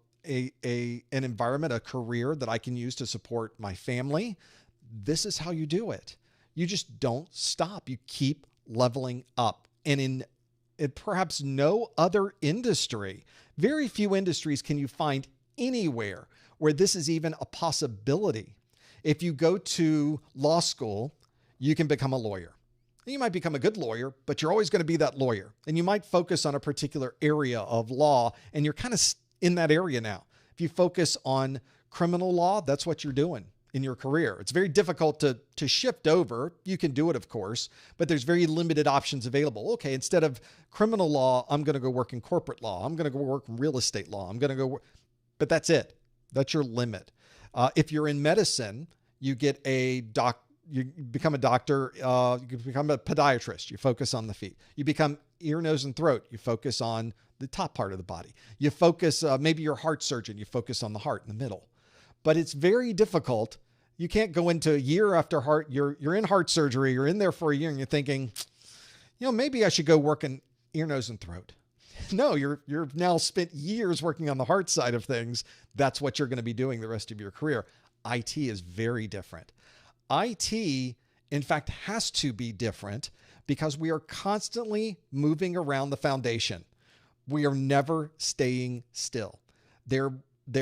environment, a career that I can use to support my family? This is how you do it. You just don't stop. You keep leveling up. And in perhaps no other industry, very few industries can you find anywhere where this is even a possibility. If you go to law school, you can become a lawyer. You might become a good lawyer, but you're always going to be that lawyer. And you might focus on a particular area of law, and you're kind of in that area now. If you focus on criminal law, that's what you're doing in your career. It's very difficult to shift over. You can do it, of course, but there's very limited options available. Okay, instead of criminal law, I'm going to go work in corporate law. I'm going to go work in real estate law. I'm going to go work, but that's it. That's your limit. If you're in medicine, you get you become a doctor, you become a podiatrist, you focus on the feet. You become ear, nose, and throat, you focus on the top part of the body. You focus, maybe you're a heart surgeon, you focus on the heart in the middle. But it's very difficult. You can't go into year after heart, you're in heart surgery, you're in there for a year and you're thinking, maybe I should go work in ear, nose, and throat. No, you've now spent years working on the heart side of things. That's what you're going to be doing the rest of your career. IT is very different. IT, in fact, has to be different because we are constantly moving around the foundation. We are never staying still. There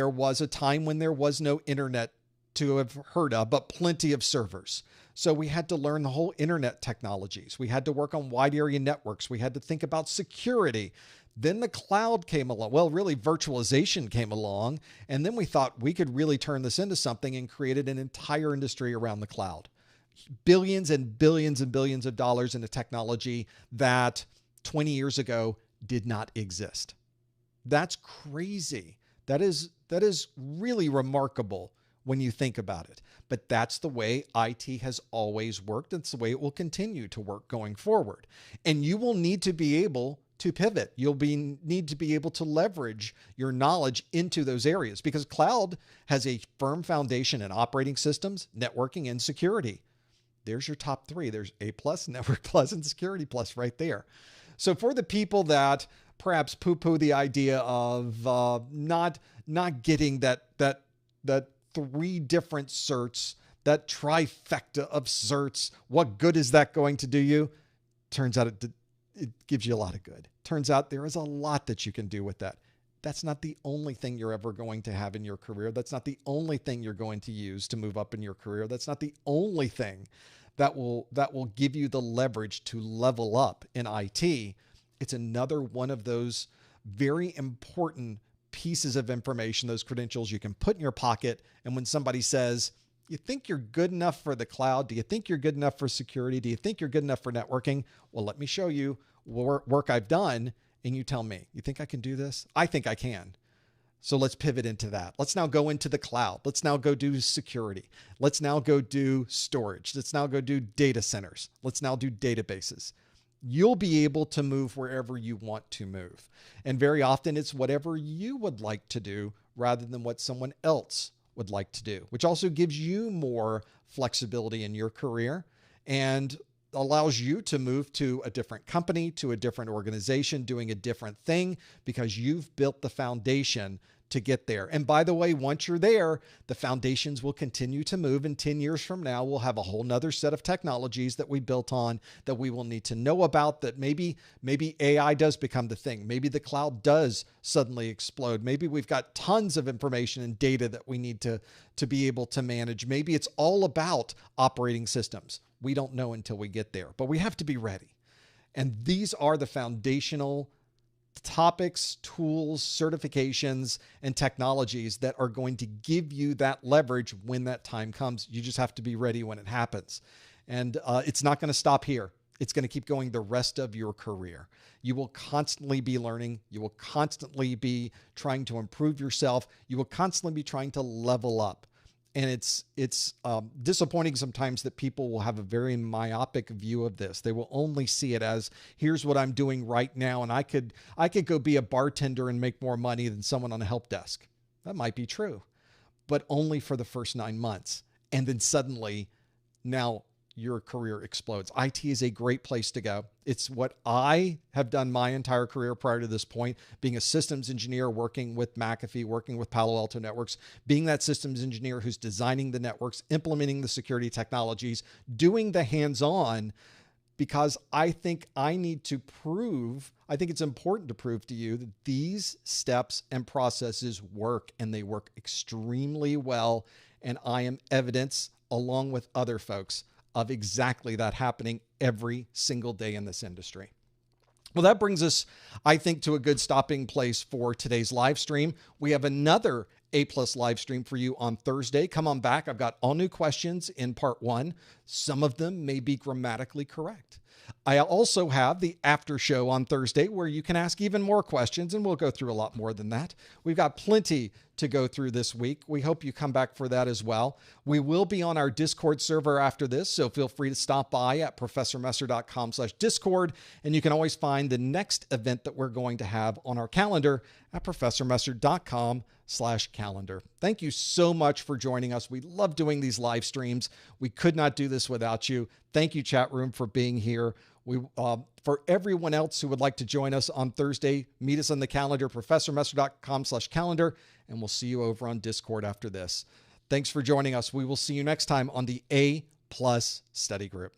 was a time when there was no internet to have heard of, but plenty of servers. So we had to learn the whole internet technologies. We had to work on wide area networks. We had to think about security. Then the cloud came along. Well, really virtualization came along. And then we thought we could really turn this into something and created an entire industry around the cloud. Billions and billions and billions of dollars into technology that 20 years ago did not exist. That's crazy. That is really remarkable when you think about it. But that's the way IT has always worked. It's the way it will continue to work going forward. And you will need to be able to pivot. You'll need to be able to leverage your knowledge into those areas because cloud has a firm foundation in operating systems, networking, and security. There's your top three. There's A+, Network Plus, and Security Plus right there. So for the people that perhaps poo-poo the idea of not getting that 3 different certs, that trifecta of certs, what good is that going to do you? Turns out it gives you a lot of good. Turns out there is a lot that you can do with that. That's not the only thing you're ever going to have in your career. That's not the only thing you're going to use to move up in your career. That's not the only thing that will give you the leverage to level up in IT. It's another one of those very important pieces of information, those credentials you can put in your pocket. And when somebody says, you think you're good enough for the cloud? Do you think you're good enough for security? Do you think you're good enough for networking? Well, let me show you work I've done. And you tell me, you think I can do this? I think I can. So let's pivot into that. Let's now go into the cloud. Let's now go do security. Let's now go do storage. Let's now go do data centers. Let's now do databases. You'll be able to move wherever you want to move. And very often it's whatever you would like to do rather than what someone else would like to do, which also gives you more flexibility in your career and allows you to move to a different company, to a different organization, doing a different thing because you've built the foundation to get there. And by the way, once you're there, the foundations will continue to move. And 10 years from now, we'll have a whole nother set of technologies that we built on that we will need to know about, that maybe AI does become the thing. Maybe the cloud does suddenly explode. Maybe we've got tons of information and data that we need to be able to manage. Maybe it's all about operating systems. We don't know until we get there, but we have to be ready. And these are the foundational topics, tools, certifications, and technologies that are going to give you that leverage when that time comes. You just have to be ready when it happens. And it's not going to stop here. It's going to keep going the rest of your career. You will constantly be learning. You will constantly be trying to improve yourself. You will constantly be trying to level up. And it's disappointing sometimes that people will have a very myopic view of this. They will only see it as, here's what I'm doing right now, and I could go be a bartender and make more money than someone on a help desk. That might be true, but only for the first 9 months. And then suddenly now your career explodes. IT is a great place to go. It's what I have done my entire career prior to this point, being a systems engineer, working with McAfee, working with Palo Alto Networks, being that systems engineer who's designing the networks, implementing the security technologies, doing the hands-on, because I think it's important to prove to you that these steps and processes work, and they work extremely well. And I am evidence, along with other folks, of exactly that happening every single day in this industry. Well, that brings us, I think, to a good stopping place for today's live stream. We have another A+ live stream for you on Thursday. Come on back. I've got all new questions in part 1. Some of them may be grammatically correct. I also have the after show on Thursday where you can ask even more questions, and we'll go through a lot more than that. We've got plenty to go through this week. We hope you come back for that as well. We will be on our Discord server after this, so feel free to stop by at professormesser.com/Discord, and you can always find the next event that we're going to have on our calendar at professormesser.com/calendar. Thank you so much for joining us. We love doing these live streams. We could not do this without you. Thank you, chat room, for being here. For everyone else who would like to join us on Thursday, meet us on the calendar, professormesser.com/calendar, and we'll see you over on Discord after this. Thanks for joining us. We will see you next time on the A+ Study Group.